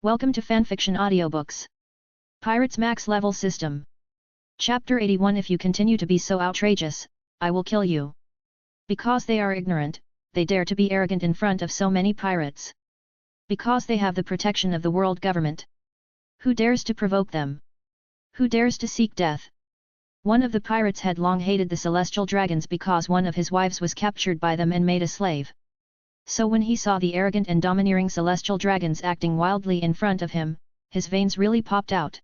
Welcome to Fanfiction Audiobooks. Pirates Max Level System. Chapter 81. If you continue to be so outrageous, I will kill you. Because they are ignorant, they dare to be arrogant in front of so many pirates. Because they have the protection of the world government. Who dares to provoke them? Who dares to seek death? One of the pirates had long hated the celestial dragons because one of his wives was captured by them and made a slave. So when he saw the arrogant and domineering celestial dragons acting wildly in front of him, his veins really popped out.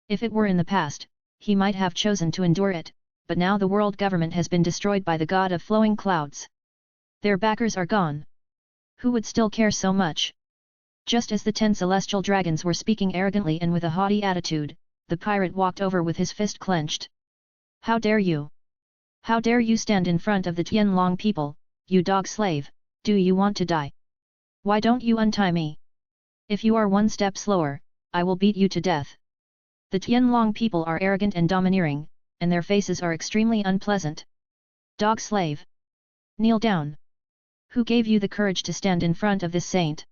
If it were in the past, he might have chosen to endure it, but now the world government has been destroyed by the god of flowing clouds. Their backers are gone. Who would still care so much? Just as the 10 celestial dragons were speaking arrogantly and with a haughty attitude, the pirate walked over with his fist clenched. How dare you? How dare you stand in front of the Tianlong people, you dog slave? Do you want to die? Why don't you untie me? If you are one step slower, I will beat you to death. The Tianlong people are arrogant and domineering, and their faces are extremely unpleasant. Dog slave! Kneel down! Who gave you the courage to stand in front of this saint?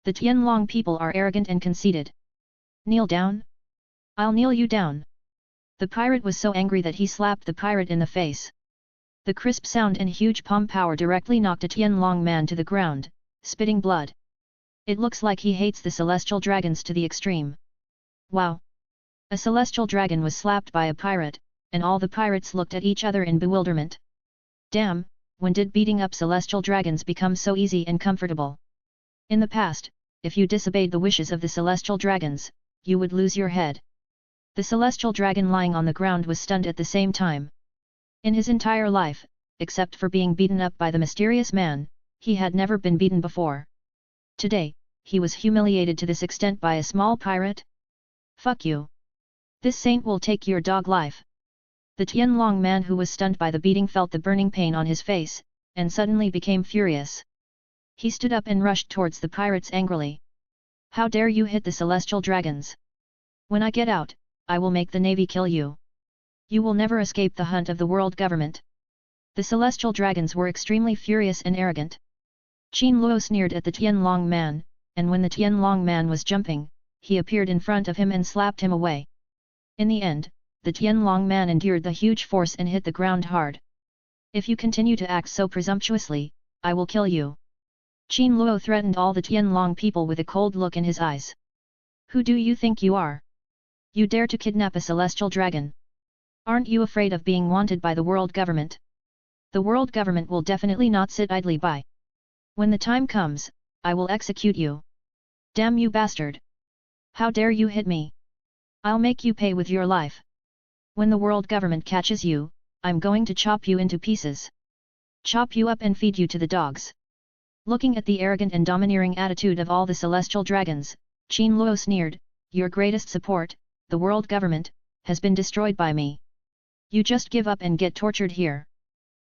The Tianlong people are arrogant and conceited. Kneel down? I'll kneel you down! The pirate was so angry that he slapped the pirate in the face. The crisp sound and huge palm power directly knocked a Tianlong man to the ground, spitting blood. It looks like he hates the celestial dragons to the extreme. Wow! A celestial dragon was slapped by a pirate, and all the pirates looked at each other in bewilderment. Damn, when did beating up celestial dragons become so easy and comfortable? In the past, if you disobeyed the wishes of the celestial dragons, you would lose your head. The celestial dragon lying on the ground was stunned at the same time. In his entire life, except for being beaten up by the mysterious man, he had never been beaten before. Today, he was humiliated to this extent by a small pirate? Fuck you! This saint will take your dog life! The Tianlong man who was stunned by the beating felt the burning pain on his face, and suddenly became furious. He stood up and rushed towards the pirates angrily. How dare you hit the celestial dragons? When I get out, I will make the navy kill you. You will never escape the hunt of the world government. The celestial dragons were extremely furious and arrogant. Qin Luo sneered at the Tianlong man, and when the Tianlong man was jumping, he appeared in front of him and slapped him away. In the end, the Tianlong man endured the huge force and hit the ground hard. If you continue to act so presumptuously, I will kill you. Qin Luo threatened all the Tianlong people with a cold look in his eyes. Who do you think you are? You dare to kidnap a celestial dragon? Aren't you afraid of being wanted by the world government? The world government will definitely not sit idly by. When the time comes, I will execute you. Damn you bastard! How dare you hit me? I'll make you pay with your life. When the world government catches you, I'm going to chop you into pieces. Chop you up and feed you to the dogs. Looking at the arrogant and domineering attitude of all the celestial dragons, Qin Luo sneered, your greatest support, the world government, has been destroyed by me. You just give up and get tortured here.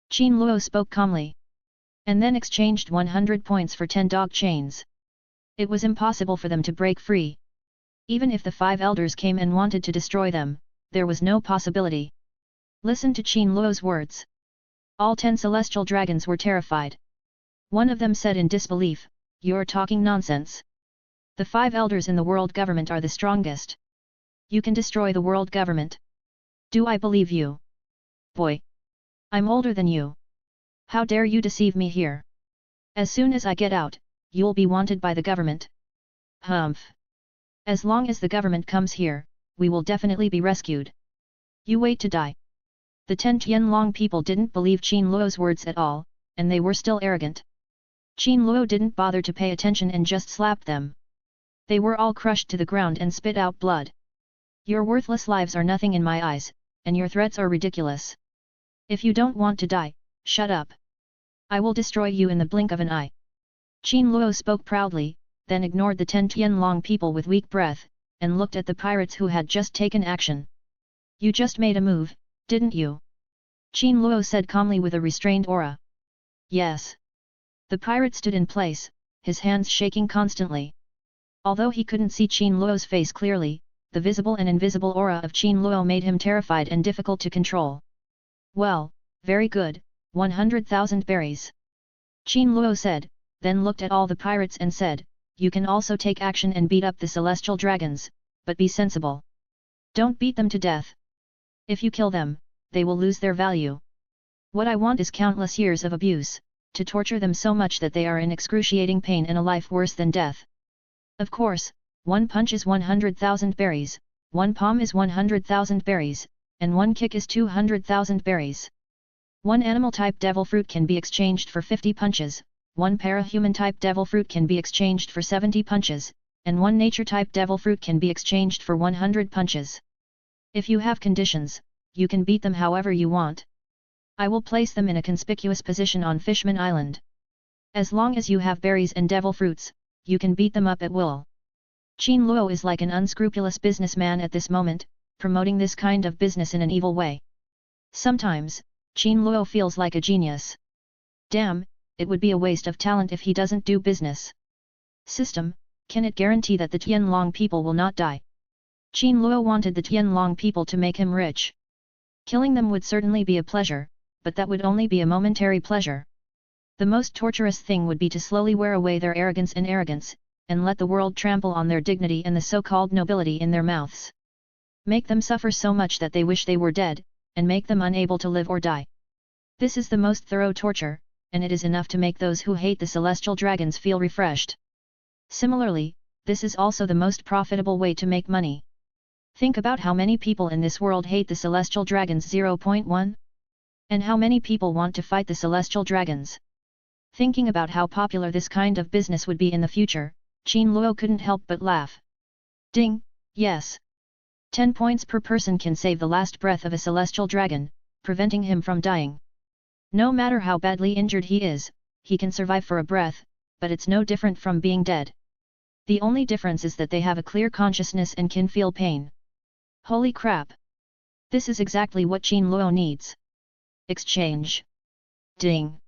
Qin Luo spoke calmly. And then exchanged 100 points for 10 dog chains. It was impossible for them to break free. Even if the 5 elders came and wanted to destroy them, there was no possibility. Listen to Qin Luo's words. All 10 celestial dragons were terrified. One of them said in disbelief, you're talking nonsense. The 5 elders in the world government are the strongest. You can destroy the world government. Do I believe you? Boy! I'm older than you. How dare you deceive me here? As soon as I get out, you'll be wanted by the government. Humph! As long as the government comes here, we will definitely be rescued. You wait to die. The 10 Tianlong people didn't believe Qin Luo's words at all, and they were still arrogant. Qin Luo didn't bother to pay attention and just slapped them. They were all crushed to the ground and spit out blood. Your worthless lives are nothing in my eyes, and your threats are ridiculous. If you don't want to die, shut up. I will destroy you in the blink of an eye. Qin Luo spoke proudly, then ignored the 10 Tianlong people with weak breath, and looked at the pirates who had just taken action. You just made a move, didn't you? Qin Luo said calmly with a restrained aura. Yes. The pirate stood in place, his hands shaking constantly. Although he couldn't see Qin Luo's face clearly, the visible and invisible aura of Qin Luo made him terrified and difficult to control. Well, very good, 100,000 berries. Qin Luo said, then looked at all the pirates and said, you can also take action and beat up the celestial dragons, but be sensible. Don't beat them to death. If you kill them, they will lose their value. What I want is countless years of abuse, to torture them so much that they are in excruciating pain and a life worse than death. Of course, one punch is 100,000 berries, one palm is 100,000 berries, and one kick is 200,000 berries. One animal-type devil fruit can be exchanged for 50 punches, one para-human-type devil fruit can be exchanged for 70 punches, and one nature-type devil fruit can be exchanged for 100 punches. If you have conditions, you can beat them however you want. I will place them in a conspicuous position on Fishman Island. As long as you have berries and devil fruits, you can beat them up at will. Qin Luo is like an unscrupulous businessman at this moment, promoting this kind of business in an evil way. Sometimes, Qin Luo feels like a genius. Damn, it would be a waste of talent if he doesn't do business. System, can it guarantee that the Tianlong people will not die? Qin Luo wanted the Tianlong people to make him rich. Killing them would certainly be a pleasure, but that would only be a momentary pleasure. The most torturous thing would be to slowly wear away their arrogance, and let the world trample on their dignity and the so-called nobility in their mouths. Make them suffer so much that they wish they were dead, and make them unable to live or die. This is the most thorough torture, and it is enough to make those who hate the celestial dragons feel refreshed. Similarly, this is also the most profitable way to make money. Think about how many people in this world hate the celestial dragons. 0.1? And how many people want to fight the celestial dragons? Thinking about how popular this kind of business would be in the future, Qin Luo couldn't help but laugh. Ding, yes. 10 points per person can save the last breath of a celestial dragon, preventing him from dying. No matter how badly injured he is, he can survive for a breath, but it's no different from being dead. The only difference is that they have a clear consciousness and can feel pain. Holy crap! This is exactly what Qin Luo needs. Exchange. Ding.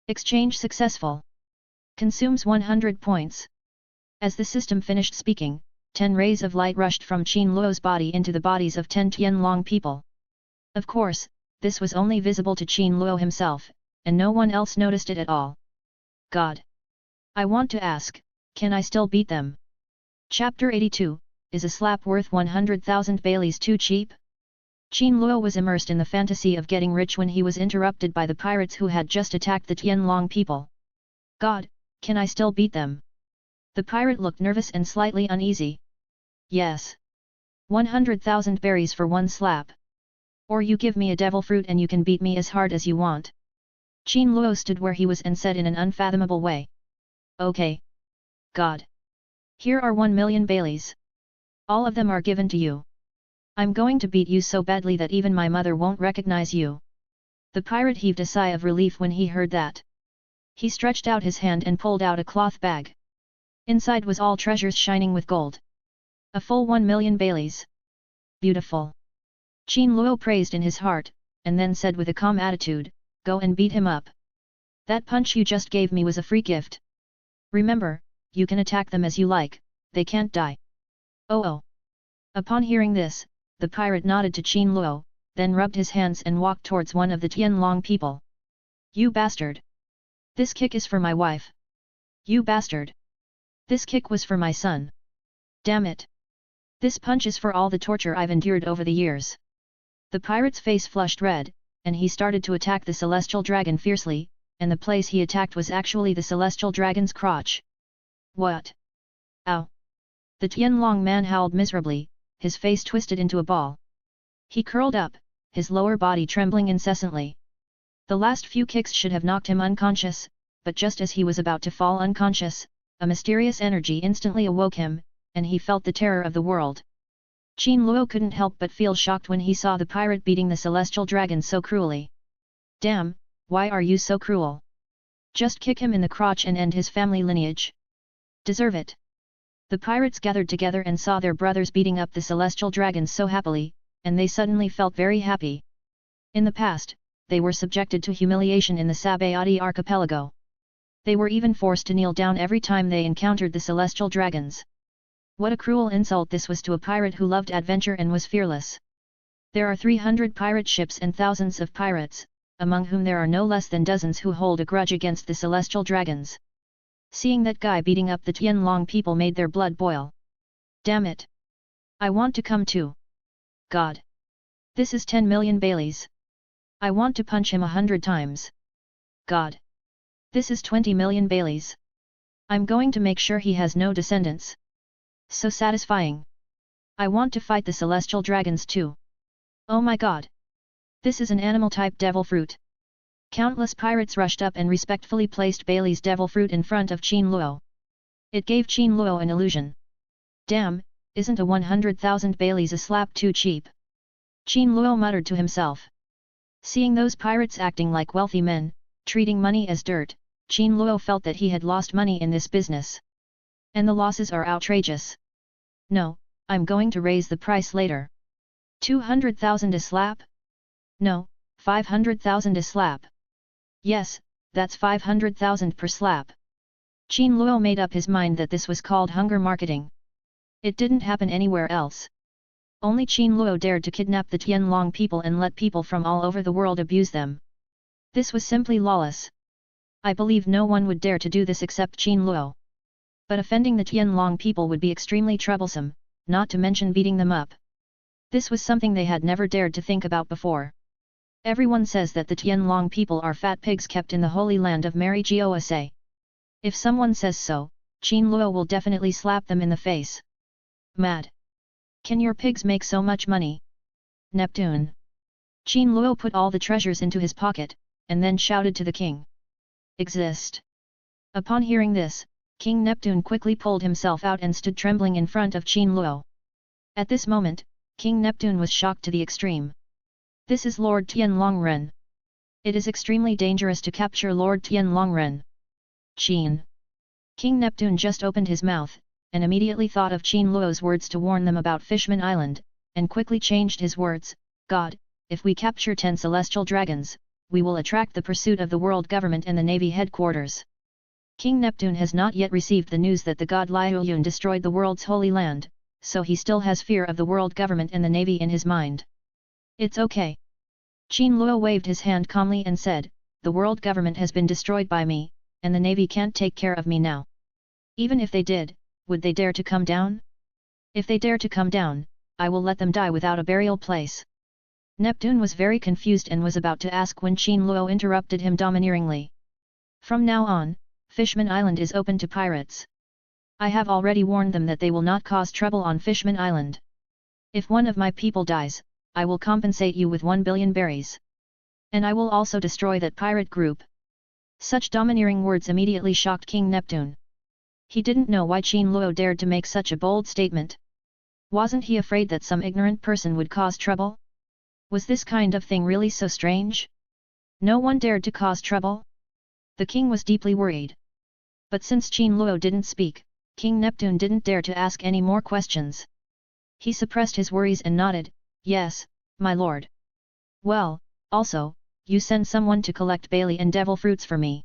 Exchange successful. Consumes 100 points. As the system finished speaking, 10 rays of light rushed from Qin Luo's body into the bodies of 10 Tianlong people. Of course, this was only visible to Qin Luo himself, and no one else noticed it at all. God! I want to ask, can I still beat them? Chapter 82, is a slap worth 100,000 baileys too cheap? Qin Luo was immersed in the fantasy of getting rich when he was interrupted by the pirates who had just attacked the Tianlong people. God, can I still beat them? The pirate looked nervous and slightly uneasy. Yes. 100,000 berries for one slap. Or you give me a devil fruit and you can beat me as hard as you want. Qin Luo stood where he was and said in an unfathomable way. Okay. God. Here are 1 million baileys. All of them are given to you. I'm going to beat you so badly that even my mother won't recognize you. The pirate heaved a sigh of relief when he heard that. He stretched out his hand and pulled out a cloth bag. Inside was all treasures shining with gold. A full 1 million baileys. Beautiful. Qin Luo praised in his heart, and then said with a calm attitude, go and beat him up. That punch you just gave me was a free gift. Remember, you can attack them as you like, they can't die. Oh. Upon hearing this, the pirate nodded to Qin Luo, then rubbed his hands and walked towards one of the Tianlong people. You bastard! This kick is for my wife. You bastard! This kick was for my son. Damn it! This punch is for all the torture I've endured over the years. The pirate's face flushed red, and he started to attack the celestial dragon fiercely, and the place he attacked was actually the celestial dragon's crotch. What? Ow! The Tianlong man howled miserably, his face twisted into a ball. He curled up, his lower body trembling incessantly. The last few kicks should have knocked him unconscious, but just as he was about to fall unconscious, a mysterious energy instantly awoke him, and he felt the terror of the world. Qin Luo couldn't help but feel shocked when he saw the pirate beating the celestial dragon so cruelly. Damn, why are you so cruel? Just kick him in the crotch and end his family lineage. Deserve it. The pirates gathered together and saw their brothers beating up the celestial dragons so happily, and they suddenly felt very happy. In the past, they were subjected to humiliation in the Sabayati archipelago. They were even forced to kneel down every time they encountered the celestial dragons. What a cruel insult this was to a pirate who loved adventure and was fearless. There are 300 pirate ships and thousands of pirates, among whom there are no less than dozens who hold a grudge against the celestial dragons. Seeing that guy beating up the Tianlong people made their blood boil. Damn it! I want to come too. God! This is 10 million Baileys. I want to punch him 100 times. God! This is 20 million Baileys. I'm going to make sure he has no descendants. So satisfying. I want to fight the celestial dragons too. Oh my god! This is an animal-type devil fruit. Countless pirates rushed up and respectfully placed Bailey's devil fruit in front of Qin Luo. It gave Qin Luo an illusion. Damn, isn't a 100,000 Baileys a slap too cheap? Qin Luo muttered to himself. Seeing those pirates acting like wealthy men, treating money as dirt, Qin Luo felt that he had lost money in this business. And the losses are outrageous. No, I'm going to raise the price later. 200,000 a slap? No, 500,000 a slap. Yes, that's 500,000 per slap. Qin Luo made up his mind that this was called hunger marketing. It didn't happen anywhere else. Only Qin Luo dared to kidnap the Tianlong people and let people from all over the world abuse them. This was simply lawless. I believe no one would dare to do this except Qin Luo. But offending the Tianlong people would be extremely troublesome, not to mention beating them up. This was something they had never dared to think about before. Everyone says that the Tianlong people are fat pigs kept in the holy land of Mary Gosa. If someone says so, Qin Luo will definitely slap them in the face. Mad! Can your pigs make so much money? Neptune! Qin Luo put all the treasures into his pocket, and then shouted to the king. Exist! Upon hearing this, King Neptune quickly pulled himself out and stood trembling in front of Qin Luo. At this moment, King Neptune was shocked to the extreme. This is Lord Tianlongren. It is extremely dangerous to capture Lord Tianlongren. Qin. King Neptune just opened his mouth, and immediately thought of Qin Luo's words to warn them about Fishman Island, and quickly changed his words. God, if we capture 10 celestial dragons, we will attract the pursuit of the world government and the navy headquarters. King Neptune has not yet received the news that the god Liu Yun destroyed the world's holy land, so he still has fear of the world government and the navy in his mind. It's okay. Qin Luo waved his hand calmly and said, the world government has been destroyed by me, and the navy can't take care of me now. Even if they did, would they dare to come down? If they dare to come down, I will let them die without a burial place. Neptune was very confused and was about to ask when Qin Luo interrupted him domineeringly. From now on, Fishman Island is open to pirates. I have already warned them that they will not cause trouble on Fishman Island. If one of my people dies, I will compensate you with 1 billion berries. And I will also destroy that pirate group. Such domineering words immediately shocked King Neptune. He didn't know why Qin Luo dared to make such a bold statement. Wasn't he afraid that some ignorant person would cause trouble? Was this kind of thing really so strange? No one dared to cause trouble? The king was deeply worried. But since Qin Luo didn't speak, King Neptune didn't dare to ask any more questions. He suppressed his worries and nodded, yes, my lord. Well, also, you send someone to collect Bailey and devil fruits for me.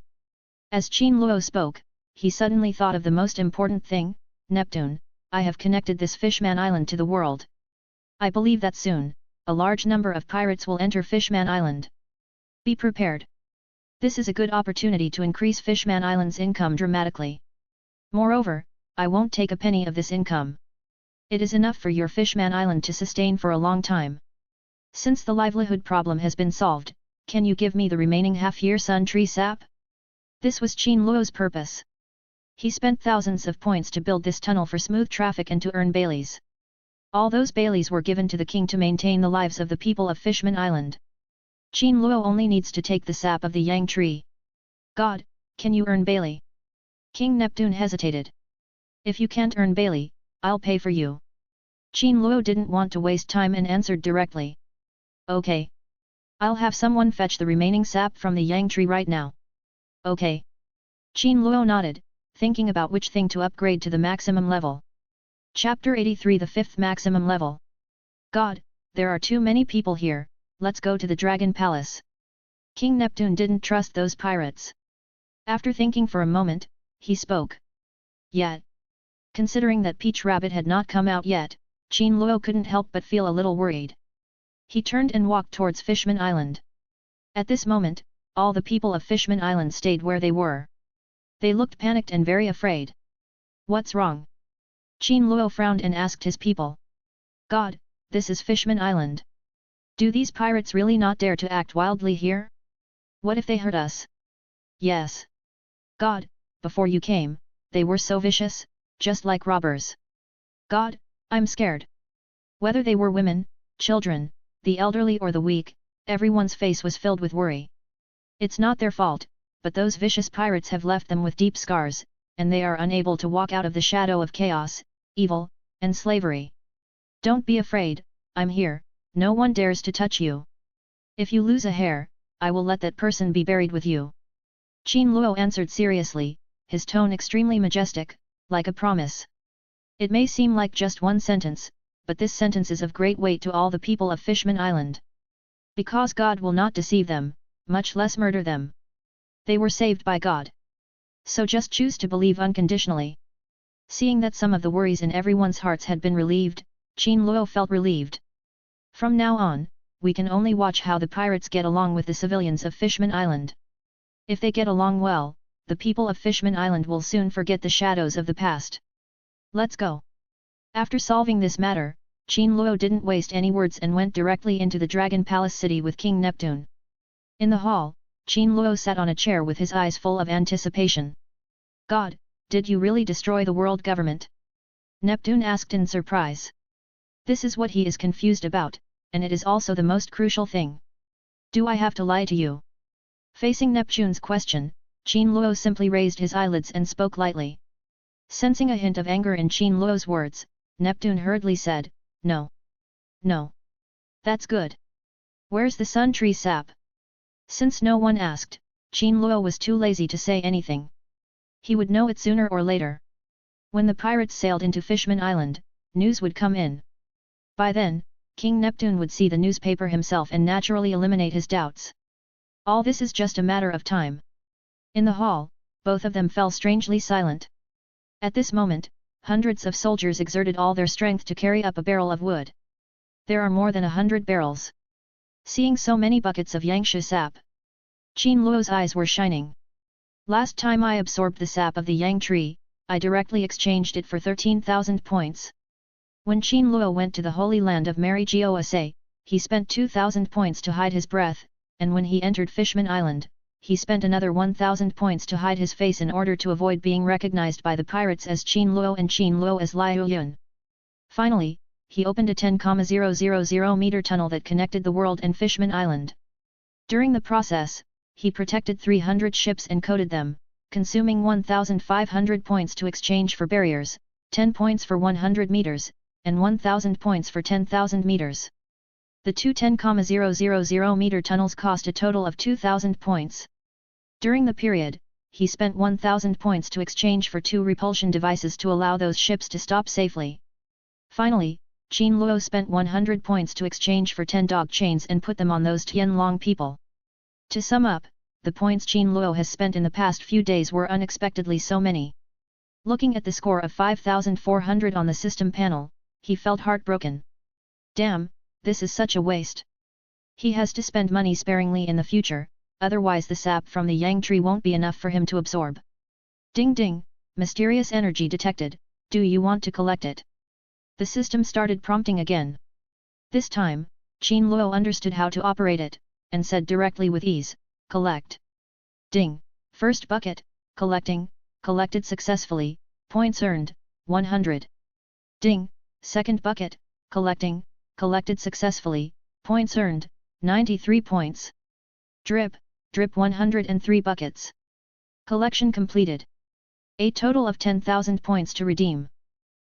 As Qin Luo spoke, he suddenly thought of the most important thing. Neptune, I have connected this Fishman Island to the world. I believe that soon, a large number of pirates will enter Fishman Island. Be prepared. This is a good opportunity to increase Fishman Island's income dramatically. Moreover, I won't take a penny of this income. It is enough for your Fishman Island to sustain for a long time. Since the livelihood problem has been solved, can you give me the remaining half-year sun tree sap? This was Qin Luo's purpose. He spent thousands of points to build this tunnel for smooth traffic and to earn Baileys. All those Baileys were given to the king to maintain the lives of the people of Fishman Island. Qin Luo only needs to take the sap of the yang tree. God, can you earn Bailey? King Neptune hesitated. If you can't earn Bailey, I'll pay for you. Qin Luo didn't want to waste time and answered directly. Okay. I'll have someone fetch the remaining sap from the yang tree right now. Okay. Qin Luo nodded, thinking about which thing to upgrade to the maximum level. Chapter 83, the 5th maximum level. God, there are too many people here, let's go to the Dragon Palace. King Neptune didn't trust those pirates. After thinking for a moment, he spoke. Yet, considering that Peach Rabbit had not come out yet, Qin Luo couldn't help but feel a little worried. He turned and walked towards Fishman Island. At this moment, all the people of Fishman Island stayed where they were. They looked panicked and very afraid. What's wrong? Qin Luo frowned and asked his people. God, this is Fishman Island. Do these pirates really not dare to act wildly here? What if they hurt us? Yes. God, before you came, they were so vicious, just like robbers. God, I'm scared. Whether they were women, children, the elderly or the weak, everyone's face was filled with worry. It's not their fault, but those vicious pirates have left them with deep scars, and they are unable to walk out of the shadow of chaos, evil, and slavery. Don't be afraid, I'm here, no one dares to touch you. If you lose a hair, I will let that person be buried with you. Qin Luo answered seriously, his tone extremely majestic, like a promise. It may seem like just one sentence, but this sentence is of great weight to all the people of Fishman Island. Because God will not deceive them, much less murder them. They were saved by God. So just choose to believe unconditionally. Seeing that some of the worries in everyone's hearts had been relieved, Qin Luo felt relieved. From now on, we can only watch how the pirates get along with the civilians of Fishman Island. If they get along well, the people of Fishman Island will soon forget the shadows of the past. Let's go. After solving this matter, Qin Luo didn't waste any words and went directly into the Dragon Palace city with King Neptune. In the hall, Qin Luo sat on a chair with his eyes full of anticipation. God, did you really destroy the world government? Neptune asked in surprise. This is what he is confused about, and it is also the most crucial thing. Do I have to lie to you? Facing Neptune's question, Qin Luo simply raised his eyelids and spoke lightly. Sensing a hint of anger in Qin Luo's words, Neptune hurriedly said, No. No. That's good. Where's the sun tree sap? Since no one asked, Qin Luo was too lazy to say anything. He would know it sooner or later. When the pirates sailed into Fishman Island, news would come in. By then, King Neptune would see the newspaper himself and naturally eliminate his doubts. All this is just a matter of time. In the hall, both of them fell strangely silent. At this moment, hundreds of soldiers exerted all their strength to carry up a barrel of wood. There are more than 100 barrels. Seeing so many buckets of yangshu sap, Qin Luo's eyes were shining. Last time I absorbed the sap of the yang tree, I directly exchanged it for 13,000 points. When Qin Luo went to the Holy Land of Mary Gosa, he spent 2,000 points to hide his breath, and when he entered Fishman Island, he spent another 1,000 points to hide his face in order to avoid being recognized by the pirates as Qin Luo and Qin Luo as Liu Yun. Finally, he opened a 10,000 meter tunnel that connected the world and Fishman Island. During the process, he protected 300 ships and coated them, consuming 1,500 points to exchange for barriers, 10 points for 100 meters, and 1,000 points for 10,000 meters. The two 10,000 meter tunnels cost a total of 2,000 points. During the period, he spent 1,000 points to exchange for 2 repulsion devices to allow those ships to stop safely. Finally, Qin Luo spent 100 points to exchange for 10 dog chains and put them on those Tianlong people. To sum up, the points Qin Luo has spent in the past few days were unexpectedly so many. Looking at the score of 5,400 on the system panel, he felt heartbroken. Damn, this is such a waste. He has to spend money sparingly in the future, otherwise the sap from the yang tree won't be enough for him to absorb. Ding ding, mysterious energy detected, do you want to collect it? The system started prompting again. This time, Qin Luo understood how to operate it, and said directly with ease, collect. Ding, first bucket, collected successfully, points earned, 100. Ding, second bucket, collected successfully, points earned, 93 points. Drip 103 buckets. Collection completed. A total of 10,000 points to redeem.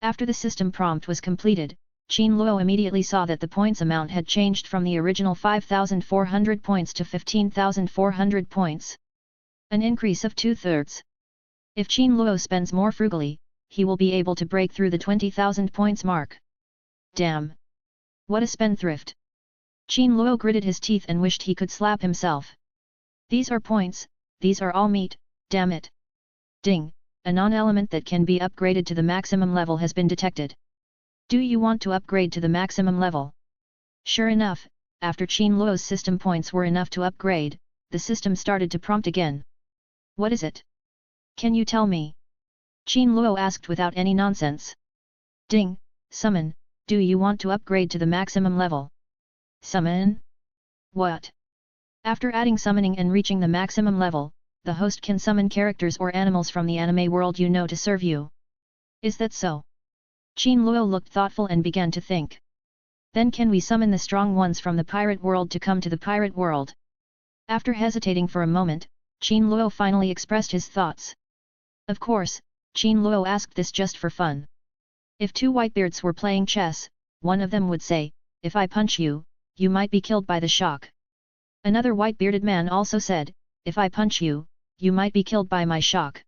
After the system prompt was completed, Qin Luo immediately saw that the points amount had changed from the original 5,400 points to 15,400 points. An increase of 2/3. If Qin Luo spends more frugally, he will be able to break through the 20,000 points mark. Damn! What a spendthrift! Qin Luo gritted his teeth and wished he could slap himself. These are points, these are all meat, damn it! Ding! A non-element that can be upgraded to the maximum level has been detected. Do you want to upgrade to the maximum level? Sure enough, after Qin Luo's system points were enough to upgrade, the system started to prompt again. What is it? Can you tell me? Qin Luo asked without any nonsense. Ding, summon, do you want to upgrade to the maximum level? Summon? What? After adding summoning and reaching the maximum level, the host can summon characters or animals from the anime world you know to serve you. Is that so? Qin Luo looked thoughtful and began to think. Then can we summon the strong ones from the pirate world to come to the pirate world? After hesitating for a moment, Qin Luo finally expressed his thoughts. Of course, Qin Luo asked this just for fun. If two whitebeards were playing chess, one of them would say, "If I punch you, you might be killed by the shock." Another white-bearded man also said, "If I punch you, you might be killed by my shock."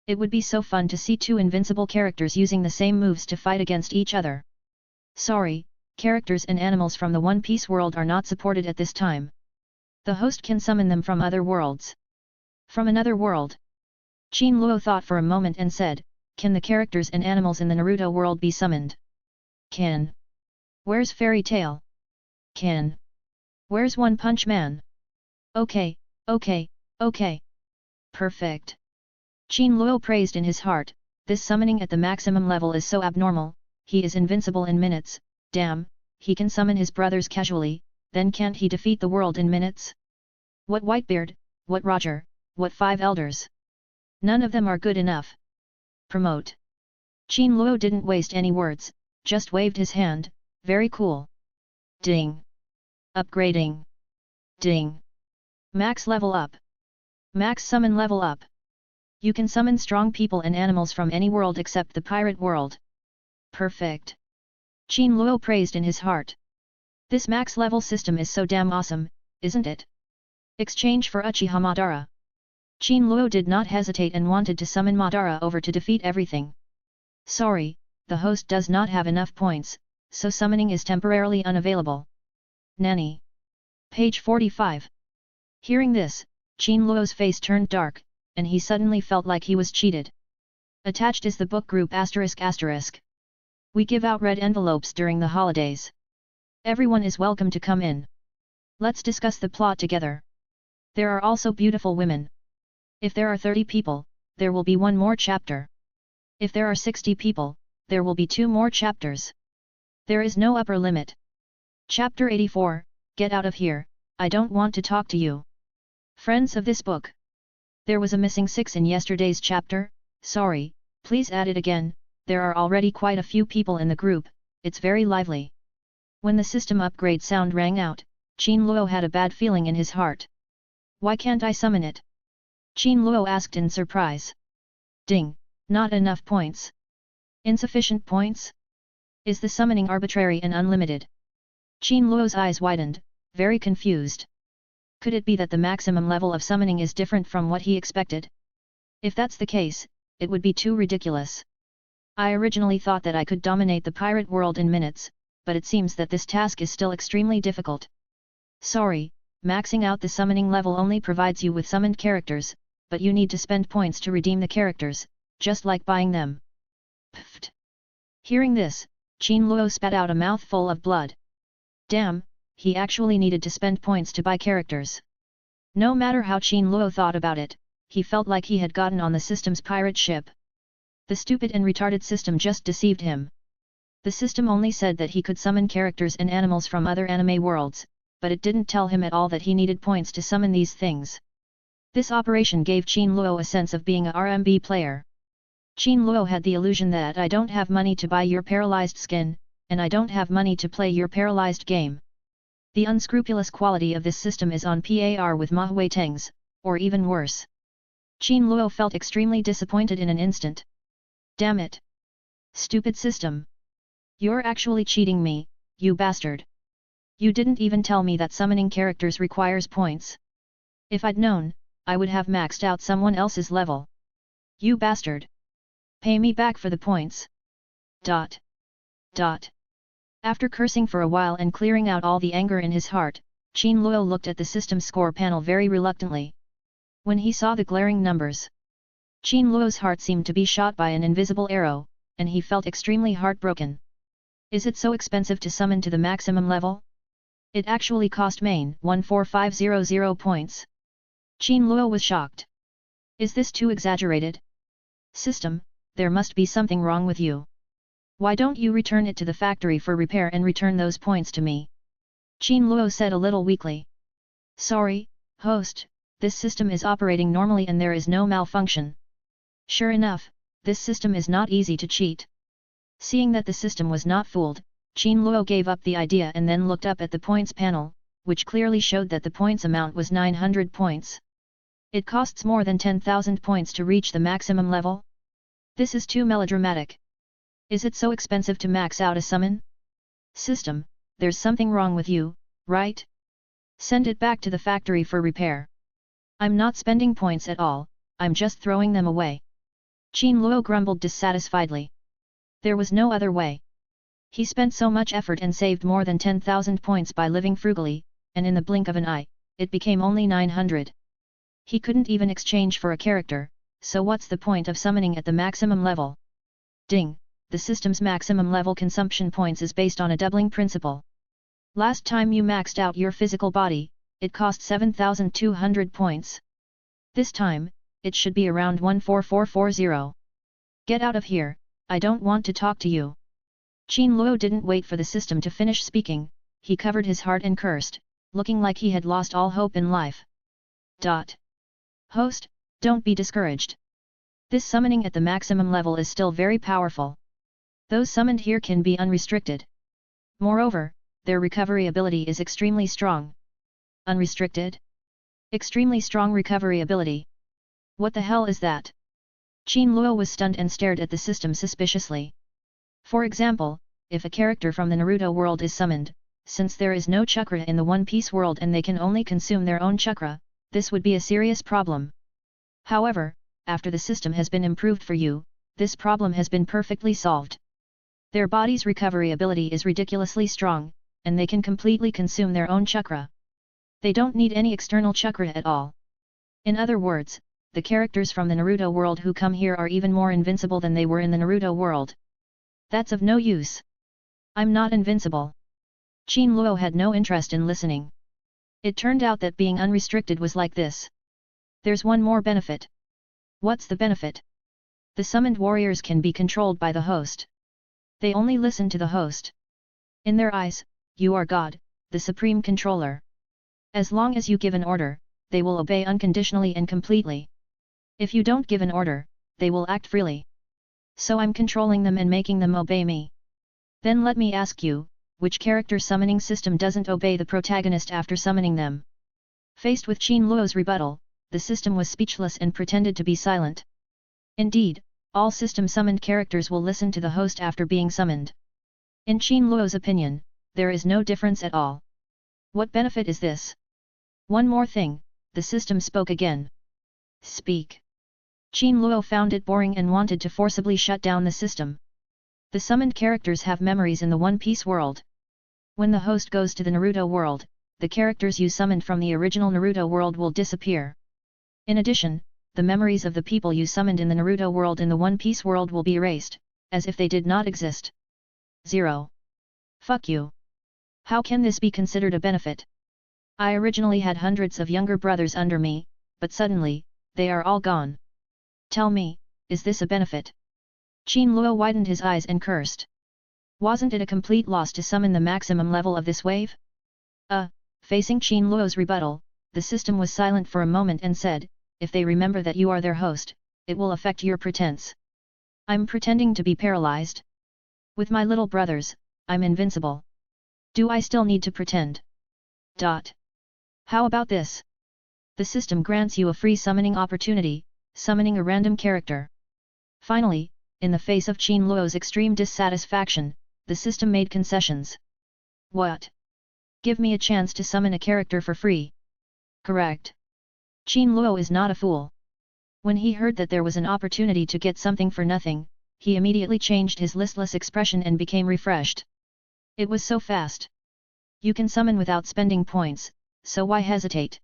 It would be so fun to see two invincible characters using the same moves to fight against each other. Sorry, characters and animals from the One Piece world are not supported at this time. The host can summon them from other worlds. From another world? Qin Luo thought for a moment and said, "Can the characters and animals in the Naruto world be summoned?" Can. Where's Fairy Tail? Can. Where's One Punch Man? Okay, okay, okay. Perfect. Qin Luo praised in his heart, this summoning at the maximum level is so abnormal, he is invincible in minutes, damn, he can summon his brothers casually, then can't he defeat the world in minutes? What Whitebeard, what Roger, what 5 elders? None of them are good enough. Promote. Qin Luo didn't waste any words, just waved his hand, very cool. Ding. Upgrading. Ding. Max level up. Max summon level up. You can summon strong people and animals from any world except the pirate world. Perfect. Qin Luo praised in his heart. This max level system is so damn awesome, isn't it? Exchange for Uchiha Madara. Qin Luo did not hesitate and wanted to summon Madara over to defeat everything. Sorry, the host does not have enough points, so summoning is temporarily unavailable. Nanny. Page 45. Hearing this, Qin Luo's face turned dark, and he suddenly felt like he was cheated. Attached is the book group ****. We give out red envelopes during the holidays. Everyone is welcome to come in. Let's discuss the plot together. There are also beautiful women. If there are 30 people, there will be one more chapter. If there are 60 people, there will be 2 more chapters. There is no upper limit. Chapter 84, Get out of here, I don't want to talk to you. Friends of this book. There was a missing 6 in yesterday's chapter, sorry, please add it again, there are already quite a few people in the group, it's very lively. When the system upgrade sound rang out, Qin Luo had a bad feeling in his heart. Why can't I summon it? Qin Luo asked in surprise. Ding, not enough points. Insufficient points? Is the summoning arbitrary and unlimited? Qin Luo's eyes widened, very confused. Could it be that the maximum level of summoning is different from what he expected? If that's the case, it would be too ridiculous. I originally thought that I could dominate the pirate world in minutes, but it seems that this task is still extremely difficult. Sorry, maxing out the summoning level only provides you with summoned characters, but you need to spend points to redeem the characters, just like buying them. Pfft. Hearing this, Qin Luo spat out a mouthful of blood. Damn, he actually needed to spend points to buy characters. No matter how Qin Luo thought about it, he felt like he had gotten on the system's pirate ship. The stupid and retarded system just deceived him. The system only said that he could summon characters and animals from other anime worlds, but it didn't tell him at all that he needed points to summon these things. This operation gave Qin Luo a sense of being a RMB player. Qin Luo had the illusion that I don't have money to buy your paralyzed skin, and I don't have money to play your paralyzed game. The unscrupulous quality of this system is on par with Ma Huiteng's, or even worse. Qin Luo felt extremely disappointed in an instant. Damn it! Stupid system! You're actually cheating me, you bastard! You didn't even tell me that summoning characters requires points. If I'd known, I would have maxed out someone else's level. You bastard! Pay me back for the points. ... After cursing for a while and clearing out all the anger in his heart, Qin Luo looked at the system score panel very reluctantly. When he saw the glaring numbers, Qin Luo's heart seemed to be shot by an invisible arrow, and he felt extremely heartbroken. Is it so expensive to summon to the maximum level? It actually cost Main 14500 points. Qin Luo was shocked. Is this too exaggerated? System, there must be something wrong with you. Why don't you return it to the factory for repair and return those points to me? Qin Luo said a little weakly. Sorry, host, this system is operating normally and there is no malfunction. Sure enough, this system is not easy to cheat. Seeing that the system was not fooled, Qin Luo gave up the idea and then looked up at the points panel, which clearly showed that the points amount was 900 points. It costs more than 10,000 points to reach the maximum level? This is too melodramatic. Is it so expensive to max out a summon? System, there's something wrong with you, right? Send it back to the factory for repair. I'm not spending points at all, I'm just throwing them away. Qin Luo grumbled dissatisfiedly. There was no other way. He spent so much effort and saved more than 10,000 points by living frugally, and in the blink of an eye, it became only 900. He couldn't even exchange for a character, so what's the point of summoning at the maximum level? Ding, the system's maximum level consumption points is based on a doubling principle. Last time you maxed out your physical body, it cost 7,200 points. This time, it should be around 14440. Get out of here, I don't want to talk to you. Qin Luo didn't wait for the system to finish speaking, he covered his heart and cursed, looking like he had lost all hope in life. Host, don't be discouraged. This summoning at the maximum level is still very powerful. Those summoned here can be unrestricted. Moreover, their recovery ability is extremely strong. Unrestricted? Extremely strong recovery ability. What the hell is that? Qin Luo was stunned and stared at the system suspiciously. For example, if a character from the Naruto world is summoned, since there is no chakra in the One Piece world and they can only consume their own chakra, this would be a serious problem. However, after the system has been improved for you, this problem has been perfectly solved. Their body's recovery ability is ridiculously strong, and they can completely consume their own chakra. They don't need any external chakra at all. In other words, the characters from the Naruto world who come here are even more invincible than they were in the Naruto world. That's of no use. I'm not invincible. Qin Luo had no interest in listening. It turned out that being unrestricted was like this. There's one more benefit. What's the benefit? The summoned warriors can be controlled by the host. They only listen to the host. In their eyes, you are God, the supreme controller. As long as you give an order, they will obey unconditionally and completely. If you don't give an order, they will act freely. So I'm controlling them and making them obey me. Then let me ask you, which character summoning system doesn't obey the protagonist after summoning them? Faced with Qin Luo's rebuttal, the system was speechless and pretended to be silent. Indeed, all system-summoned characters will listen to the host after being summoned. In Qin Luo's opinion, there is no difference at all. What benefit is this? One more thing, the system spoke again. Speak. Qin Luo found it boring and wanted to forcibly shut down the system. The summoned characters have memories in the One Piece world. When the host goes to the Naruto world, the characters you summoned from the original Naruto world will disappear. In addition, the memories of the people you summoned in the Naruto world in the One Piece world will be erased, as if they did not exist. 0. Fuck you. How can this be considered a benefit? I originally had hundreds of younger brothers under me, but suddenly, they are all gone. Tell me, is this a benefit? Qin Luo widened his eyes and cursed. Wasn't it a complete loss to summon the maximum level of this wave? Facing Qin Luo's rebuttal, the system was silent for a moment and said, if they remember that you are their host, it will affect your pretense. I'm pretending to be paralyzed. With my little brothers, I'm invincible. Do I still need to pretend? How about this? The system grants you a free summoning opportunity, summoning a random character. Finally, in the face of Qin Luo's extreme dissatisfaction, the system made concessions. What? Give me a chance to summon a character for free. Correct. Qin Luo is not a fool. When he heard that there was an opportunity to get something for nothing, he immediately changed his listless expression and became refreshed. It was so fast. You can summon without spending points, so why hesitate?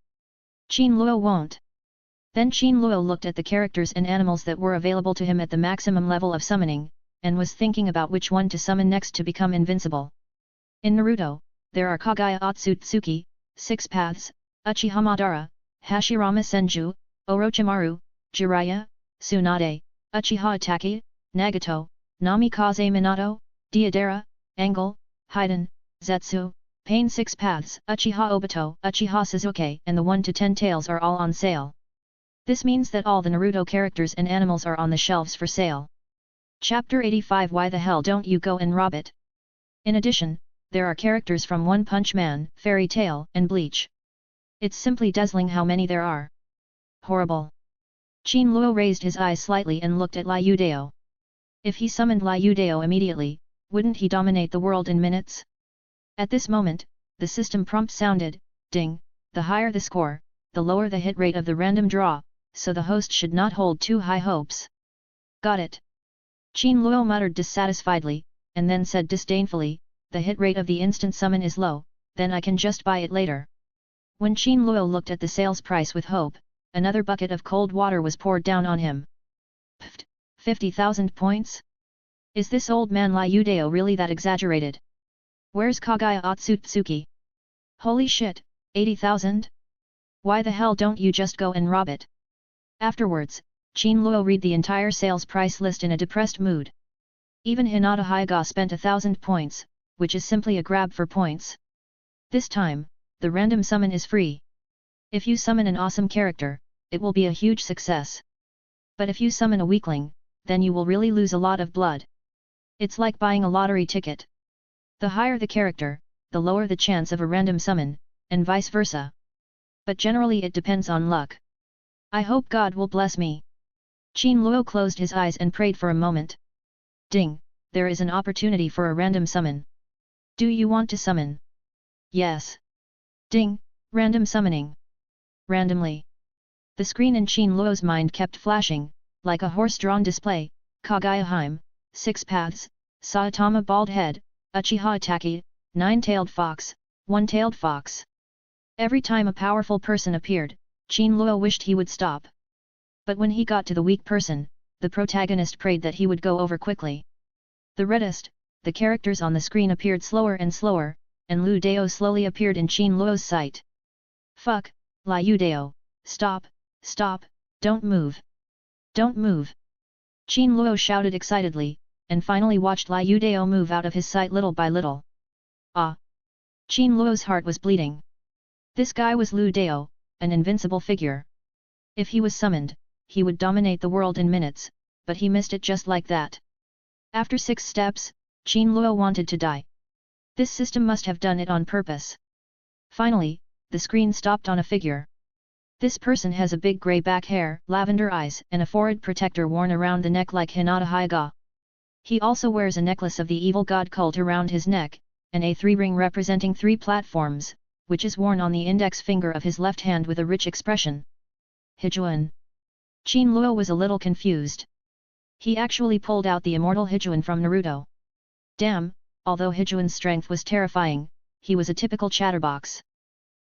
Qin Luo won't. Then Qin Luo looked at the characters and animals that were available to him at the maximum level of summoning, and was thinking about which one to summon next to become invincible. In Naruto, there are Kagaya Otsutsuki, Six Paths, Uchiha Madara, Hashirama Senju, Orochimaru, Jiraiya, Tsunade, Uchiha Itachi, Nagato, Namikaze Minato, Deidara, Angle, Haiden, Zetsu, Pain 6 Paths, Uchiha Obito, Uchiha Sasuke and the 1 to 10 tails are all on sale. This means that all the Naruto characters and animals are on the shelves for sale. Chapter 85 Why the hell don't you go and rob it? In addition, there are characters from One Punch Man, Fairy Tail, and Bleach. It's simply dazzling how many there are. Horrible. Qin Luo raised his eyes slightly and looked at Liu Dao. If he summoned Liu Dao immediately, wouldn't he dominate the world in minutes? At this moment, the system prompt sounded, ding, the higher the score, the lower the hit rate of the random draw, so the host should not hold too high hopes. Got it. Qin Luo muttered dissatisfiedly, and then said disdainfully, the hit rate of the instant summon is low, then I can just buy it later. When Qin Luo looked at the sales price with hope, another bucket of cold water was poured down on him. Pfft, 50,000 points? Is this old man Liu Dao really that exaggerated? Where's Kagaya Otsutsuki? Holy shit, 80,000? Why the hell don't you just go and rob it? Afterwards, Qin Luo read the entire sales price list in a depressed mood. Even Hinata Hyuga spent 1,000 points, which is simply a grab for points. This time, the random summon is free. If you summon an awesome character, it will be a huge success. But if you summon a weakling, then you will really lose a lot of blood. It's like buying a lottery ticket. The higher the character, the lower the chance of a random summon, and vice versa. But generally it depends on luck. I hope God will bless me. Qin Luo closed his eyes and prayed for a moment. Ding, there is an opportunity for a random summon. Do you want to summon? Yes. Ding, random summoning. Randomly. The screen in Qin Luo's mind kept flashing, like a horse-drawn display, Kagaya Heim, 6 Paths, Saitama Bald Head, Uchiha Itachi, 9-tailed fox, 1-tailed fox. Every time a powerful person appeared, Qin Luo wished he would stop. But when he got to the weak person, the protagonist prayed that he would go over quickly. The reddest, the characters on the screen appeared slower and slower, and Liu Dao slowly appeared in Qin Luo's sight. Fuck, Liu Dao, stop, stop, don't move. Don't move. Qin Luo shouted excitedly, and finally watched Liu Dao move out of his sight little by little. Ah! Qin Luo's heart was bleeding. This guy was Liu Dao, an invincible figure. If he was summoned, he would dominate the world in minutes, but he missed it just like that. After 6 steps, Qin Luo wanted to die. This system must have done it on purpose. Finally, the screen stopped on a figure. This person has a big grey back hair, lavender eyes and a forehead protector worn around the neck like Hinata Hyuga. He also wears a necklace of the evil god cult around his neck, and a 3 ring representing 3 platforms, which is worn on the index finger of his left hand with a rich expression. Hijuan. Qin Luo was a little confused. He actually pulled out the immortal Hijuan from Naruto. Damn, although Hijuan's strength was terrifying, he was a typical chatterbox.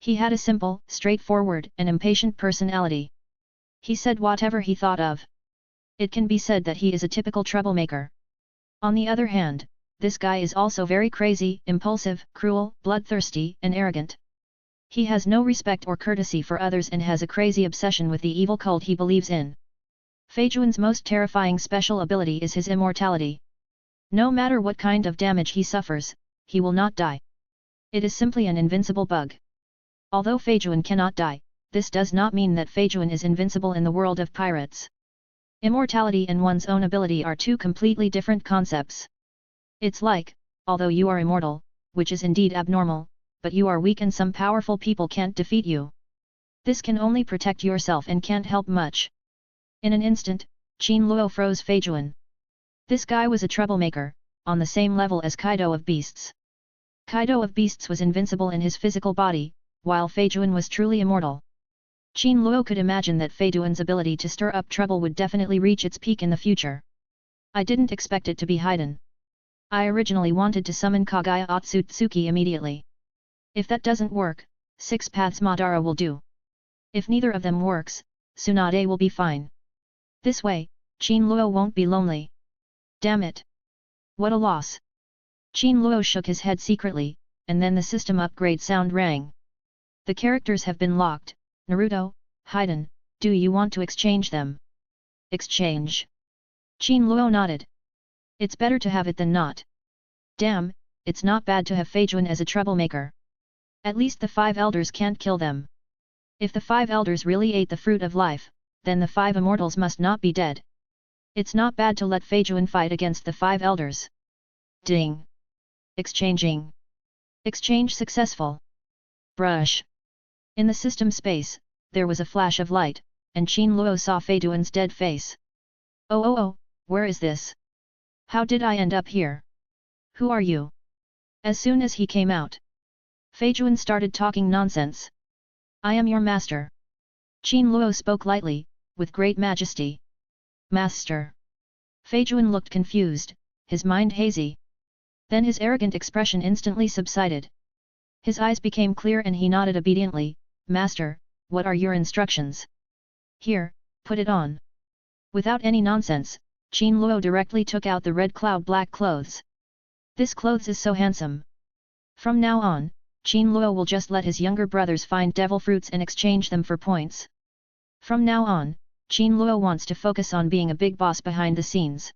He had a simple, straightforward and impatient personality. He said whatever he thought of. It can be said that he is a typical troublemaker. On the other hand, this guy is also very crazy, impulsive, cruel, bloodthirsty, and arrogant. He has no respect or courtesy for others and has a crazy obsession with the evil cult he believes in. Feijuan's most terrifying special ability is his immortality. No matter what kind of damage he suffers, he will not die. It is simply an invincible bug. Although Feijuan cannot die, this does not mean that Feijuan is invincible in the world of pirates. Immortality and one's own ability are 2 completely different concepts. It's like, although you are immortal, which is indeed abnormal, but you are weak and some powerful people can't defeat you. This can only protect yourself and can't help much. In an instant, Qin Luo froze Feijuan. This guy was a troublemaker, on the same level as Kaido of Beasts. Kaido of Beasts was invincible in his physical body, while Feijuan was truly immortal. Qin Luo could imagine that Feijuan's ability to stir up trouble would definitely reach its peak in the future. I didn't expect it to be Haiden. I originally wanted to summon Kagaya Otsutsuki immediately. If that doesn't work, 6 Paths Madara will do. If neither of them works, Tsunade will be fine. This way, Qin Luo won't be lonely. Damn it! What a loss! Qin Luo shook his head secretly, and then the system upgrade sound rang. The characters have been locked. Naruto, Haiden, do you want to exchange them? exchange. Qin Luo nodded. It's better to have it than not. Damn, it's not bad to have Feijuan as a troublemaker. At least the 5 elders can't kill them. If the 5 elders really ate the fruit of life, then the 5 immortals must not be dead. It's not bad to let Feijuan fight against the 5 elders. Ding! Exchanging. Exchange successful. Brush. In the system space, there was a flash of light, and Qin Luo saw Feijuan's dead face. Oh, where is this? How did I end up here? Who are you? As soon as he came out, Feijuan started talking nonsense. I am your master. Qin Luo spoke lightly, with great majesty. Master. Feijuan looked confused, his mind hazy. Then his arrogant expression instantly subsided. His eyes became clear and he nodded obediently. Master, what are your instructions? Here, put it on. Without any nonsense, Qin Luo directly took out the red cloud black clothes. This clothes is so handsome. From now on, Qin Luo will just let his younger brothers find devil fruits and exchange them for points. From now on, Qin Luo wants to focus on being a big boss behind the scenes.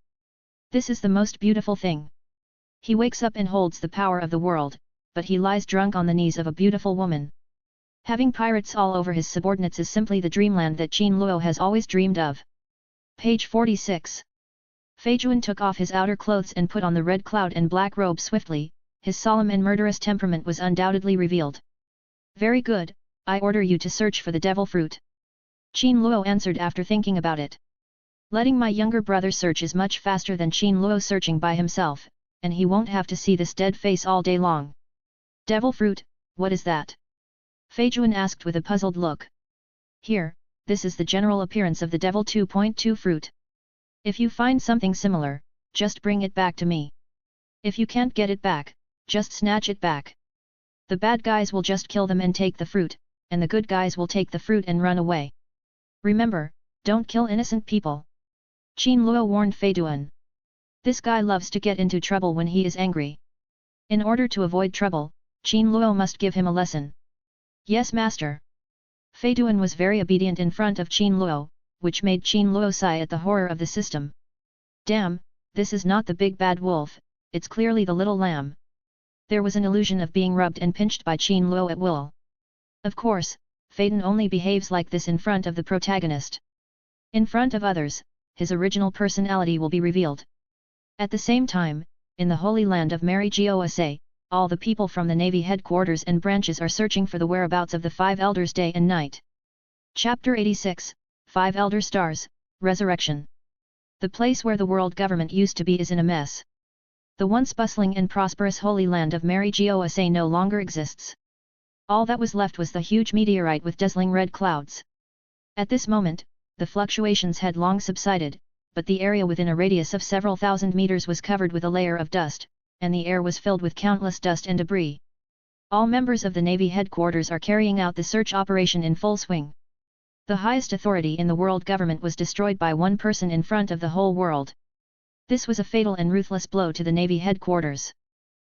This is the most beautiful thing. He wakes up and holds the power of the world, but he lies drunk on the knees of a beautiful woman. Having pirates all over his subordinates is simply the dreamland that Qin Luo has always dreamed of. Page 46. Feijuan took off his outer clothes and put on the red cloud and black robe swiftly. His solemn and murderous temperament was undoubtedly revealed. Very good, I order you to search for the devil fruit. Qin Luo answered after thinking about it. Letting my younger brother search is much faster than Qin Luo searching by himself, and he won't have to see this dead face all day long. Devil fruit, what is that? Feijuan asked with a puzzled look. Here, this is the general appearance of the devil 2.2 fruit. If you find something similar, just bring it back to me. If you can't get it back, just snatch it back. The bad guys will just kill them and take the fruit, and the good guys will take the fruit and run away. Remember, don't kill innocent people. Qin Luo warned Feijuan. This guy loves to get into trouble when he is angry. In order to avoid trouble, Qin Luo must give him a lesson. Yes, master. Feijuan was very obedient in front of Qin Luo, which made Qin Luo sigh at the horror of the system. Damn, this is not the big bad wolf, it's clearly the little lamb. There was an illusion of being rubbed and pinched by Qin Luo at will. Of course, Phaeton only behaves like this in front of the protagonist. In front of others, his original personality will be revealed. At the same time, in the Holy Land of Mary Gosa, all the people from the Navy headquarters and branches are searching for the whereabouts of the 5 elders day and night. Chapter 86, 5 Elder Stars, Resurrection. The place where the world government used to be is in a mess. The once bustling and prosperous Holy Land of Mary Gosa no longer exists. All that was left was the huge meteorite with dazzling red clouds. At this moment, the fluctuations had long subsided, but the area within a radius of several thousand meters was covered with a layer of dust, and the air was filled with countless dust and debris. All members of the Navy headquarters are carrying out the search operation in full swing. The highest authority in the world government was destroyed by one person in front of the whole world. This was a fatal and ruthless blow to the Navy headquarters.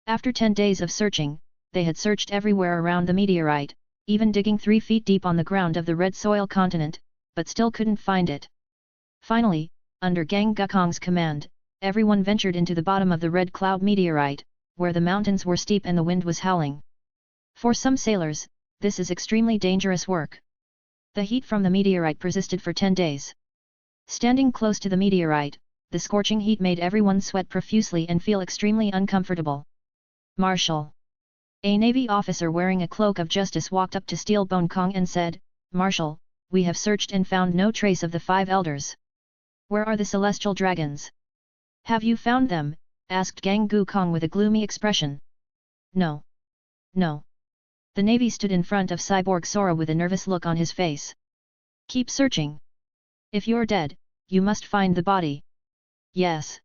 After 10 days of searching, they had searched everywhere around the meteorite, even digging 3 feet deep on the ground of the red soil continent, but still couldn't find it. Finally, under Gang Gukong's command, everyone ventured into the bottom of the red cloud meteorite, where the mountains were steep and the wind was howling. For some sailors, this is extremely dangerous work. The heat from the meteorite persisted for 10 days. Standing close to the meteorite, the scorching heat made everyone sweat profusely and feel extremely uncomfortable. Marshal. A Navy officer wearing a cloak of justice walked up to Steel Bone Kong and said, Marshal, we have searched and found no trace of the 5 elders. Where are the celestial dragons? Have you found them? Asked Gang Gukong with a gloomy expression. No. No. The Navy stood in front of Cyborg Sora with a nervous look on his face. Keep searching. If you're dead, you must find the body. Yes.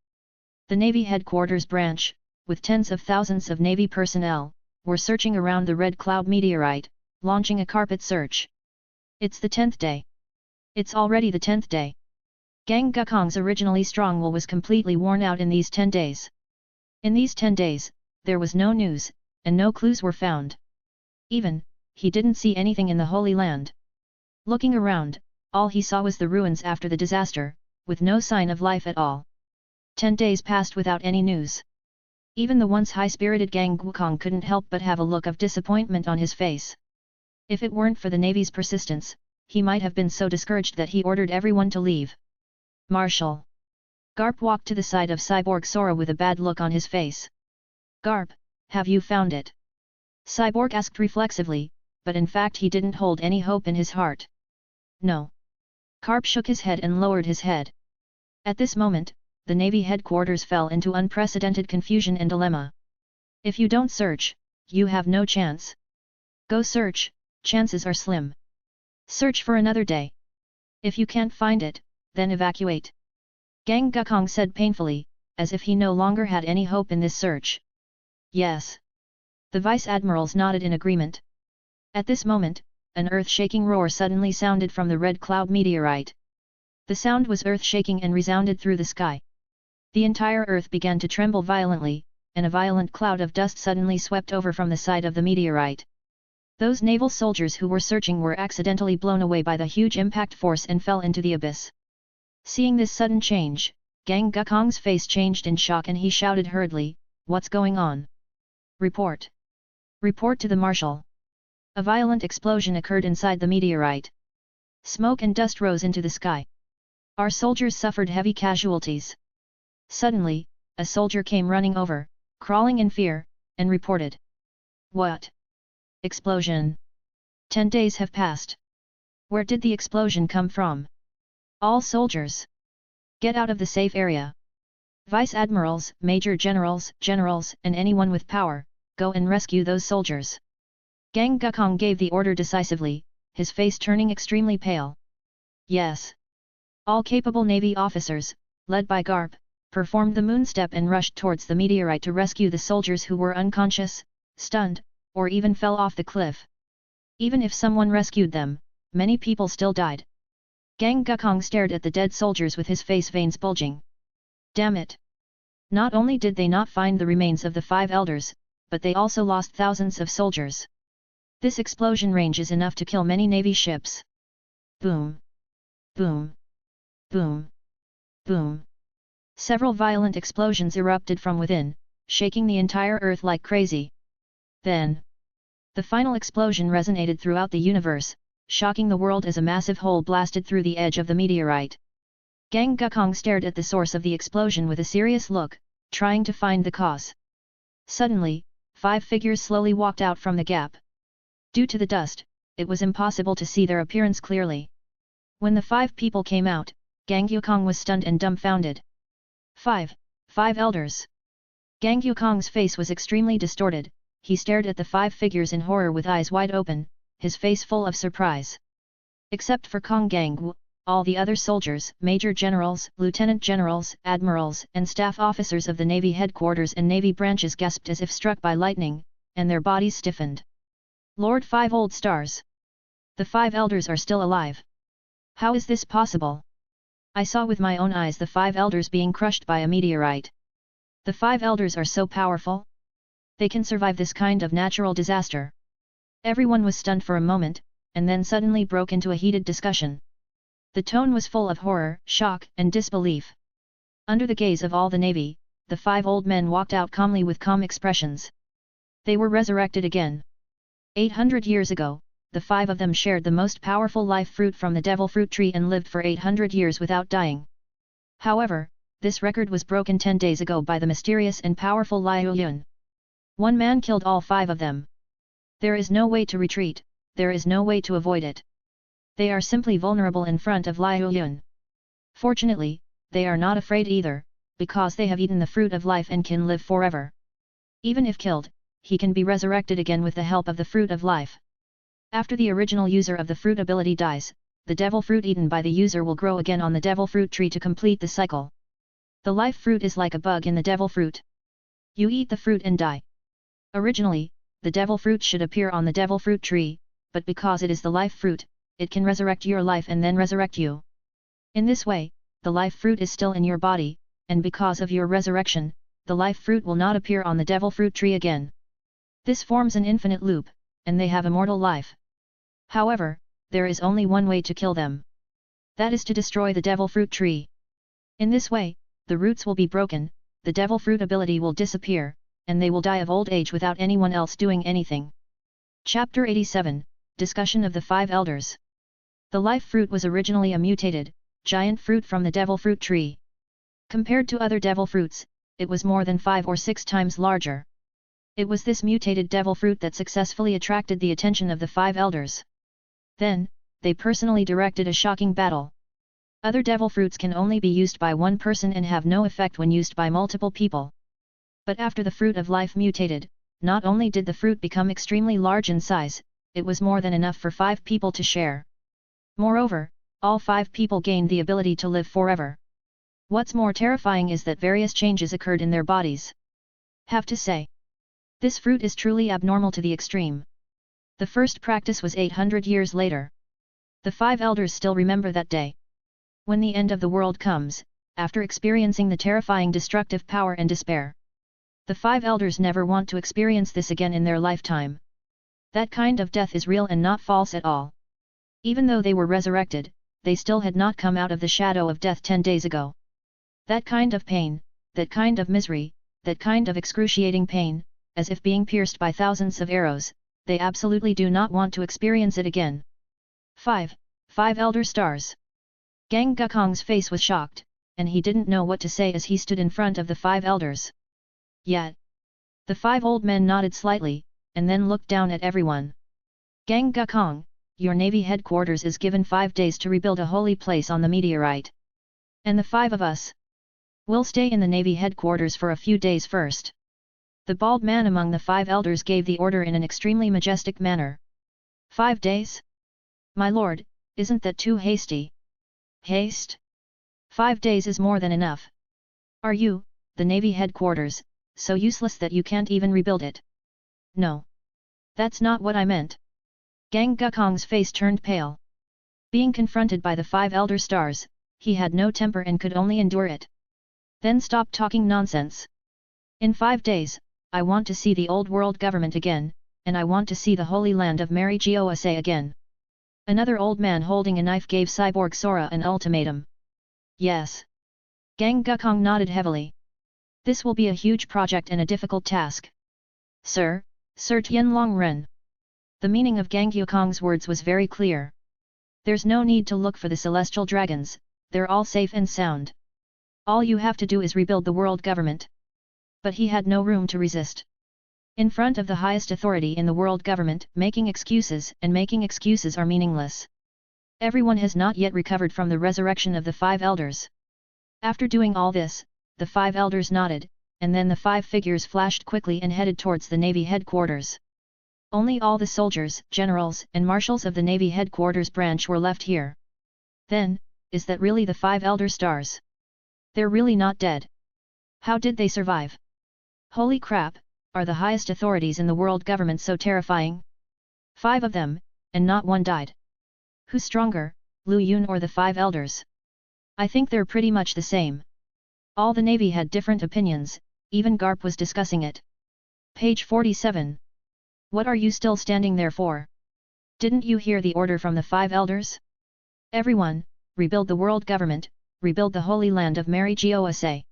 The Navy headquarters branch, with tens of thousands of Navy personnel, were searching around the red cloud meteorite, launching a carpet search. It's the 10th day. It's already the 10th day. Gang Gukong's originally strong will was completely worn out in these 10 days. In these 10 days, there was no news, and no clues were found. Even, he didn't see anything in the Holy Land. Looking around, all he saw was the ruins after the disaster, with no sign of life at all. 10 days passed without any news. Even the once high-spirited Gang Wukong couldn't help but have a look of disappointment on his face. If it weren't for the Navy's persistence, he might have been so discouraged that he ordered everyone to leave. Marshal. Garp walked to the side of Cyborg Sora with a bad look on his face. Garp, have you found it? Cyborg asked reflexively, but in fact he didn't hold any hope in his heart. No. Garp shook his head and lowered his head. At this moment, the Navy headquarters fell into unprecedented confusion and dilemma. If you don't search, you have no chance. Go search, chances are slim. Search for another day. If you can't find it, then evacuate. Gang Gukong said painfully, as if he no longer had any hope in this search. Yes. The vice-admirals nodded in agreement. At this moment, an earth-shaking roar suddenly sounded from the Red Cloud meteorite. The sound was earth-shaking and resounded through the sky. The entire earth began to tremble violently, and a violent cloud of dust suddenly swept over from the side of the meteorite. Those naval soldiers who were searching were accidentally blown away by the huge impact force and fell into the abyss. Seeing this sudden change, Gang Gukong's face changed in shock and he shouted hurriedly, "What's going on? Report! Report to the Marshal!" A violent explosion occurred inside the meteorite. Smoke and dust rose into the sky. Our soldiers suffered heavy casualties. Suddenly, a soldier came running over, crawling in fear, and reported. What? Explosion. 10 days have passed. Where did the explosion come from? All soldiers. Get out of the safe area. Vice-admirals, major generals, and anyone with power, go and rescue those soldiers. Gang Gukong gave the order decisively, his face turning extremely pale. Yes. All capable Navy officers, led by Garp, performed the moonstep and rushed towards the meteorite to rescue the soldiers who were unconscious, stunned, or even fell off the cliff. Even if someone rescued them, many people still died. Gang Gukong stared at the dead soldiers with his face veins bulging. Damn it! Not only did they not find the remains of the 5 elders, but they also lost thousands of soldiers. This explosion range is enough to kill many Navy ships. Boom! Boom! Boom! Boom! Several violent explosions erupted from within, shaking the entire earth like crazy. Then, the final explosion resonated throughout the universe, shocking the world as a massive hole blasted through the edge of the meteorite. Gang Gukong stared at the source of the explosion with a serious look, trying to find the cause. Suddenly, 5 figures slowly walked out from the gap. Due to the dust, it was impossible to see their appearance clearly. When the 5 people came out, Gang Gukong was stunned and dumbfounded. 5 elders. Gang Gukong's face was extremely distorted, he stared at the 5 figures in horror with eyes wide open, his face full of surprise. Except for Kong Gang Wu, all the other soldiers, major generals, lieutenant generals, admirals, and staff officers of the Navy headquarters and Navy branches gasped as if struck by lightning, and their bodies stiffened. Lord 5 Old Stars! The 5 elders are still alive. How is this possible? I saw with my own eyes the 5 elders being crushed by a meteorite. The 5 elders are so powerful? They can survive this kind of natural disaster. Everyone was stunned for a moment, and then suddenly broke into a heated discussion. The tone was full of horror, shock, and disbelief. Under the gaze of all the Navy, the 5 old men walked out calmly with calm expressions. They were resurrected again. 800 years ago, the 5 of them shared the most powerful life fruit from the devil fruit tree and lived for 800 years without dying. However, this record was broken 10 days ago by the mysterious and powerful Liu Yun. One man killed all 5 of them. There is no way to retreat, there is no way to avoid it. They are simply vulnerable in front of Liu Yun. Fortunately, they are not afraid either, because they have eaten the fruit of life and can live forever. Even if killed, he can be resurrected again with the help of the fruit of life. After the original user of the fruit ability dies, the devil fruit eaten by the user will grow again on the devil fruit tree to complete the cycle. The life fruit is like a bug in the devil fruit. You eat the fruit and die. Originally, the devil fruit should appear on the devil fruit tree, but because it is the life fruit, it can resurrect your life and then resurrect you. In this way, the life fruit is still in your body, and because of your resurrection, the life fruit will not appear on the devil fruit tree again. This forms an infinite loop, and they have immortal life. However, there is only one way to kill them. That is to destroy the devil fruit tree. In this way, the roots will be broken, the devil fruit ability will disappear, and they will die of old age without anyone else doing anything. Chapter 87, Discussion of the Five Elders. The life fruit was originally a mutated, giant fruit from the devil fruit tree. Compared to other devil fruits, it was more than 5 or 6 times larger. It was this mutated devil fruit that successfully attracted the attention of the five elders. Then, they personally directed a shocking battle. Other devil fruits can only be used by one person and have no effect when used by multiple people. But after the fruit of life mutated, not only did the fruit become extremely large in size, it was more than enough for 5 people to share. Moreover, all 5 people gained the ability to live forever. What's more terrifying is that various changes occurred in their bodies. Have to say, this fruit is truly abnormal to the extreme. The first practice was 800 years later. The 5 elders still remember that day. When the end of the world comes, after experiencing the terrifying destructive power and despair, the 5 elders never want to experience this again in their lifetime. That kind of death is real and not false at all. Even though they were resurrected, they still had not come out of the shadow of death 10 days ago. That kind of pain, that kind of misery, that kind of excruciating pain, as if being pierced by thousands of arrows, they absolutely do not want to experience it again. 5 Elder Stars. Gang Gukong's face was shocked, and he didn't know what to say as he stood in front of the 5 elders. Yet, the 5 old men nodded slightly, and then looked down at everyone. Gang Gukong, your navy headquarters is given 5 days to rebuild a holy place on the meteorite. And the 5 of us will stay in the navy headquarters for a few days first. The bald man among the 5 elders gave the order in an extremely majestic manner. 5 days? My lord, isn't that too hasty? Haste? 5 days is more than enough. Are you, the navy headquarters, so useless that you can't even rebuild it? No. That's not what I meant. Gang Gukong's face turned pale. Being confronted by the 5 elder stars, he had no temper and could only endure it. Then stop talking nonsense. In 5 days, I want to see the old world government again, and I want to see the holy land of Mary Gosa again. Another old man holding a knife gave Cyborg Sora an ultimatum. Yes. Gang Gukong nodded heavily. This will be a huge project and a difficult task. Sir Tianlong Ren. The meaning of Gang Gukong's words was very clear. There's no need to look for the celestial dragons, they're all safe and sound. All you have to do is rebuild the world government. But he had no room to resist. In front of the highest authority in the world government, making excuses are meaningless. Everyone has not yet recovered from the resurrection of the 5 elders. After doing all this, the 5 elders nodded, and then the 5 figures flashed quickly and headed towards the navy headquarters. Only all the soldiers, generals, and marshals of the navy headquarters branch were left here. Then, is that really the 5 elder stars? They're really not dead. How did they survive? Holy crap, are the highest authorities in the world government so terrifying? 5 of them, and not one died. Who's stronger, Lu Yun or the 5 elders? I think they're pretty much the same. All the navy had different opinions, even Garp was discussing it. Page 47. What are you still standing there for? Didn't you hear the order from the 5 elders? Everyone, rebuild the world government, rebuild the holy land of Mary Gosa.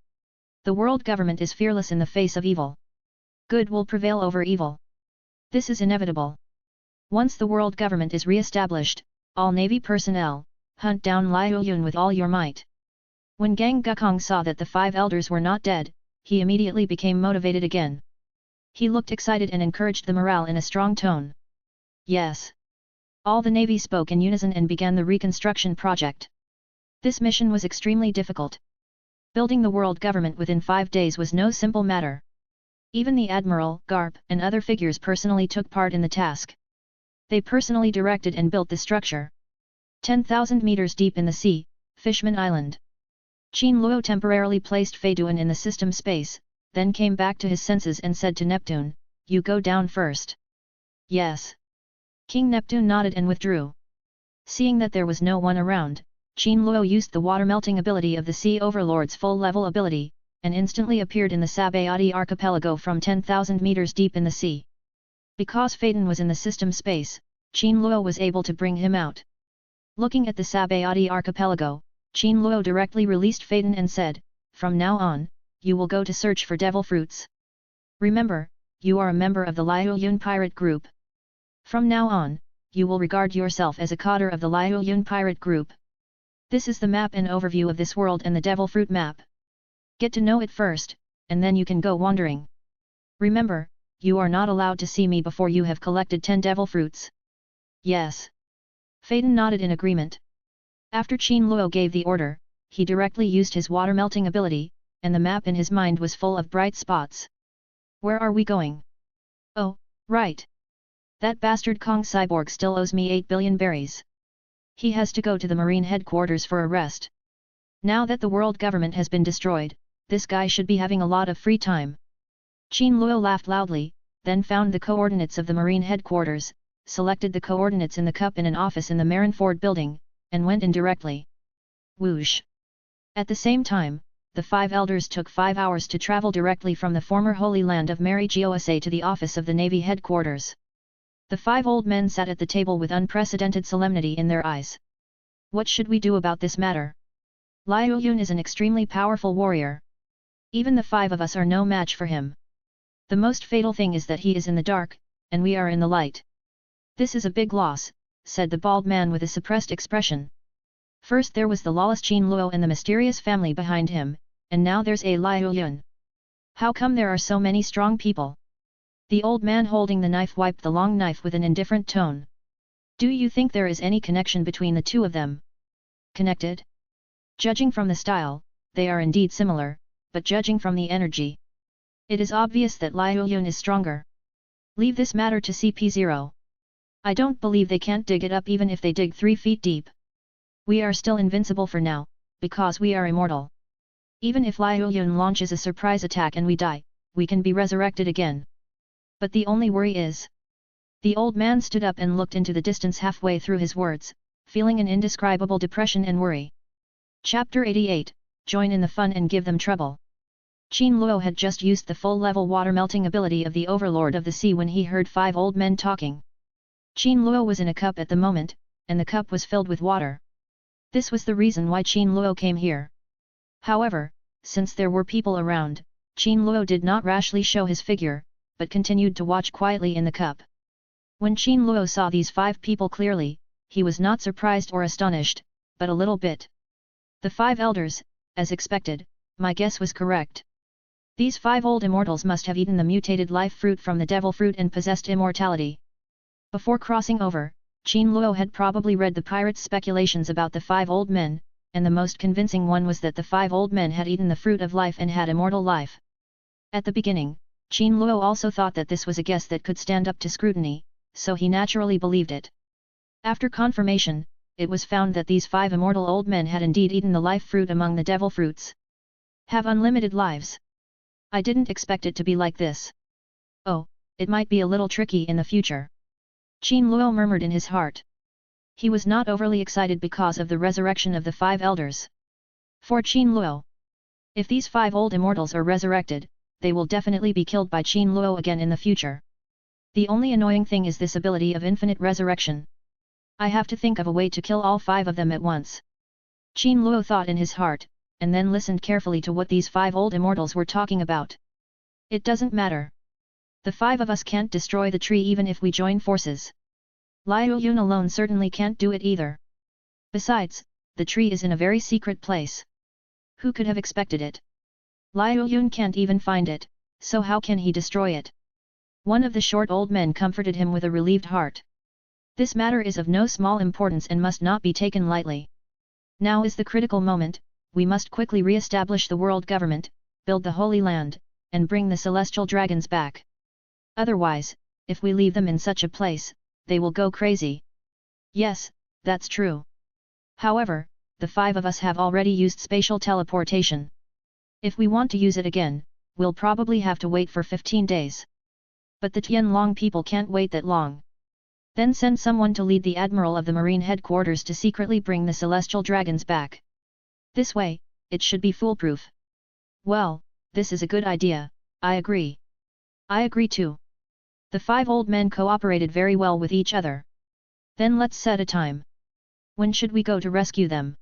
The world government is fearless in the face of evil. Good will prevail over evil. This is inevitable. Once the world government is re-established, all navy personnel, hunt down Liu Yun with all your might. When Gang Gukong saw that the 5 elders were not dead, he immediately became motivated again. He looked excited and encouraged the morale in a strong tone. Yes. All the navy spoke in unison and began the reconstruction project. This mission was extremely difficult. Building the world government within 5 days was no simple matter. Even the Admiral, Garp, and other figures personally took part in the task. They personally directed and built the structure. 10,000 meters deep in the sea, Fishman Island. Qin Luo temporarily placed Fei Duan in the system space, then came back to his senses and said to Neptune, "You go down first." Yes. King Neptune nodded and withdrew. Seeing that there was no one around, Qin Luo used the water melting ability of the Sea Overlord's full-level ability, and instantly appeared in the Sabayati archipelago from 10,000 meters deep in the sea. Because Phaeton was in the system space, Qin Luo was able to bring him out. Looking at the Sabayati archipelago, Qin Luo directly released Phaeton and said, "From now on, you will go to search for devil fruits. Remember, you are a member of the Liuyun pirate group. From now on, you will regard yourself as a cadre of the Liuyun pirate group. This is the map and overview of this world and the devil fruit map. Get to know it first, and then you can go wandering. Remember, you are not allowed to see me before you have collected 10 devil fruits." "Yes." Phaeton nodded in agreement. After Qin Luo gave the order, he directly used his water melting ability, and the map in his mind was full of bright spots. "Where are we going? Oh, right. That bastard Kong cyborg still owes me 8 billion berries. He has to go to the marine headquarters for a rest. Now that the world government has been destroyed, this guy should be having a lot of free time." Qin Luo laughed loudly, then found the coordinates of the marine headquarters, selected the coordinates in the cup in an office in the Marineford building, and went in directly. Whoosh! At the same time, the 5 elders took 5 hours to travel directly from the former Holy Land of Mary Gosa to the office of the Navy headquarters. The 5 old men sat at the table with unprecedented solemnity in their eyes. "What should we do about this matter? Liuyun is an extremely powerful warrior. Even the 5 of us are no match for him. The most fatal thing is that he is in the dark, and we are in the light. This is a big loss," said the bald man with a suppressed expression. "First there was the lawless Qin Luo and the mysterious family behind him, and now there's a Liuyun. How come there are so many strong people?" The old man holding the knife wiped the long knife with an indifferent tone. "Do you think there is any connection between the two of them?" "Connected? Judging from the style, they are indeed similar, but judging from the energy, it is obvious that Liuyun is stronger. Leave this matter to CP0. I don't believe they can't dig it up even if they dig 3 feet deep. We are still invincible for now, because we are immortal. Even if Liuyun launches a surprise attack and we die, we can be resurrected again. But the only worry is..." The old man stood up and looked into the distance halfway through his words, feeling an indescribable depression and worry. Chapter 88, Join in the fun and give them trouble. Qin Luo had just used the full-level water-melting ability of the Overlord of the Sea when he heard 5 old men talking. Qin Luo was in a cup at the moment, and the cup was filled with water. This was the reason why Qin Luo came here. However, since there were people around, Qin Luo did not rashly show his figure, but continued to watch quietly in the cup. When Qin Luo saw these 5 people clearly, he was not surprised or astonished, but a little bit. The 5 elders, as expected, my guess was correct. These 5 old immortals must have eaten the mutated life fruit from the devil fruit and possessed immortality. Before crossing over, Qin Luo had probably read the pirates' speculations about the 5 old men, and the most convincing one was that the 5 old men had eaten the fruit of life and had immortal life. At the beginning, Qin Luo also thought that this was a guess that could stand up to scrutiny, so he naturally believed it. After confirmation, it was found that these 5 immortal old men had indeed eaten the life fruit among the devil fruits. Have unlimited lives. I didn't expect it to be like this. Oh, it might be a little tricky in the future. Qin Luo murmured in his heart. He was not overly excited because of the resurrection of the 5 elders. For Qin Luo, if these 5 old immortals are resurrected, they will definitely be killed by Qin Luo again in the future. The only annoying thing is this ability of infinite resurrection. I have to think of a way to kill all 5 of them at once. Qin Luo thought in his heart, and then listened carefully to what these 5 old immortals were talking about. It doesn't matter. The 5 of us can't destroy the tree even if we join forces. Liuyun alone certainly can't do it either. Besides, the tree is in a very secret place. Who could have expected it? Liuyun can't even find it, so how can he destroy it? One of the short old men comforted him with a relieved heart. This matter is of no small importance and must not be taken lightly. Now is the critical moment, we must quickly re-establish the world government, build the Holy Land, and bring the celestial dragons back. Otherwise, if we leave them in such a place, they will go crazy. Yes, that's true. However, the 5 of us have already used spatial teleportation. If we want to use it again, we'll probably have to wait for 15 days. But the Tianlong people can't wait that long. Then send someone to lead the admiral of the marine headquarters to secretly bring the celestial dragons back. This way, it should be foolproof. Well, this is a good idea, I agree. I agree too. The 5 old men cooperated very well with each other. Then let's set a time. When should we go to rescue them?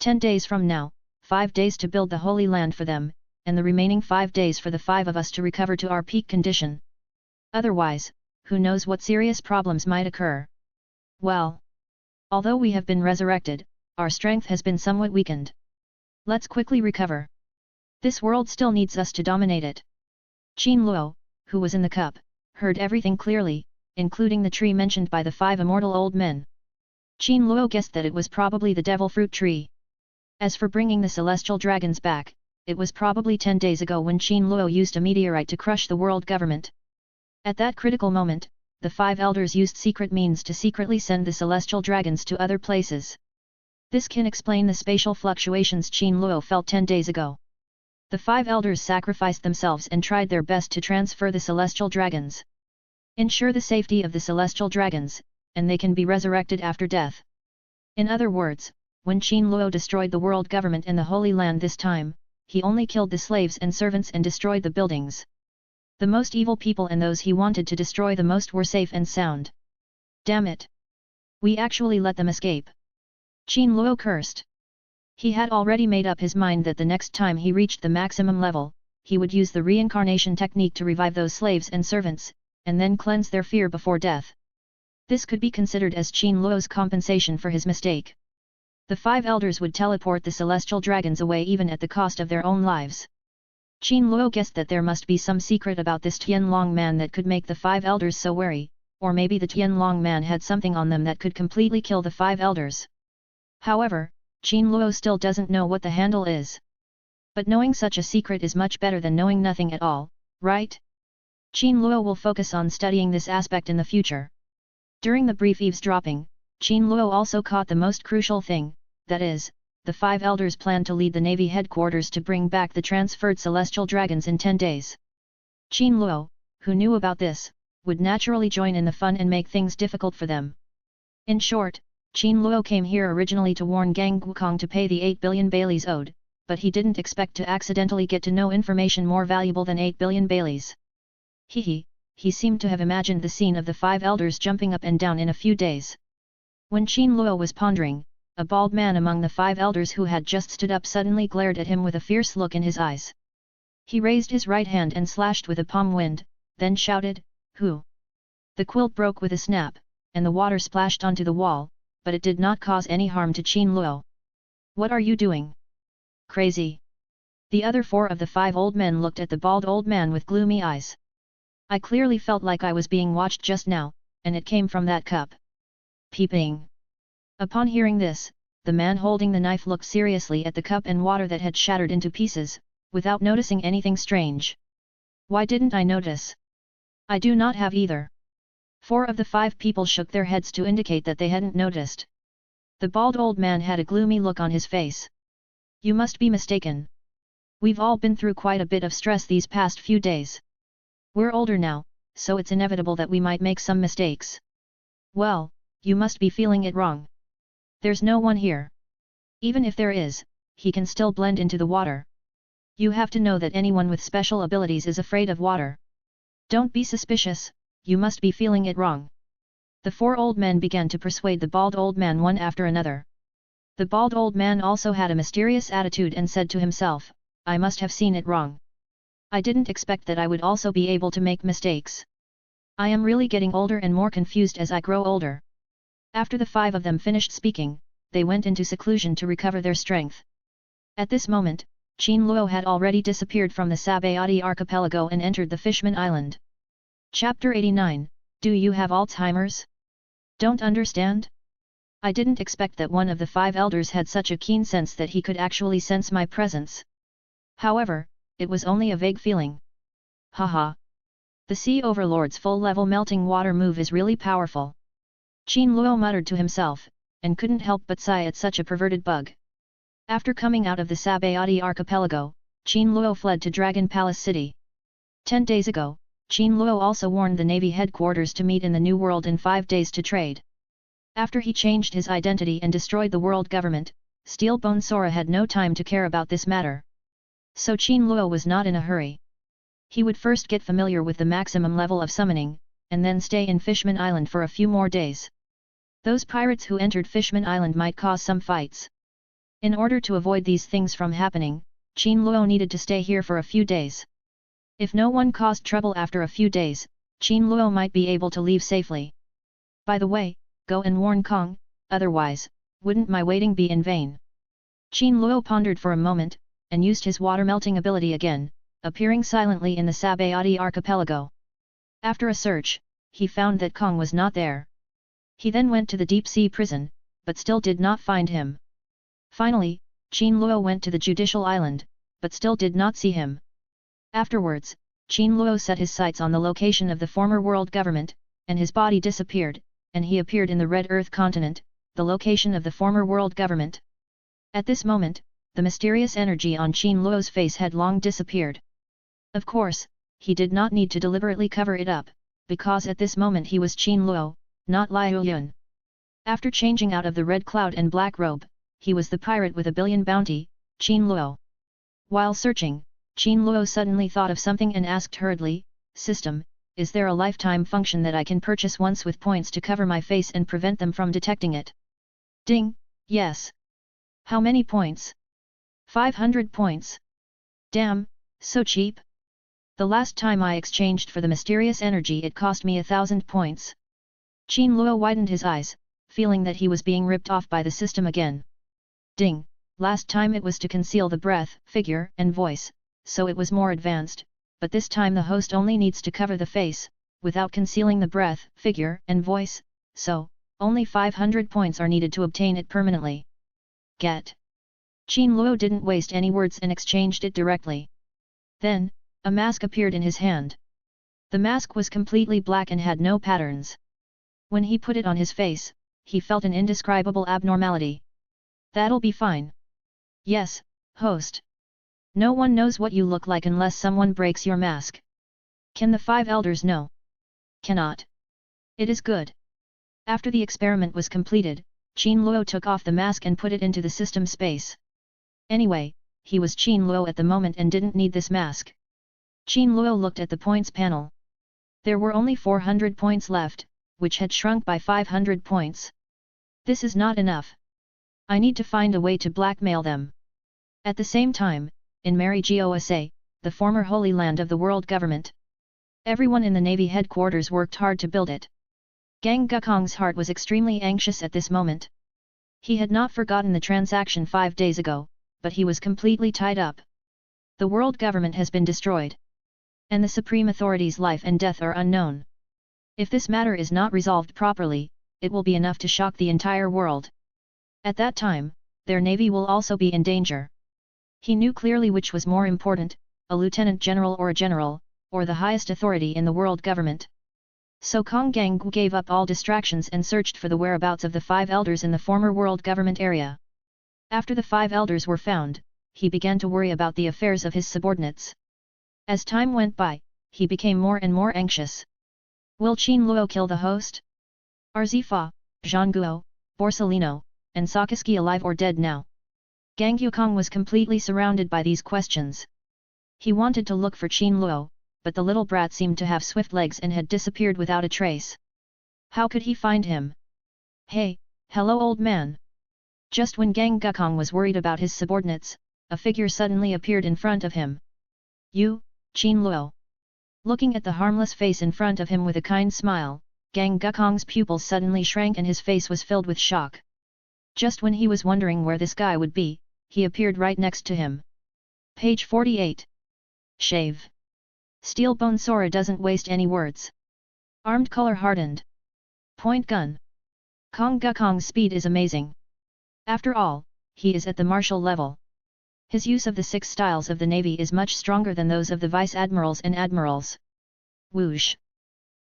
10 days from now, 5 days to build the Holy Land for them, and the remaining 5 days for the 5 of us to recover to our peak condition. Otherwise, who knows what serious problems might occur. Well, although we have been resurrected, our strength has been somewhat weakened. Let's quickly recover. This world still needs us to dominate it. Qin Luo, who was in the cup, heard everything clearly, including the tree mentioned by the 5 immortal old men. Qin Luo guessed that it was probably the devil fruit tree. As for bringing the celestial dragons back, it was probably 10 days ago when Qin Luo used a meteorite to crush the world government. At that critical moment, the 5 elders used secret means to secretly send the celestial dragons to other places. This can explain the spatial fluctuations Qin Luo felt 10 days ago. The 5 elders sacrificed themselves and tried their best to transfer the celestial dragons. Ensure the safety of the celestial dragons, and they can be resurrected after death. In other words, when Qin Luo destroyed the world government and the Holy Land this time, he only killed the slaves and servants and destroyed the buildings. The most evil people and those he wanted to destroy the most were safe and sound. Damn it! We actually let them escape. Qin Luo cursed. He had already made up his mind that the next time he reached the maximum level, he would use the reincarnation technique to revive those slaves and servants, and then cleanse their fear before death. This could be considered as Qin Luo's compensation for his mistake. The 5 elders would teleport the celestial dragons away even at the cost of their own lives. Qin Luo guessed that there must be some secret about this Tianlong man that could make the 5 elders so wary, or maybe the Tianlong man had something on them that could completely kill the 5 elders. However, Qin Luo still doesn't know what the handle is. But knowing such a secret is much better than knowing nothing at all, right? Qin Luo will focus on studying this aspect in the future. During the brief eavesdropping, Qin Luo also caught the most crucial thing, that is, the 5 elders plan to lead the Navy headquarters to bring back the transferred celestial dragons in 10 days. Qin Luo, who knew about this, would naturally join in the fun and make things difficult for them. In short, Qin Luo came here originally to warn Gang Gukong to pay the 8 billion baileys owed, but he didn't expect to accidentally get to know information more valuable than 8 billion baileys. He seemed to have imagined the scene of the 5 elders jumping up and down in a few days. When Qin Luo was pondering, a bald man among the 5 elders who had just stood up suddenly glared at him with a fierce look in his eyes. He raised his right hand and slashed with a palm wind, then shouted, "Who?" The quilt broke with a snap, and the water splashed onto the wall, but it did not cause any harm to Qin Luo. "What are you doing? Crazy!" The other 4 of the 5 old men looked at the bald old man with gloomy eyes. "I clearly felt like I was being watched just now, and it came from that cup." Peeping. Upon hearing this, the man holding the knife looked seriously at the cup and water that had shattered into pieces, without noticing anything strange. "Why didn't I notice? I do not have either." 4 of the 5 people shook their heads to indicate that they hadn't noticed. The bald old man had a gloomy look on his face. "You must be mistaken. We've all been through quite a bit of stress these past few days. We're older now, so it's inevitable that we might make some mistakes." "Well, you must be feeling it wrong. There's no one here. Even if there is, he can still blend into the water. You have to know that anyone with special abilities is afraid of water. Don't be suspicious, you must be feeling it wrong." The 4 old men began to persuade the bald old man one after another. The bald old man also had a mysterious attitude and said to himself, "I must have seen it wrong. I didn't expect that I would also be able to make mistakes. I am really getting older and more confused as I grow older." After the 5 of them finished speaking, they went into seclusion to recover their strength. At this moment, Qin Luo had already disappeared from the Sabayati archipelago and entered the Fishman Island. Chapter 89, Do you have Alzheimer's? Don't understand? I didn't expect that one of the 5 elders had such a keen sense that he could actually sense my presence. However, it was only a vague feeling. Haha. The Sea Overlord's full-level melting water move is really powerful. Qin Luo muttered to himself, and couldn't help but sigh at such a perverted bug. After coming out of the Sabayati archipelago, Qin Luo fled to Dragon Palace City. 10 days ago, Qin Luo also warned the Navy headquarters to meet in the New World in 5 days to trade. After he changed his identity and destroyed the world government, Steelbone Sora had no time to care about this matter. So Qin Luo was not in a hurry. He would first get familiar with the maximum level of summoning, and then stay in Fishman Island for a few more days. Those pirates who entered Fishman Island might cause some fights. In order to avoid these things from happening, Qin Luo needed to stay here for a few days. If no one caused trouble after a few days, Qin Luo might be able to leave safely. By the way, go and warn Kong, otherwise, wouldn't my waiting be in vain? Qin Luo pondered for a moment, and used his water-melting ability again, appearing silently in the Sabayati archipelago. After a search, he found that Kong was not there. He then went to the deep-sea prison, but still did not find him. Finally, Qin Luo went to the judicial island, but still did not see him. Afterwards, Qin Luo set his sights on the location of the former world government, and his body disappeared, and he appeared in the Red Earth continent, the location of the former world government. At this moment, the mysterious energy on Qin Luo's face had long disappeared. Of course, he did not need to deliberately cover it up, because at this moment he was Qin Luo, not Liu Yun. After changing out of the red cloud and black robe, he was the pirate with a billion bounty, Qin Luo. While searching, Qin Luo suddenly thought of something and asked hurriedly, "System, is there a lifetime function that I can purchase once with points to cover my face and prevent them from detecting it?" Ding, yes. How many points? 500 points. Damn, so cheap. The last time I exchanged for the mysterious energy it cost me 1,000 points. Qin Luo widened his eyes, feeling that he was being ripped off by the system again. Ding, last time it was to conceal the breath, figure and voice, so it was more advanced, but this time the host only needs to cover the face, without concealing the breath, figure and voice, so, only 500 points are needed to obtain it permanently. Get. Qin Luo didn't waste any words and exchanged it directly. Then, a mask appeared in his hand. The mask was completely black and had no patterns. When he put it on his face, he felt an indescribable abnormality. That'll be fine. Yes, host. No one knows what you look like unless someone breaks your mask. Can the 5 elders know? Cannot. It is good. After the experiment was completed, Qin Luo took off the mask and put it into the system space. Anyway, he was Qin Luo at the moment and didn't need this mask. Qin Luo looked at the points panel. There were only 400 points left, which had shrunk by 500 points. This is not enough. I need to find a way to blackmail them. At the same time, in Mary Gosa, the former Holy Land of the world government, everyone in the Navy headquarters worked hard to build it. Gang Gukong's heart was extremely anxious at this moment. He had not forgotten the transaction 5 days ago, but he was completely tied up. The world government has been destroyed. And the Supreme Authority's life and death are unknown. If this matter is not resolved properly, it will be enough to shock the entire world. At that time, their navy will also be in danger. He knew clearly which was more important, a lieutenant general or a general, or the highest authority in the world government. So Kong Gang gave up all distractions and searched for the whereabouts of the 5 elders in the former world government area. After the 5 elders were found, he began to worry about the affairs of his subordinates. As time went by, he became more and more anxious. Will Qin Luo kill the host? Are Zifa, Zhangguo, Borsellino, and Sakaski alive or dead now? Gang Yukong was completely surrounded by these questions. He wanted to look for Qin Luo, but the little brat seemed to have swift legs and had disappeared without a trace. How could he find him? Hey, hello old man! Just when Gang Gukong was worried about his subordinates, a figure suddenly appeared in front of him. You, Qin Luo. Looking at the harmless face in front of him with a kind smile, Gang Gukong's pupils suddenly shrank and his face was filled with shock. Just when he was wondering where this guy would be, he appeared right next to him. Page 48. Shave. Steel Bone Sora doesn't waste any words. Armed color hardened. Point gun. Kong Gukong's speed is amazing. After all, he is at the martial level. His use of the 6 styles of the Navy is much stronger than those of the vice-admirals and admirals. Whoosh!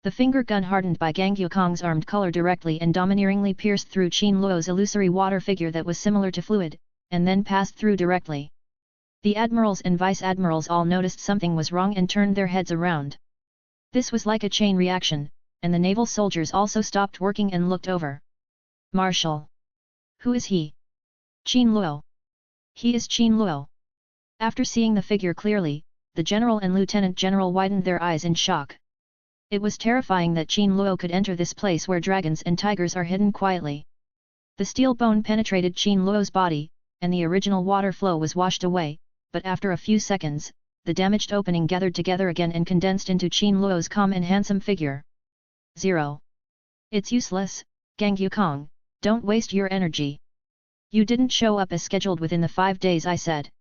The finger gun hardened by Gang Yukong's armed color directly and domineeringly pierced through Qin Luo's illusory water figure that was similar to fluid, and then passed through directly. The admirals and vice-admirals all noticed something was wrong and turned their heads around. This was like a chain reaction, and the naval soldiers also stopped working and looked over. Marshal. Who is he? Qin Luo. He is Qin Luo. After seeing the figure clearly, the general and lieutenant general widened their eyes in shock. It was terrifying that Qin Luo could enter this place where dragons and tigers are hidden quietly. The steel bone penetrated Qin Luo's body, and the original water flow was washed away, but after a few seconds, the damaged opening gathered together again and condensed into Qin Luo's calm and handsome figure. 0. It's useless, Gang Yukong, don't waste your energy. You didn't show up as scheduled within the 5 days I said.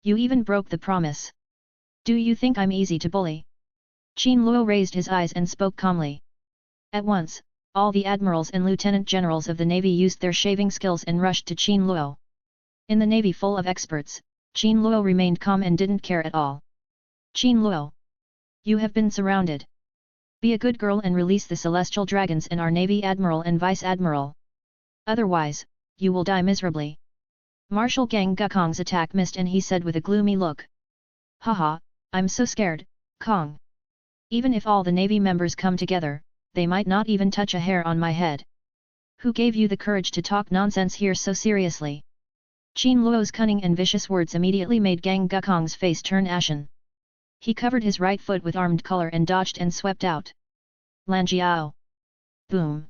You even broke the promise. Do you think I'm easy to bully? Qin Luo raised his eyes and spoke calmly. At once, all the admirals and lieutenant generals of the navy used their shaving skills and rushed to Qin Luo. In the navy full of experts, Qin Luo remained calm and didn't care at all. Qin Luo, you have been surrounded. Be a good girl and release the celestial dragons and our navy admiral and vice admiral. Otherwise, you will die miserably. Marshal Gang Gukong's attack missed and he said with a gloomy look. Haha, I'm so scared, Kong. Even if all the navy members come together, they might not even touch a hair on my head. Who gave you the courage to talk nonsense here so seriously? Qin Luo's cunning and vicious words immediately made Gang Gukong's face turn ashen. He covered his right foot with armed color and dodged and swept out. Lanjiao! Boom!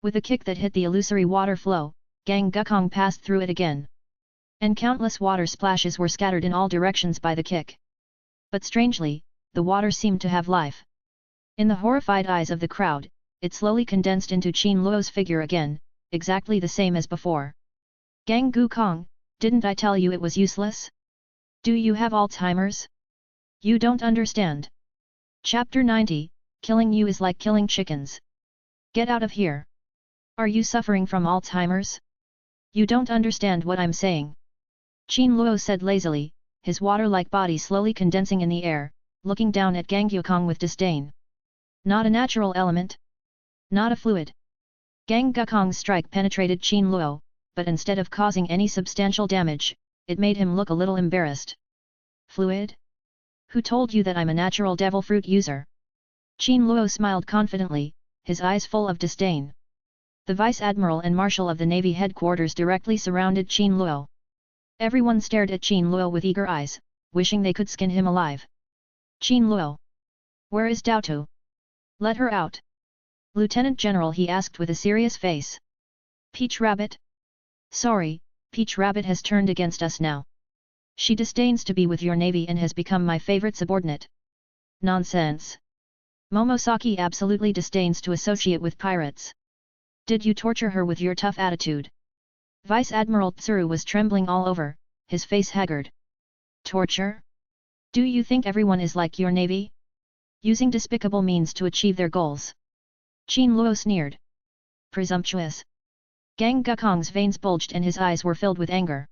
With a kick that hit the illusory water flow, Gang Gukong passed through it again. And countless water splashes were scattered in all directions by the kick. But strangely, the water seemed to have life. In the horrified eyes of the crowd, it slowly condensed into Qin Luo's figure again, exactly the same as before. Gang Gukong, didn't I tell you it was useless? Do you have Alzheimer's? You don't understand. Chapter 90, Killing you is like killing chickens. Get out of here. Are you suffering from Alzheimer's? You don't understand what I'm saying. Qin Luo said lazily, his water-like body slowly condensing in the air, looking down at Gang Gukong with disdain. Not a natural element? Not a fluid. Gang Gukong's strike penetrated Qin Luo, but instead of causing any substantial damage, it made him look a little embarrassed. Fluid? Who told you that I'm a natural devil fruit user? Qin Luo smiled confidently, his eyes full of disdain. The Vice Admiral and Marshal of the Navy headquarters directly surrounded Qin Luo. Everyone stared at Qin Luo with eager eyes, wishing they could skin him alive. Qin Luo. Where is Dao Tu? Let her out. Lieutenant General, he asked with a serious face. Peach Rabbit? Sorry, Peach Rabbit has turned against us now. She disdains to be with your navy and has become my favorite subordinate. Nonsense. Momosaki absolutely disdains to associate with pirates. Did you torture her with your tough attitude? Vice Admiral Tsuru was trembling all over, his face haggard. Torture? Do you think everyone is like your navy? Using despicable means to achieve their goals. Qin Luo sneered. Presumptuous. Gang Gukong's veins bulged and his eyes were filled with anger.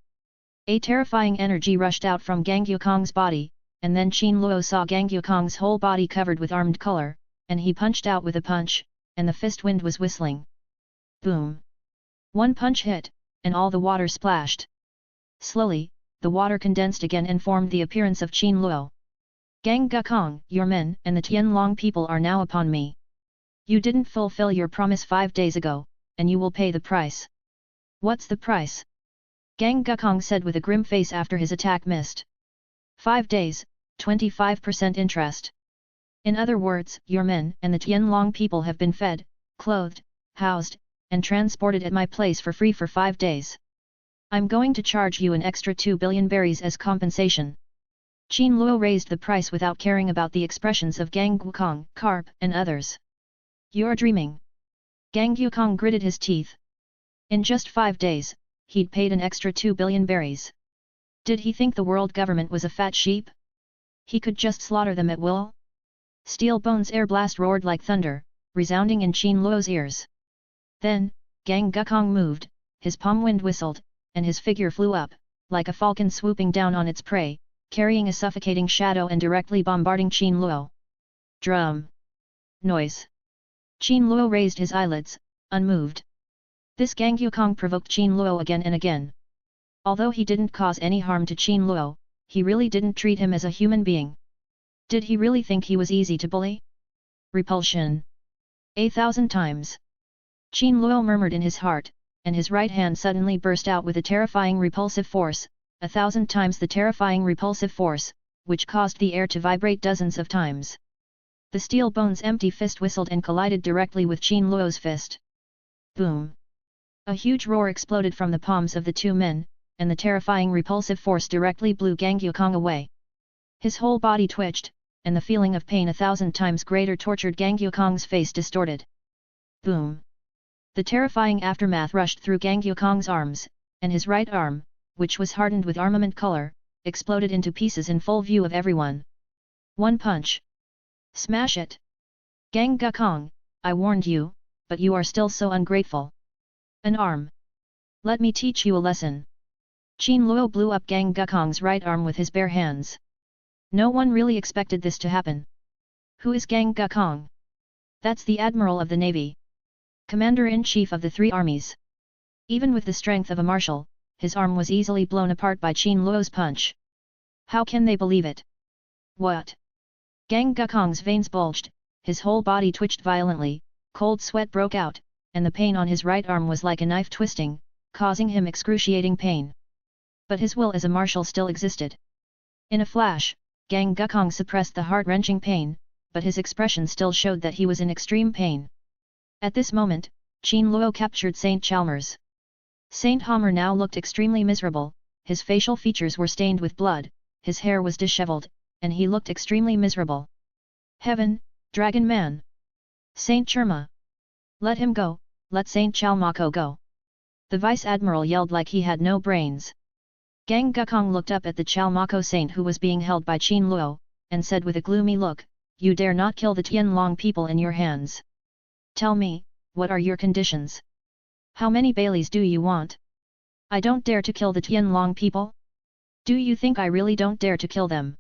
A terrifying energy rushed out from Gang Yukong's body, and then Qin Luo saw Gang Yukong's whole body covered with armed color, and he punched out with a punch, and the fist wind was whistling. Boom! One punch hit, and all the water splashed. Slowly, the water condensed again and formed the appearance of Qin Luo. Gang Gukong, your men and the Tianlong people are now upon me. You didn't fulfill your promise 5 days ago, and you will pay the price. What's the price? Gang Gukong said with a grim face after his attack missed. 5 days, 25% interest. In other words, your men and the Tianlong people have been fed, clothed, housed, and transported at my place for free for 5 days. I'm going to charge you an extra 2 billion berries as compensation. Qin Luo raised the price without caring about the expressions of Gang Gukong, Carp, and others. You're dreaming. Gang Gukong gritted his teeth. In just 5 days, he'd paid an extra 2 billion berries. Did he think the world government was a fat sheep? He could just slaughter them at will? Steel Bone's air blast roared like thunder, resounding in Qin Luo's ears. Then, Gang Gukong moved, his palm wind whistled, and his figure flew up, like a falcon swooping down on its prey, carrying a suffocating shadow and directly bombarding Qin Luo. Drum! Noise! Qin Luo raised his eyelids, unmoved. This Gang Yukong provoked Qin Luo again and again. Although he didn't cause any harm to Qin Luo, he really didn't treat him as a human being. Did he really think he was easy to bully? Repulsion! 1,000 times! Qin Luo murmured in his heart, and his right hand suddenly burst out with a terrifying repulsive force, 1,000 times the terrifying repulsive force, which caused the air to vibrate dozens of times. The steel bone's empty fist whistled and collided directly with Qin Luo's fist. Boom! A huge roar exploded from the palms of the two men, and the terrifying repulsive force directly blew Gang Yukong away. His whole body twitched, and the feeling of pain 1,000 times greater tortured Gang Yukong's face distorted. Boom! The terrifying aftermath rushed through Gang Yukong's arms, and his right arm, which was hardened with armament color, exploded into pieces in full view of everyone. One punch. Smash it! Gang Yukong, I warned you, but you are still so ungrateful. An arm. Let me teach you a lesson. Qin Luo blew up Gang Yukong's right arm with his bare hands. No one really expected this to happen. Who is Gang Yukong? That's the Admiral of the Navy. Commander-in-Chief of the 3 armies. Even with the strength of a marshal, his arm was easily blown apart by Qin Luo's punch. How can they believe it? What? Gang Yukong's veins bulged, his whole body twitched violently, cold sweat broke out, and the pain on his right arm was like a knife twisting, causing him excruciating pain. But his will as a marshal still existed. In a flash, Gang Yukong suppressed the heart-wrenching pain, but his expression still showed that he was in extreme pain. At this moment, Qin Luo captured Saint Chalmers. Saint Homer now looked extremely miserable, his facial features were stained with blood, his hair was disheveled, and he looked extremely miserable. Heaven, Dragon Man! Saint Cherma! Let him go, let Saint Chalmako go! The Vice Admiral yelled like he had no brains. Gang Yukong looked up at the Chalmako saint who was being held by Qin Luo, and said with a gloomy look, "You dare not kill the Tianlong people in your hands. Tell me, what are your conditions? How many Baileys do you want? I don't dare to kill the Tianlong people? Do you think I really don't dare to kill them?"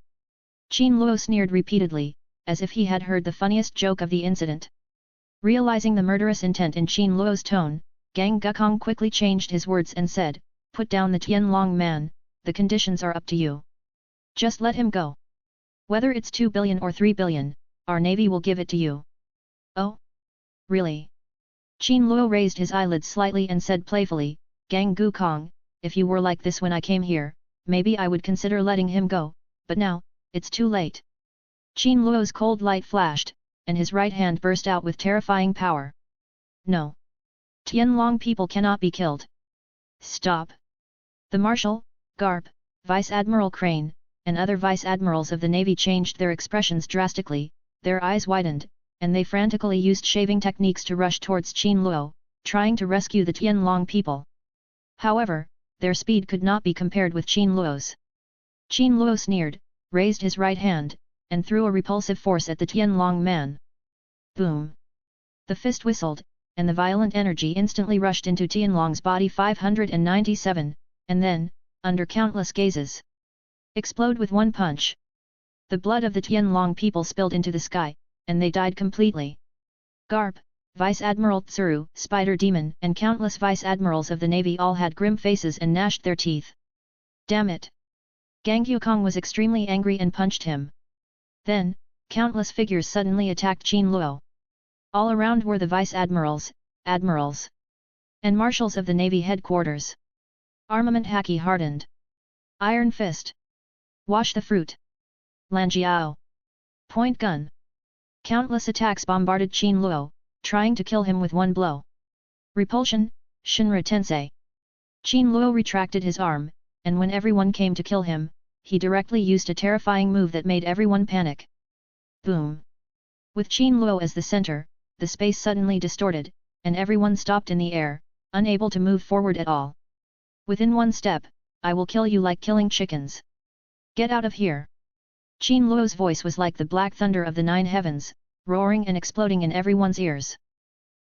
Qin Luo sneered repeatedly, as if he had heard the funniest joke of the incident. Realizing the murderous intent in Qin Luo's tone, Gang Yukong quickly changed his words and said, "Put down the Tianlong man, the conditions are up to you. Just let him go. Whether it's 2 billion or 3 billion, our navy will give it to you." "Oh? Really?" Qin Luo raised his eyelids slightly and said playfully, "Gang Yukong, if you were like this when I came here, maybe I would consider letting him go, but now, it's too late." Qin Luo's cold light flashed, and his right hand burst out with terrifying power. "No. Tianlong people cannot be killed. Stop." The Marshal, Garp, Vice Admiral Crane, and other Vice Admirals of the Navy changed their expressions drastically, their eyes widened, and they frantically used shaving techniques to rush towards Qin Luo, trying to rescue the Tianlong people. However, their speed could not be compared with Qin Luo's. Qin Luo sneered, raised his right hand, and threw a repulsive force at the Tianlong man. Boom! The fist whistled, and the violent energy instantly rushed into Tianlong's body 597, and then, under countless gazes, explode with one punch. The blood of the Tianlong people spilled into the sky, and they died completely. Garp, Vice Admiral Tsuru, Spider Demon, and countless Vice Admirals of the Navy all had grim faces and gnashed their teeth. Damn it! Gang Yukong was extremely angry and punched him. Then, countless figures suddenly attacked Qin Luo. All around were the Vice Admirals, Admirals, and Marshals of the Navy headquarters. Armament haki hardened. Iron Fist. Wash the fruit. Lanjiao. Point gun. Countless attacks bombarded Qin Luo, trying to kill him with one blow. Repulsion, Shinra Tensei. Qin Luo retracted his arm, and when everyone came to kill him, he directly used a terrifying move that made everyone panic. Boom! With Qin Luo as the center, the space suddenly distorted, and everyone stopped in the air, unable to move forward at all. Within one step, I will kill you like killing chickens. Get out of here! Qin Luo's voice was like the black thunder of the 9 heavens, roaring and exploding in everyone's ears.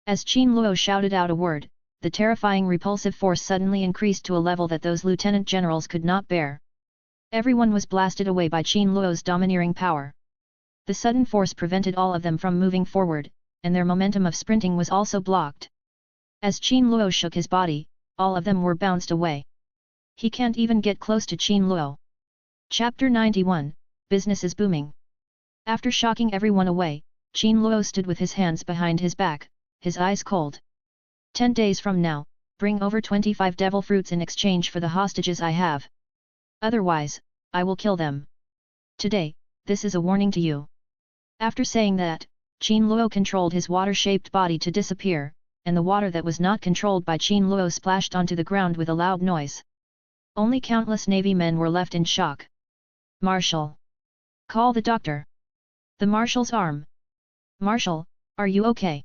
As Qin Luo shouted out a word, the terrifying repulsive force suddenly increased to a level that those lieutenant generals could not bear. Everyone was blasted away by Qin Luo's domineering power. The sudden force prevented all of them from moving forward, and their momentum of sprinting was also blocked. As Qin Luo shook his body, all of them were bounced away. He can't even get close to Qin Luo. Chapter 91, Business is Booming. After shocking everyone away, Qin Luo stood with his hands behind his back, his eyes cold. 10 days from now, bring over 25 devil fruits in exchange for the hostages I have. Otherwise, I will kill them. Today, this is a warning to you. After saying that, Qin Luo controlled his water-shaped body to disappear, and the water that was not controlled by Qin Luo splashed onto the ground with a loud noise. Only countless navy men were left in shock. Marshal! Call the doctor! The marshal's arm! Marshal, are you okay?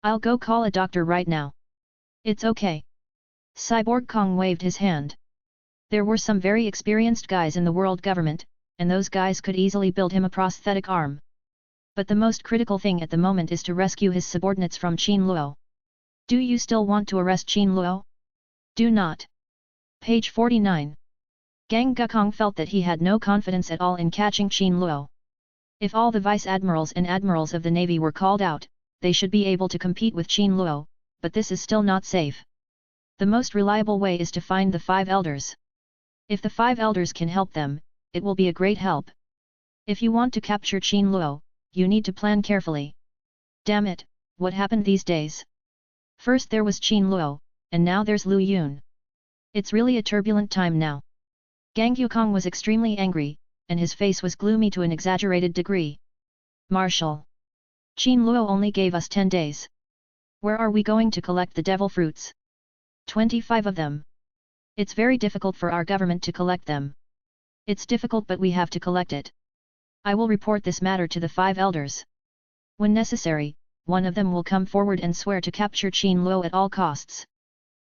I'll go call a doctor right now. It's okay. Cyborg Kong waved his hand. There were some very experienced guys in the world government, and those guys could easily build him a prosthetic arm. But the most critical thing at the moment is to rescue his subordinates from Qin Luo. Do you still want to arrest Qin Luo? Do not. Page 49. Gang Gukong felt that he had no confidence at all in catching Qin Luo. If all the vice-admirals and admirals of the navy were called out, they should be able to compete with Qin Luo, but this is still not safe. The most reliable way is to find the 5 elders. If the 5 elders can help them, it will be a great help. If you want to capture Qin Luo, you need to plan carefully. Damn it, what happened these days? First there was Qin Luo, and now there's Lu Yun. It's really a turbulent time now. Gang Yukong was extremely angry, and his face was gloomy to an exaggerated degree. Marshal! Qin Luo only gave us 10 days. Where are we going to collect the devil fruits? 25 of them. It's very difficult for our government to collect them. It's difficult, but we have to collect it. I will report this matter to the 5 elders. When necessary, one of them will come forward and swear to capture Qin Luo at all costs.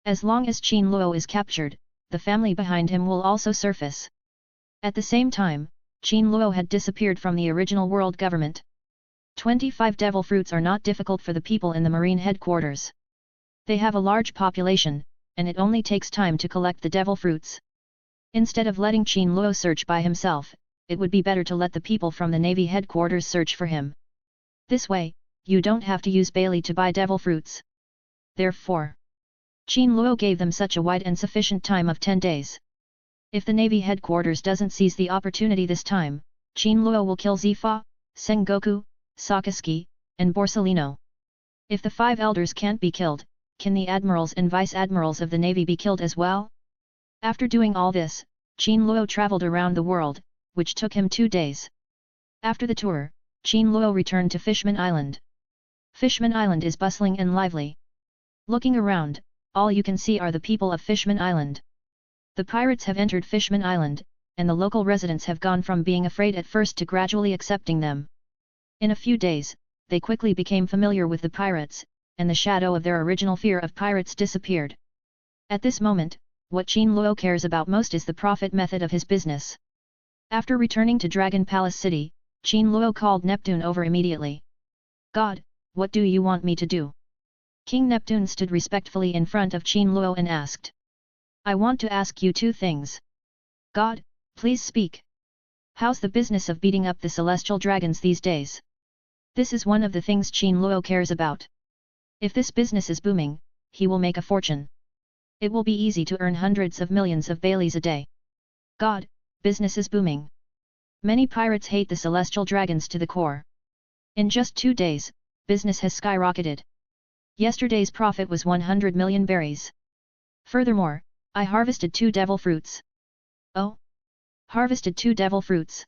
As long as Qin Luo is captured, the family behind him will also surface. At the same time, Qin Luo had disappeared from the original world government. 25 devil fruits are not difficult for the people in the marine headquarters. They have a large population, and it only takes time to collect the devil fruits. Instead of letting Qin Luo search by himself, it would be better to let the people from the navy headquarters search for him. This way, you don't have to use Bailey to buy devil fruits. Therefore, Qin Luo gave them such a wide and sufficient time of 10 days. If the navy headquarters doesn't seize the opportunity this time, Qin Luo will kill Zifa, Sengoku, Sakazuki, and Borsellino. If the 5 elders can't be killed, can the admirals and vice-admirals of the navy be killed as well? After doing all this, Qin Luo traveled around the world, which took him 2 days. After the tour, Qin Luo returned to Fishman Island. Fishman Island is bustling and lively. Looking around, all you can see are the people of Fishman Island. The pirates have entered Fishman Island, and the local residents have gone from being afraid at first to gradually accepting them. In a few days, they quickly became familiar with the pirates, and the shadow of their original fear of pirates disappeared. At this moment, what Qin Luo cares about most is the profit method of his business. After returning to Dragon Palace City, Qin Luo called Neptune over immediately. God, what do you want me to do? King Neptune stood respectfully in front of Qin Luo and asked. I want to ask you 2 things. God, please speak. How's the business of beating up the celestial dragons these days? This is one of the things Qin Luo cares about. If this business is booming, he will make a fortune. It will be easy to earn hundreds of millions of Baileys a day. God, business is booming. Many pirates hate the celestial dragons to the core. In just 2 days, business has skyrocketed. Yesterday's profit was 100 million berries. Furthermore, I harvested 2 devil fruits. Oh? Harvested 2 devil fruits.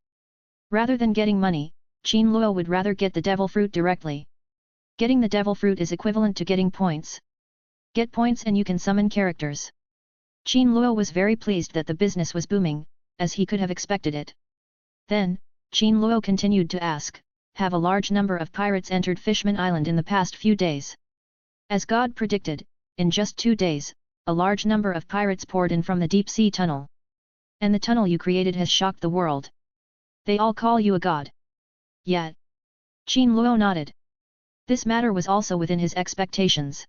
Rather than getting money, Qin Luo would rather get the devil fruit directly. Getting the devil fruit is equivalent to getting points. Get points and you can summon characters. Qin Luo was very pleased that the business was booming, as he could have expected it. Then, Qin Luo continued to ask, have a large number of pirates entered Fishman Island in the past few days? As God predicted, in just 2 days, a large number of pirates poured in from the deep sea tunnel. And the tunnel you created has shocked the world. They all call you a god. Yet. Qin Luo nodded. This matter was also within his expectations.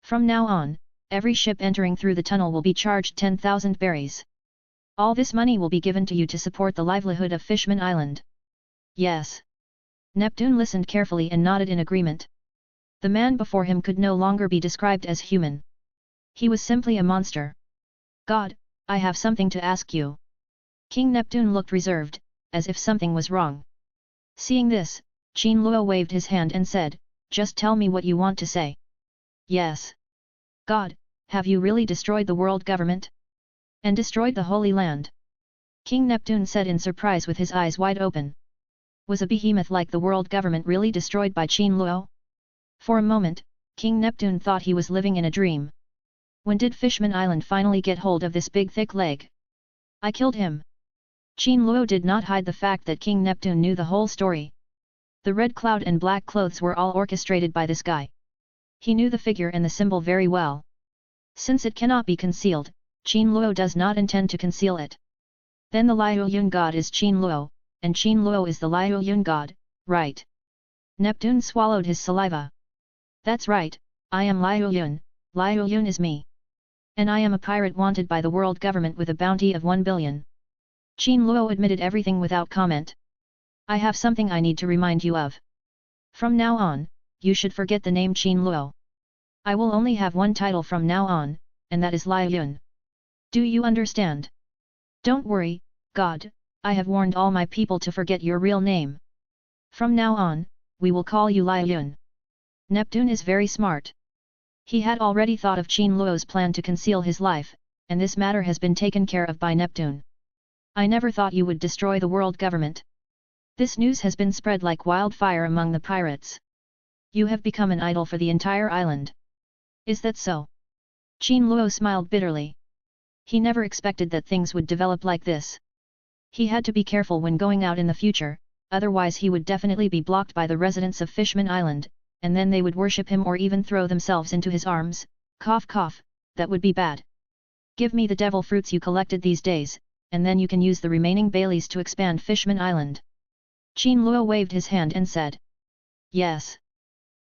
From now on, every ship entering through the tunnel will be charged 10,000 berries. All this money will be given to you to support the livelihood of Fishman Island. Yes. Neptune listened carefully and nodded in agreement. The man before him could no longer be described as human. He was simply a monster. God, I have something to ask you. King Neptune looked reserved, as if something was wrong. Seeing this, Qin Luo waved his hand and said, just tell me what you want to say. Yes. God, have you really destroyed the world government? And destroyed the Holy Land? King Neptune said in surprise with his eyes wide open. Was a behemoth like the world government really destroyed by Qin Luo? For a moment, King Neptune thought he was living in a dream. When did Fishman Island finally get hold of this big thick leg? I killed him. Qin Luo did not hide the fact that King Neptune knew the whole story. The red cloud and black clothes were all orchestrated by this guy. He knew the figure and the symbol very well. Since it cannot be concealed, Qin Luo does not intend to conceal it. Then the Liu Yun god is Qin Luo, and Qin Luo is the Liu Yun god, right? Neptune swallowed his saliva. That's right, I am Liu Yun, Liu Yun is me. And I am a pirate wanted by the world government with a bounty of 1 billion. Qin Luo admitted everything without comment. I have something I need to remind you of. From now on, you should forget the name Qin Luo. I will only have one title from now on, and that is Liu Yun. Do you understand? Don't worry, God, I have warned all my people to forget your real name. From now on, we will call you Liu Yun. Neptune is very smart. He had already thought of Qin Luo's plan to conceal his life, and this matter has been taken care of by Neptune. I never thought you would destroy the world government. This news has been spread like wildfire among the pirates. You have become an idol for the entire island. Is that so? Qin Luo smiled bitterly. He never expected that things would develop like this. He had to be careful when going out in the future, otherwise he would definitely be blocked by the residents of Fishman Island, and then they would worship him or even throw themselves into his arms. Cough cough, that would be bad. Give me the devil fruits you collected these days, and then you can use the remaining Baileys to expand Fishman Island. Qin Luo waved his hand and said. Yes.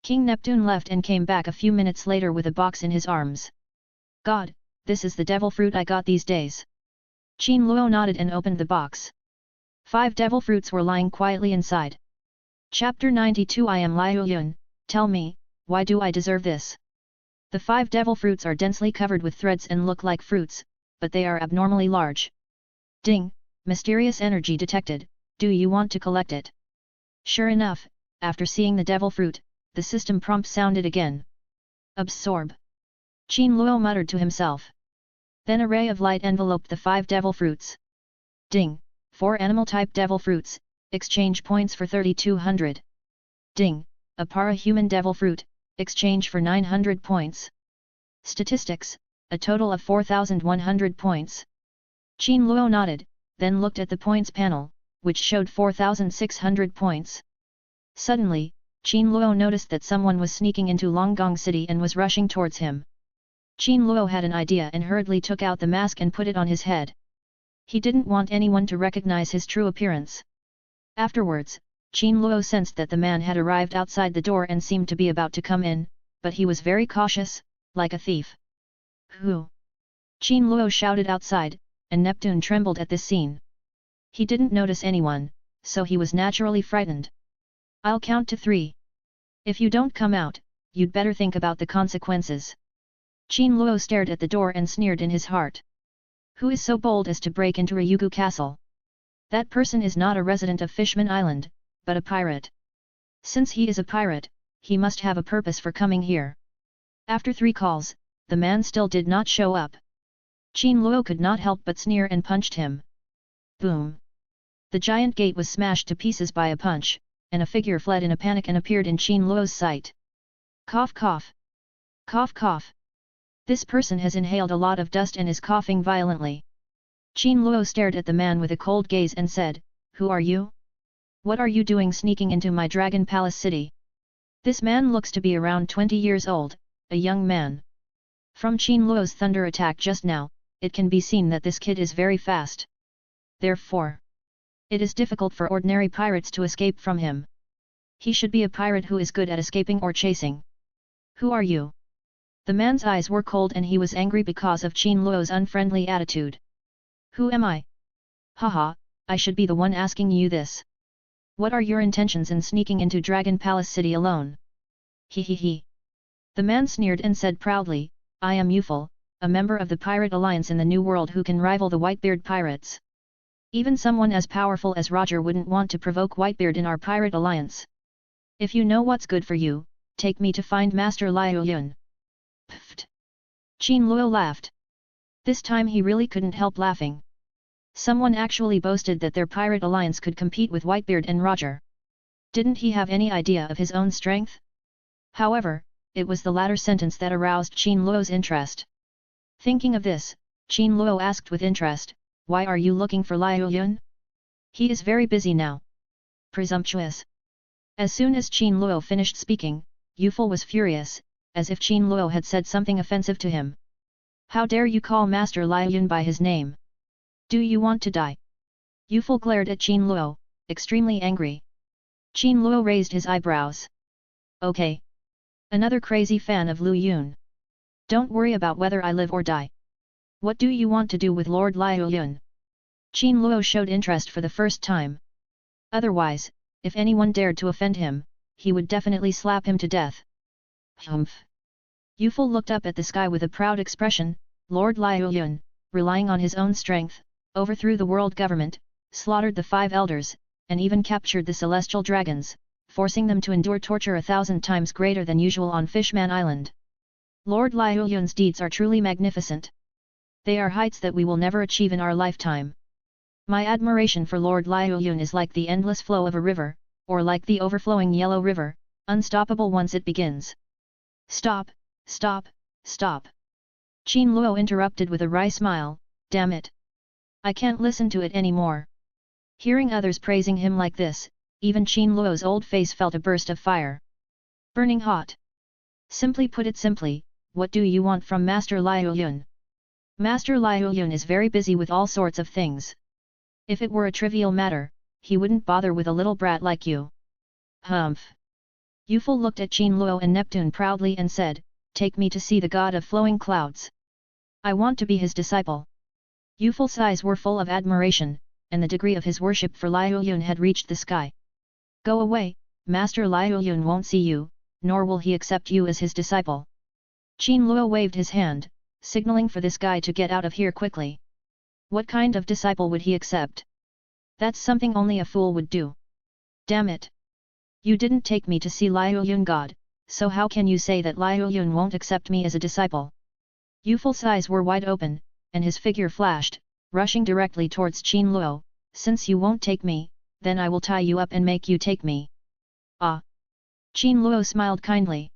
King Neptune left and came back a few minutes later with a box in his arms. God, this is the devil fruit I got these days. Qin Luo nodded and opened the box. 5 devil fruits were lying quietly inside. Chapter 92 I am Liu Yun, tell me, why do I deserve this? The 5 devil fruits are densely covered with threads and look like fruits, but they are abnormally large. Ding, mysterious energy detected, do you want to collect it? Sure enough, after seeing the devil fruit, the system prompt sounded again. Absorb. Qin Luo muttered to himself. Then a ray of light enveloped the 5 devil fruits. Ding, 4 animal-type devil fruits, exchange points for 3200. Ding, a para-human devil fruit, exchange for 900 points. Statistics, a total of 4100 points. Qin Luo nodded, then looked at the points panel, which showed 4600 points. Suddenly, Qin Luo noticed that someone was sneaking into Longgong City and was rushing towards him. Qin Luo had an idea and hurriedly took out the mask and put it on his head. He didn't want anyone to recognize his true appearance. Afterwards, Qin Luo sensed that the man had arrived outside the door and seemed to be about to come in, but he was very cautious, like a thief. Who? Qin Luo shouted outside, and Neptune trembled at this scene. He didn't notice anyone, so he was naturally frightened. I'll count to 3. If you don't come out, you'd better think about the consequences. Qin Luo stared at the door and sneered in his heart. Who is so bold as to break into Ryugu Castle? That person is not a resident of Fishman Island, but a pirate. Since he is a pirate, he must have a purpose for coming here. After 3 calls, the man still did not show up. Qin Luo could not help but sneer and punched him. Boom! The giant gate was smashed to pieces by a punch, and a figure fled in a panic and appeared in Qin Luo's sight. Cough cough! Cough cough! This person has inhaled a lot of dust and is coughing violently. Qin Luo stared at the man with a cold gaze and said, Who are you? What are you doing sneaking into my Dragon Palace city? This man looks to be around 20 years old, a young man. From Qin Luo's thunder attack just now, it can be seen that this kid is very fast. Therefore, it is difficult for ordinary pirates to escape from him. He should be a pirate who is good at escaping or chasing. Who are you? The man's eyes were cold and he was angry because of Qin Luo's unfriendly attitude. Who am I? Haha, I should be the one asking you this. What are your intentions in sneaking into Dragon Palace City alone? He. The man sneered and said proudly, I am Yufel, a member of the Pirate Alliance in the New World who can rival the Whitebeard pirates. Even someone as powerful as Roger wouldn't want to provoke Whitebeard in our Pirate Alliance. If you know what's good for you, take me to find Master Liu Yun. Pfft! Qin Luo laughed. This time he really couldn't help laughing. Someone actually boasted that their Pirate Alliance could compete with Whitebeard and Roger. Didn't he have any idea of his own strength? However, it was the latter sentence that aroused Qin Luo's interest. Thinking of this, Qin Luo asked with interest, "Why are you looking for Liu Yun? He is very busy now." Presumptuous. As soon as Qin Luo finished speaking, Yufel was furious, as if Qin Luo had said something offensive to him. "How dare you call Master Liu Yun by his name? Do you want to die?" Yufel glared at Qin Luo, extremely angry. Qin Luo raised his eyebrows. "Okay. Another crazy fan of Liu Yun. Don't worry about whether I live or die. What do you want to do with Lord Liu Yun?" Qin Luo showed interest for the first time. Otherwise, if anyone dared to offend him, he would definitely slap him to death. Humph. Yufel looked up at the sky with a proud expression. Lord Liu Yun, relying on his own strength, overthrew the world government, slaughtered the 5 elders, and even captured the celestial dragons, forcing them to endure torture 1,000 times greater than usual on Fishman Island. Lord Liu Yun's deeds are truly magnificent. They are heights that we will never achieve in our lifetime. My admiration for Lord Liu Yun is like the endless flow of a river, or like the overflowing yellow river, unstoppable once it begins. Stop, stop, stop. Qin Luo interrupted with a wry smile, "Damn it. I can't listen to it anymore." Hearing others praising him like this, even Qin Luo's old face felt a burst of fire. Burning hot. Simply put it simply, what do you want from Master Liu Yun? Master Liu Yun is very busy with all sorts of things. If it were a trivial matter, he wouldn't bother with a little brat like you. Humph. Yufel looked at Qin Luo and Neptune proudly and said, "Take me to see the god of flowing clouds. I want to be his disciple." Yufel's eyes were full of admiration, and the degree of his worship for Liu Yun had reached the sky. "Go away, Master Liu Yun won't see you, nor will he accept you as his disciple." Qin Luo waved his hand, signaling for this guy to get out of here quickly. What kind of disciple would he accept? That's something only a fool would do. Damn it! You didn't take me to see Liu Yun God, so how can you say that Liu Yun won't accept me as a disciple? Yufel's eyes were wide open, and his figure flashed, rushing directly towards Qin Luo. "Since you won't take me, then I will tie you up and make you take me." Ah! Qin Luo smiled kindly.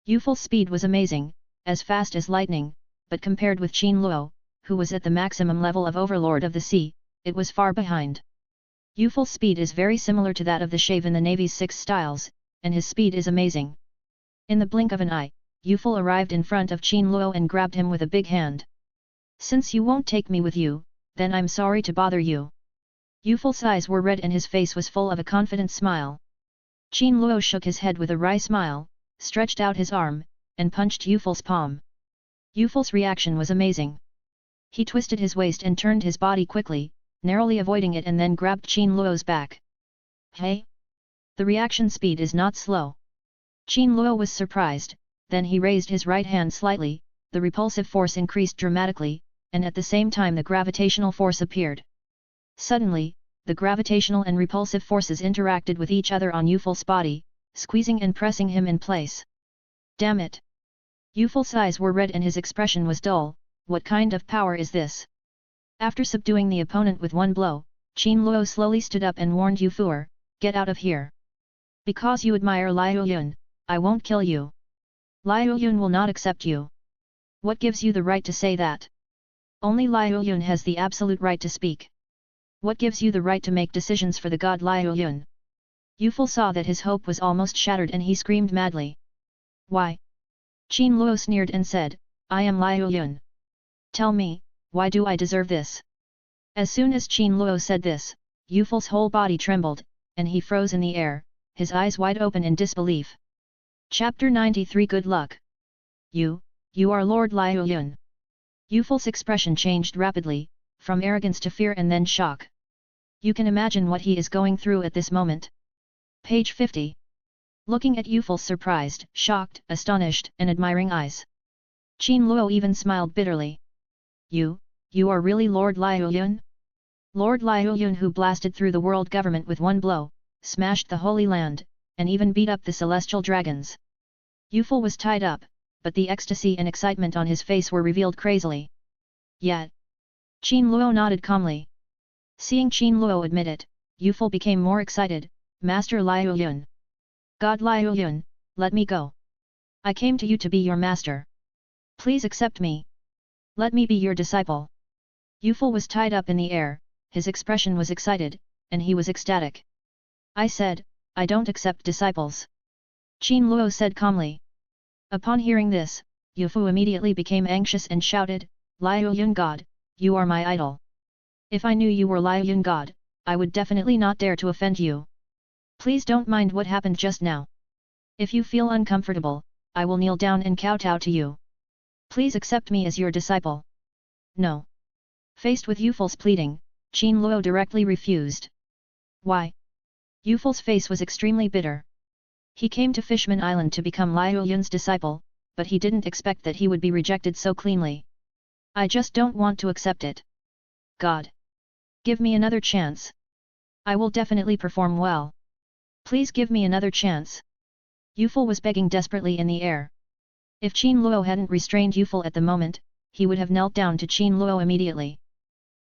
Yufel's speed was amazing, as fast as lightning, but compared with Qin Luo, who was at the maximum level of Overlord of the Sea, it was far behind. Yufel's speed is very similar to that of the Shave in the Navy's 6 styles, and his speed is amazing. In the blink of an eye, Yufel arrived in front of Qin Luo and grabbed him with a big hand. "Since you won't take me with you, then I'm sorry to bother you." Yufel's eyes were red and his face was full of a confident smile. Qin Luo shook his head with a wry smile, stretched out his arm, and punched Yufel's palm. Yufel's reaction was amazing. He twisted his waist and turned his body quickly, narrowly avoiding it, and then grabbed Qin Luo's back. "Hey! The reaction speed is not slow." Qin Luo was surprised, then he raised his right hand slightly, the repulsive force increased dramatically, and at the same time the gravitational force appeared. Suddenly, the gravitational and repulsive forces interacted with each other on Yufel's body, squeezing and pressing him in place. "Damn it!" Yufel's eyes were red and his expression was dull. What kind of power is this? After subduing the opponent with one blow, Qin Luo slowly stood up and warned Yufel, "Get out of here. Because you admire Liu Yun, I won't kill you. Liu Yun will not accept you. What gives you the right to say that? Only Liu Yun has the absolute right to speak. What gives you the right to make decisions for the god Liu Yun?" Yufel saw that his hope was almost shattered and he screamed madly. "Why?" Qin Luo sneered and said, "I am Liu Yun. Tell me, why do I deserve this?" As soon as Qin Luo said this, Yufel's whole body trembled, and he froze in the air, his eyes wide open in disbelief. Chapter 93 Good Luck. You are Lord Liu Yun." Yufel's expression changed rapidly, from arrogance to fear and then shock. You can imagine what he is going through at this moment. Page 50. Looking at Yufel's surprised, shocked, astonished, and admiring eyes, Qin Luo even smiled bitterly. You are really Lord Liu Yun? Lord Liu Yun who blasted through the world government with one blow, smashed the Holy Land, and even beat up the celestial dragons. Yufel was tied up, but the ecstasy and excitement on his face were revealed crazily. Yet, Qin Luo nodded calmly. Seeing Qin Luo admit it, Yufel became more excited. "Master Liu Yun. God Liu Yun, let me go. I came to you to be your master. Please accept me." Let me be your disciple. Yufel was tied up in the air, his expression was excited, and he was ecstatic. I said, I don't accept disciples. Qin Luo said calmly. Upon hearing this, Yufu immediately became anxious and shouted, Liu Yun God, you are my idol. If I knew you were Liu Yun God, I would definitely not dare to offend you. Please don't mind what happened just now. If you feel uncomfortable, I will kneel down and kowtow to you. Please accept me as your disciple. No. Faced with Yufel's pleading, Qin Luo directly refused. Why? Yufel's face was extremely bitter. He came to Fishman Island to become Liu Yun's disciple, but he didn't expect that he would be rejected so cleanly. I just don't want to accept it. God. Give me another chance. I will definitely perform well. Please give me another chance. Yufel was begging desperately in the air. If Qin Luo hadn't restrained Yufel at the moment, he would have knelt down to Qin Luo immediately.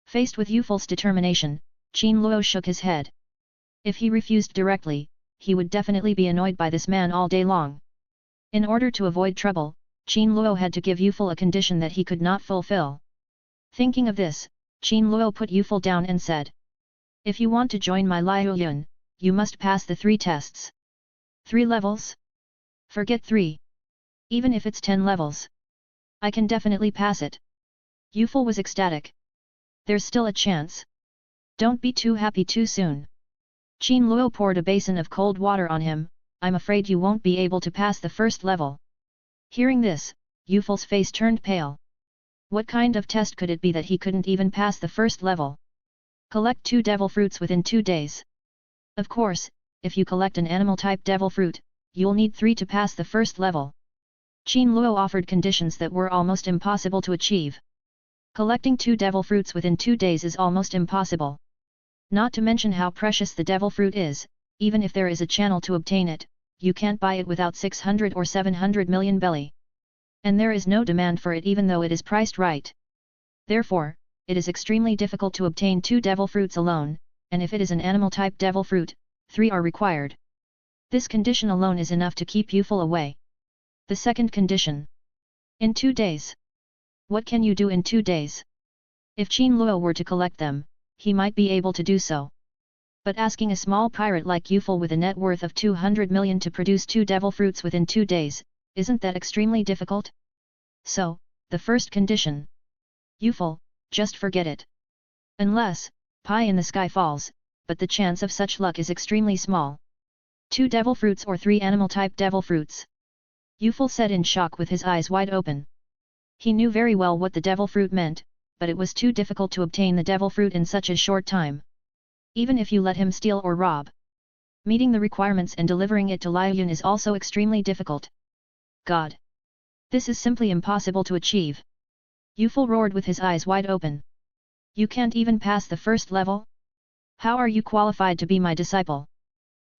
Faced with Yufel's determination, Qin Luo shook his head. If he refused directly, he would definitely be annoyed by this man all day long. In order to avoid trouble, Qin Luo had to give Yufel a condition that he could not fulfill. Thinking of this, Qin Luo put Yufel down and said, if you want to join my Liu Yun, you must pass the 3 tests. 3 levels? Forget 3. Even if it's 10 levels. I can definitely pass it. Yufel was ecstatic. There's still a chance. Don't be too happy too soon. Qin Luo poured a basin of cold water on him. I'm afraid you won't be able to pass the first level. Hearing this, Yufel's face turned pale. What kind of test could it be that he couldn't even pass the first level? Collect 2 devil fruits within 2 days. Of course, if you collect an animal-type devil fruit, you'll need 3 to pass the first level. Qin Luo offered conditions that were almost impossible to achieve. Collecting 2 devil fruits within 2 days is almost impossible. Not to mention how precious the devil fruit is, even if there is a channel to obtain it, you can't buy it without 600 or 700 million belly. And there is no demand for it even though it is priced right. Therefore, it is extremely difficult to obtain 2 devil fruits alone, and if it is an animal-type devil fruit, 3 are required. This condition alone is enough to keep Yufel away. The second condition. In 2 days. What can you do in 2 days? If Qin Luo were to collect them, he might be able to do so. But asking a small pirate like Yufel with a net worth of 200 million to produce 2 devil fruits within 2 days, isn't that extremely difficult? So, the first condition. Yufel, just forget it. Unless, pie in the sky falls, but the chance of such luck is extremely small. 2 devil fruits or 3 animal-type devil fruits. Yufel said in shock with his eyes wide open. He knew very well what the devil fruit meant, but it was too difficult to obtain the devil fruit in such a short time. Even if you let him steal or rob. Meeting the requirements and delivering it to Liu Yun is also extremely difficult. God! This is simply impossible to achieve. Yufel roared with his eyes wide open. You can't even pass the first level? How are you qualified to be my disciple?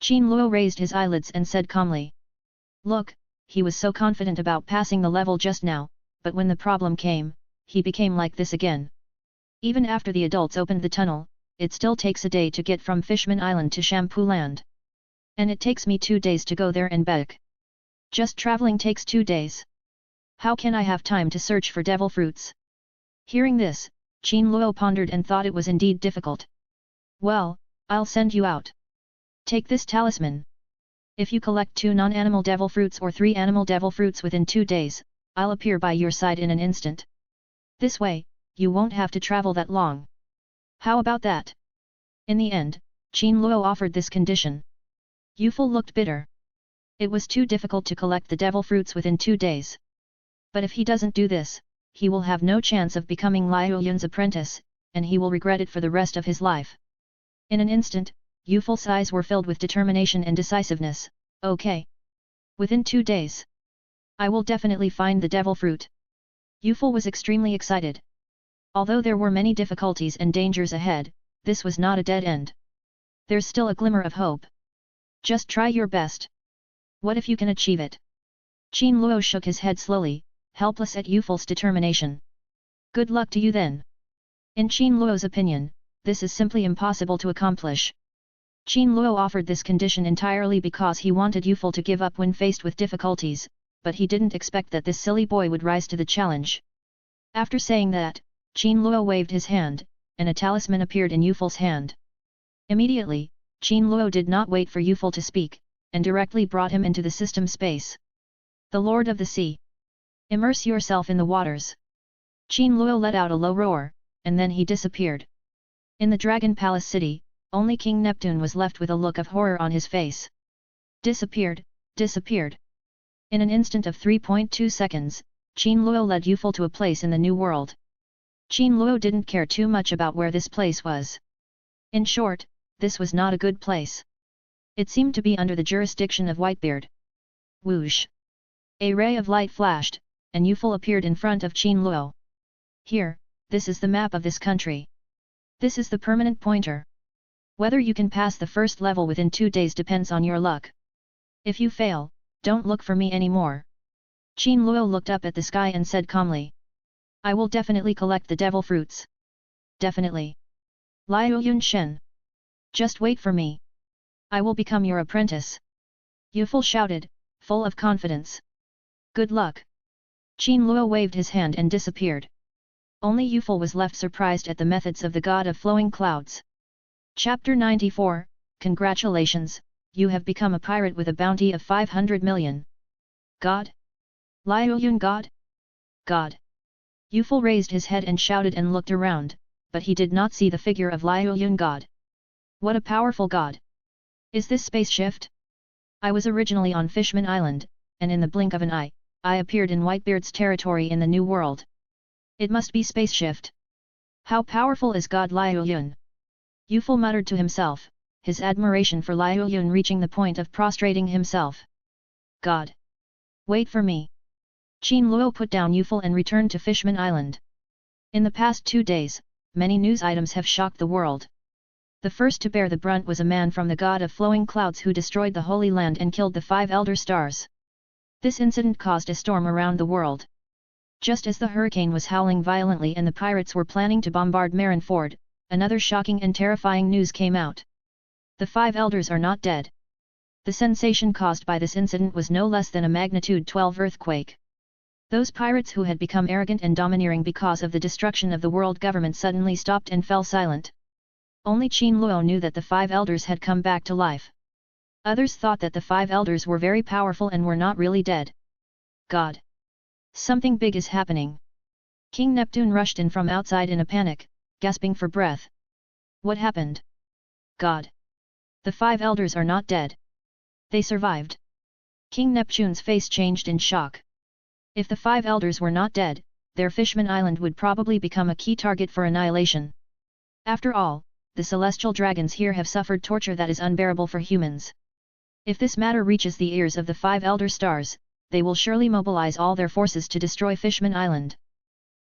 Qin Luo raised his eyelids and said calmly. Look, he was so confident about passing the level just now, but when the problem came, he became like this again. Even after the adults opened the tunnel, it still takes a day to get from Fishman Island to Shampoo Land. And it takes me 2 days to go there and back. Just traveling takes 2 days. How can I have time to search for devil fruits? Hearing this, Qin Luo pondered and thought it was indeed difficult. Well, I'll send you out. Take this talisman. If you collect 2 non-animal devil fruits or 3 animal devil fruits within 2 days, I'll appear by your side in an instant. This way, you won't have to travel that long. How about that? In the end, Qin Luo offered this condition. Yufel looked bitter. It was too difficult to collect the devil fruits within 2 days. But if he doesn't do this, he will have no chance of becoming Liu Yun's apprentice, and he will regret it for the rest of his life. In an instant, Yufel's eyes were filled with determination and decisiveness. Okay. Within 2 days. I will definitely find the devil fruit. Yufel was extremely excited. Although there were many difficulties and dangers ahead, this was not a dead end. There's still a glimmer of hope. Just try your best. What if you can achieve it? Qin Luo shook his head slowly, helpless at Yufel's determination. Good luck to you then. In Qin Luo's opinion, this is simply impossible to accomplish. Qin Luo offered this condition entirely because he wanted Yufel to give up when faced with difficulties, but he didn't expect that this silly boy would rise to the challenge. After saying that, Qin Luo waved his hand, and a talisman appeared in Yuful's hand. Immediately, Qin Luo did not wait for Yuful to speak, and directly brought him into the system space. The Lord of the Sea. Immerse yourself in the waters. Qin Luo let out a low roar, and then he disappeared. In the Dragon Palace city, only King Neptune was left with a look of horror on his face. Disappeared, disappeared. In an instant of 3.2 seconds, Qin Luo led Yuful to a place in the New World. Qin Luo didn't care too much about where this place was. In short, this was not a good place. It seemed to be under the jurisdiction of Whitebeard. Whoosh! A ray of light flashed, and Yuful appeared in front of Qin Luo. Here, this is the map of this country. This is the permanent pointer. Whether you can pass the first level within 2 days depends on your luck. If you fail, don't look for me anymore. Qin Luo looked up at the sky and said calmly. I will definitely collect the devil fruits. Definitely. Liu Yun Shen. Just wait for me. I will become your apprentice. Yuful shouted, full of confidence. Good luck. Qin Luo waved his hand and disappeared. Only Yuful was left surprised at the methods of the god of flowing clouds. Chapter 94, Congratulations, you have become a pirate with a bounty of 500 million. God? Liu Yun God? God. Yuful raised his head and shouted and looked around, but he did not see the figure of Liu Yun God. What a powerful god! Is this space shift? I was originally on Fishman Island, and in the blink of an eye, I appeared in Whitebeard's territory in the New World. It must be space shift. How powerful is God Liu Yun? Yuful muttered to himself, his admiration for Liu Yun reaching the point of prostrating himself. God! Wait for me. Qin Luo put down Yuful and returned to Fishman Island. In the past 2 days, many news items have shocked the world. The first to bear the brunt was a man from the god of flowing clouds who destroyed the Holy Land and killed the 5 elder stars. This incident caused a storm around the world. Just as the hurricane was howling violently and the pirates were planning to bombard Marineford, another shocking and terrifying news came out. The 5 elders are not dead. The sensation caused by this incident was no less than a magnitude 12 earthquake. Those pirates who had become arrogant and domineering because of the destruction of the world government suddenly stopped and fell silent. Only Qin Luo knew that the 5 elders had come back to life. Others thought that the 5 elders were very powerful and were not really dead. God! Something big is happening. King Neptune rushed in from outside in a panic, gasping for breath. What happened? God! The 5 elders are not dead. They survived. King Neptune's face changed in shock. If the 5 elders were not dead, their Fishman Island would probably become a key target for annihilation. After all, the celestial dragons here have suffered torture that is unbearable for humans. If this matter reaches the ears of the 5 elder stars, they will surely mobilize all their forces to destroy Fishman Island.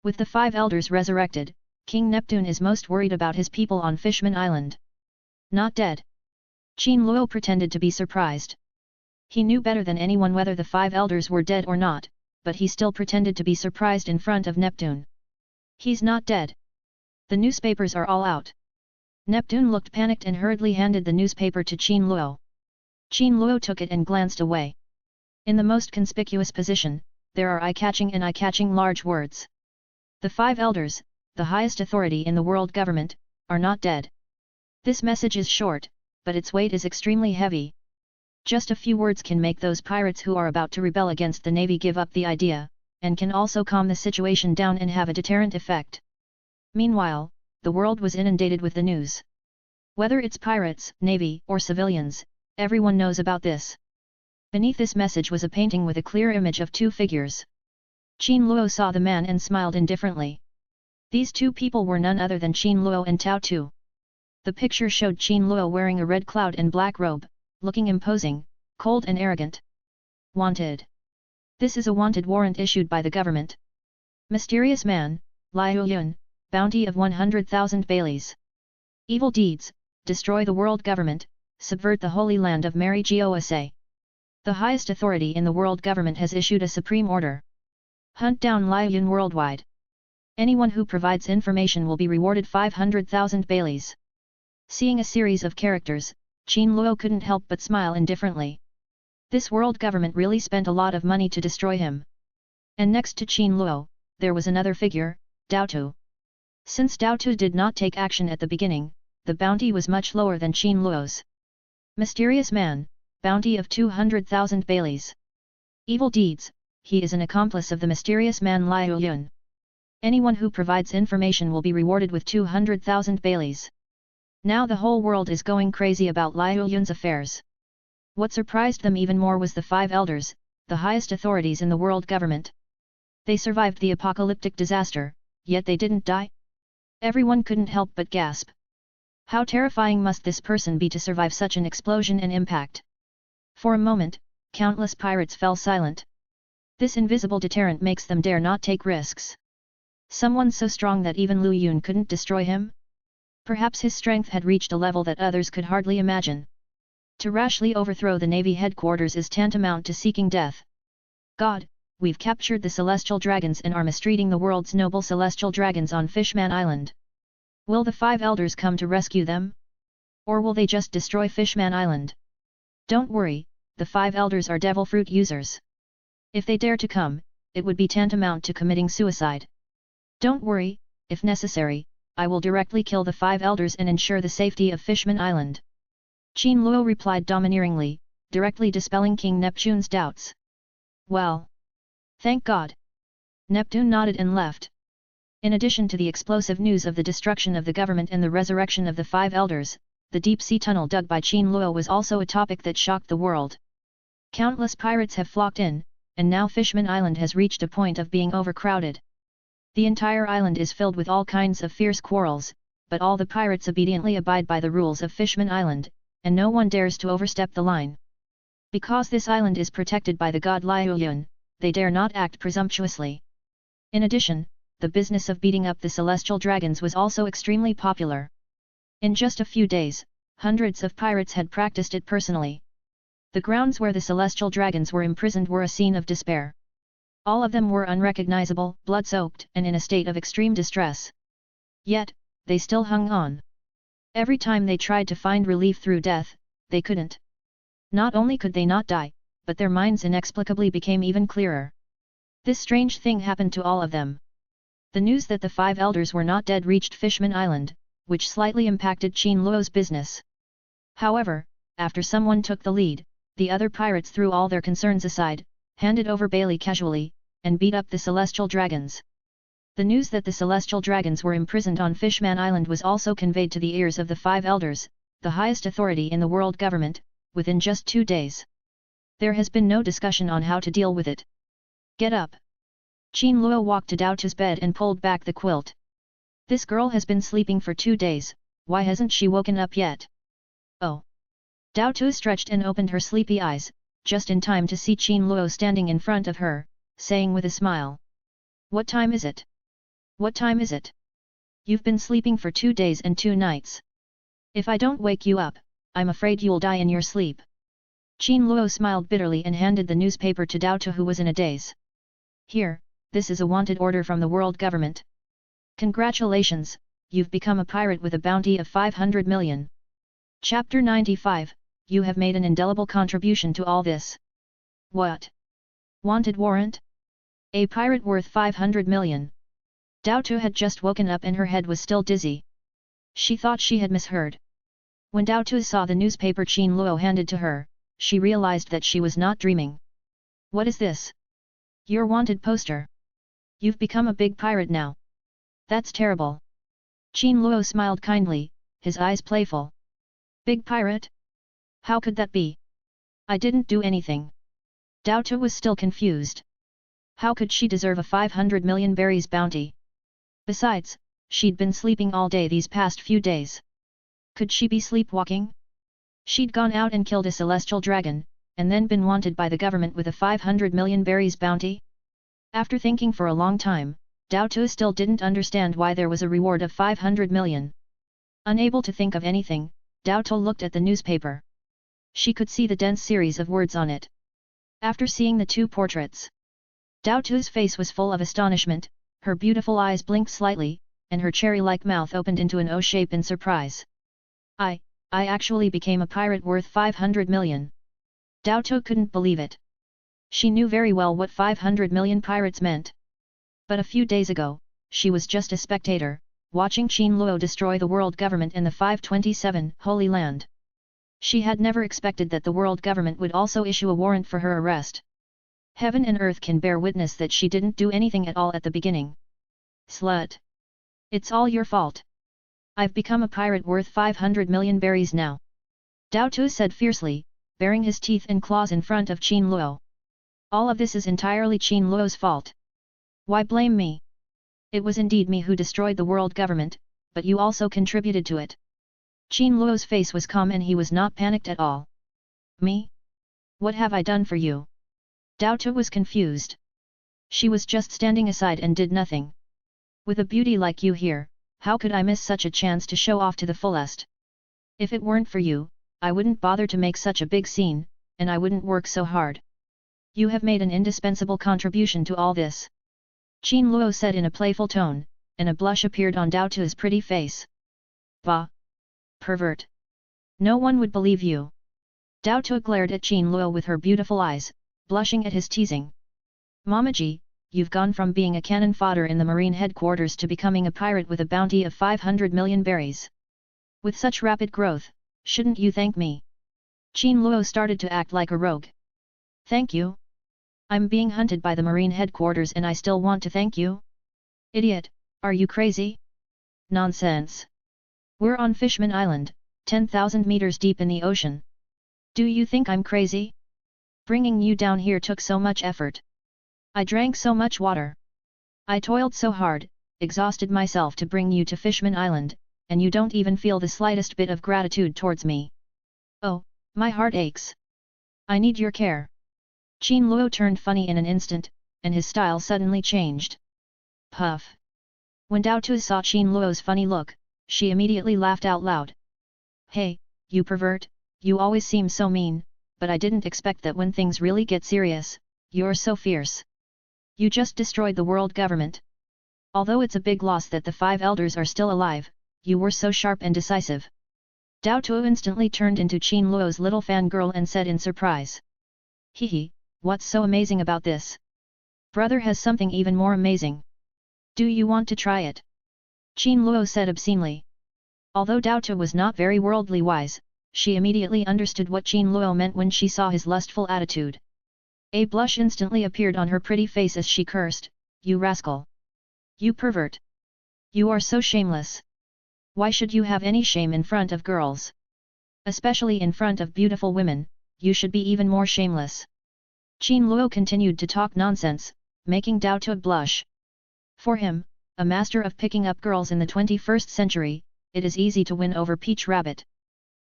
With the 5 elders resurrected, King Neptune is most worried about his people on Fishman Island. Not dead. Qin Luo pretended to be surprised. He knew better than anyone whether the 5 elders were dead or not, but he still pretended to be surprised in front of Neptune. He's not dead. The newspapers are all out. Neptune looked panicked and hurriedly handed the newspaper to Qin Luo. Qin Luo took it and glanced away. In the most conspicuous position, there are eye-catching large words. The 5 elders, the highest authority in the world government, are not dead. This message is short, but its weight is extremely heavy. Just a few words can make those pirates who are about to rebel against the navy give up the idea, and can also calm the situation down and have a deterrent effect. Meanwhile, the world was inundated with the news. Whether it's pirates, navy, or civilians, everyone knows about this. Beneath this message was a painting with a clear image of 2 figures. Qin Luo saw the man and smiled indifferently. These 2 people were none other than Qin Luo and Tao Tu. The picture showed Qin Luo wearing a red cloud and black robe, looking imposing, cold and arrogant. Wanted. This is a wanted warrant issued by the government. Mysterious man, Liu Yun, bounty of 100,000 baileys. Evil deeds, destroy the world government, subvert the holy land of Mary Gosa. The highest authority in the world government has issued a supreme order. Hunt down Liu Yun worldwide. Anyone who provides information will be rewarded 500,000 baileys. Seeing a series of characters, Qin Luo couldn't help but smile indifferently. This world government really spent a lot of money to destroy him. And next to Qin Luo, there was another figure, Dao Tu. Since Dao Tu did not take action at the beginning, the bounty was much lower than Qin Luo's. Mysterious man, bounty of 200,000 baileys. Evil deeds, he is an accomplice of the mysterious man Liu Yun. Anyone who provides information will be rewarded with 200,000 baileys. Now the whole world is going crazy about Liu Yun's affairs. What surprised them even more was the 5 elders, the highest authorities in the world government. They survived the apocalyptic disaster, yet they didn't die? Everyone couldn't help but gasp. How terrifying must this person be to survive such an explosion and impact? For a moment, countless pirates fell silent. This invisible deterrent makes them dare not take risks. Someone so strong that even Liu Yun couldn't destroy him? Perhaps his strength had reached a level that others could hardly imagine. To rashly overthrow the Navy headquarters is tantamount to seeking death. God, we've captured the celestial dragons and are mistreating the world's noble celestial dragons on Fishman Island. Will the 5 elders come to rescue them? Or will they just destroy Fishman Island? Don't worry, the 5 elders are devil fruit users. If they dare to come, it would be tantamount to committing suicide. Don't worry, if necessary, I will directly kill the 5 elders and ensure the safety of Fishman Island. Qin Luo replied domineeringly, directly dispelling King Neptune's doubts. Well. Thank God. Neptune nodded and left. In addition to the explosive news of the destruction of the government and the resurrection of the 5 elders, the deep-sea tunnel dug by Qin Luo was also a topic that shocked the world. Countless pirates have flocked in, and now Fishman Island has reached a point of being overcrowded. The entire island is filled with all kinds of fierce quarrels, but all the pirates obediently abide by the rules of Fishman Island, and no one dares to overstep the line. Because this island is protected by the god Liu Yun, they dare not act presumptuously. In addition, the business of beating up the celestial dragons was also extremely popular. In just a few days, hundreds of pirates had practiced it personally. The grounds where the celestial dragons were imprisoned were a scene of despair. All of them were unrecognizable, blood-soaked, and in a state of extreme distress. Yet, they still hung on. Every time they tried to find relief through death, they couldn't. Not only could they not die, but their minds inexplicably became even clearer. This strange thing happened to all of them. The news that the 5 elders were not dead reached Fishman Island, which slightly impacted Qin Luo's business. However, after someone took the lead, the other pirates threw all their concerns aside, handed over Bailey casually, and beat up the celestial dragons. The news that the celestial dragons were imprisoned on Fishman Island was also conveyed to the ears of the 5 elders, the highest authority in the world government, within just 2 days. There has been no discussion on how to deal with it. Get up. Qin Luo walked to Dao Tu's bed and pulled back the quilt. This girl has been sleeping for 2 days, why hasn't she woken up yet? Oh. Dao Tu stretched and opened her sleepy eyes, just in time to see Qin Luo standing in front of her, saying with a smile. What time is it? What time is it? You've been sleeping for 2 days and 2 nights. If I don't wake you up, I'm afraid you'll die in your sleep. Qin Luo smiled bitterly and handed the newspaper to Dao Tu, who was in a daze. Here, this is a wanted order from the world government. Congratulations, you've become a pirate with a bounty of 500 million. Chapter 95, you have made an indelible contribution to all this. What? Wanted warrant? A pirate worth 500 million. Dao Tu had just woken up and her head was still dizzy. She thought she had misheard. When Dao Tu saw the newspaper Qin Luo handed to her, she realized that she was not dreaming. What is this? Your wanted poster. You've become a big pirate now. That's terrible. Qin Luo smiled kindly, his eyes playful. Big pirate? How could that be? I didn't do anything. Dao Tu was still confused. How could she deserve a 500 million berries bounty? Besides, she'd been sleeping all day these past few days. Could she be sleepwalking? She'd gone out and killed a celestial dragon, and then been wanted by the government with a 500 million berries bounty? After thinking for a long time, Dao Tu still didn't understand why there was a reward of 500 million. Unable to think of anything, Dao Tu looked at the newspaper. She could see the dense series of words on it. After seeing the 2 portraits, Dao Tu's face was full of astonishment, her beautiful eyes blinked slightly, and her cherry-like mouth opened into an O shape in surprise. I actually became a pirate worth 500 million. Dao Tu couldn't believe it. She knew very well what 500 million pirates meant. But a few days ago, she was just a spectator, watching Qin Luo destroy the world government in the 527 Holy Land. She had never expected that the world government would also issue a warrant for her arrest. Heaven and earth can bear witness that she didn't do anything at all at the beginning. Slut! It's all your fault. I've become a pirate worth 500 million berries now. Dao Tu said fiercely, baring his teeth and claws in front of Qin Luo. All of this is entirely Qin Luo's fault. Why blame me? It was indeed me who destroyed the world government, but you also contributed to it. Qin Luo's face was calm and he was not panicked at all. Me? What have I done for you? Dao Tu was confused. She was just standing aside and did nothing. With a beauty like you here, how could I miss such a chance to show off to the fullest? If it weren't for you, I wouldn't bother to make such a big scene, and I wouldn't work so hard. You have made an indispensable contribution to all this. Qin Luo said in a playful tone, and a blush appeared on Dao Tu's pretty face. Bah! Pervert! No one would believe you. Dao Tu glared at Qin Luo with her beautiful eyes, blushing at his teasing. Mamaji, you've gone from being a cannon fodder in the marine headquarters to becoming a pirate with a bounty of 500 million berries. With such rapid growth, shouldn't you thank me? Qin Luo started to act like a rogue. Thank you? I'm being hunted by the marine headquarters and I still want to thank you? Idiot, are you crazy? Nonsense. We're on Fishman Island, 10,000 meters deep in the ocean. Do you think I'm crazy? Bringing you down here took so much effort. I drank so much water. I toiled so hard, exhausted myself to bring you to Fishman Island, and you don't even feel the slightest bit of gratitude towards me. Oh, my heart aches. I need your care. Qin Luo turned funny in an instant, and his style suddenly changed. Puff! When Dao Tu saw Qin Luo's funny look, she immediately laughed out loud. Hey, you pervert, you always seem so mean, but I didn't expect that when things really get serious, you're so fierce. You just destroyed the world government. Although it's a big loss that the 5 elders are still alive, you were so sharp and decisive. Dao Tu instantly turned into Qin Luo's little fangirl and said in surprise. Hehe, what's so amazing about this? Brother has something even more amazing. Do you want to try it? Qin Luo said obscenely. Although Dao Tu was not very worldly wise, she immediately understood what Qin Luo meant when she saw his lustful attitude. A blush instantly appeared on her pretty face as she cursed, You rascal! You pervert! You are so shameless! Why should you have any shame in front of girls? Especially in front of beautiful women, you should be even more shameless. Qin Luo continued to talk nonsense, making Dao Tu blush. For him, a master of picking up girls in the 21st century, it is easy to win over Peach Rabbit.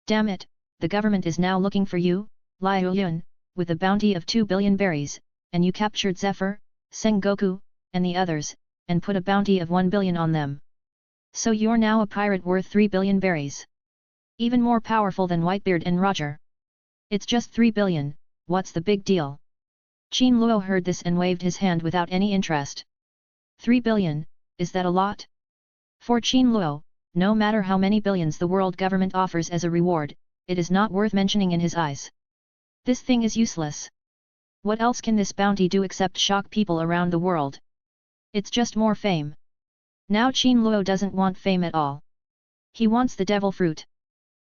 Damn it, the government is now looking for you, Liu Yun, with a bounty of 2 billion berries, and you captured Zephyr, Sengoku, and the others, and put a bounty of 1 billion on them. So you're now a pirate worth 3 billion berries. Even more powerful than Whitebeard and Roger. It's just 3 billion, what's the big deal? Qin Luo heard this and waved his hand without any interest. 3 billion, is that a lot? For Qin Luo, no matter how many billions the world government offers as a reward, it is not worth mentioning in his eyes. This thing is useless. What else can this bounty do except shock people around the world? It's just more fame. Now Qin Luo doesn't want fame at all. He wants the devil fruit.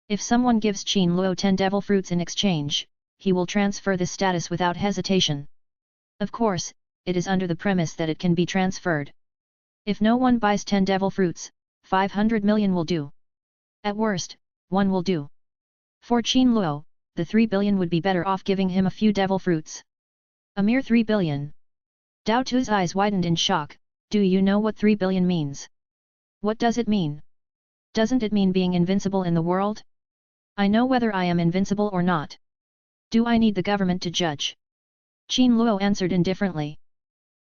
If someone gives Qin Luo 10 devil fruits in exchange, he will transfer this status without hesitation. Of course, it is under the premise that it can be transferred. If no one buys 10 devil fruits, 500 million will do. At worst, 1 will do. For Qin Luo, the 3 billion would be better off giving him a few devil fruits. A mere 3 billion. Dao Tu's eyes widened in shock. Do you know what 3 billion means? What does it mean? Doesn't it mean being invincible in the world? I know whether I am invincible or not. Do I need the government to judge? Qin Luo answered indifferently.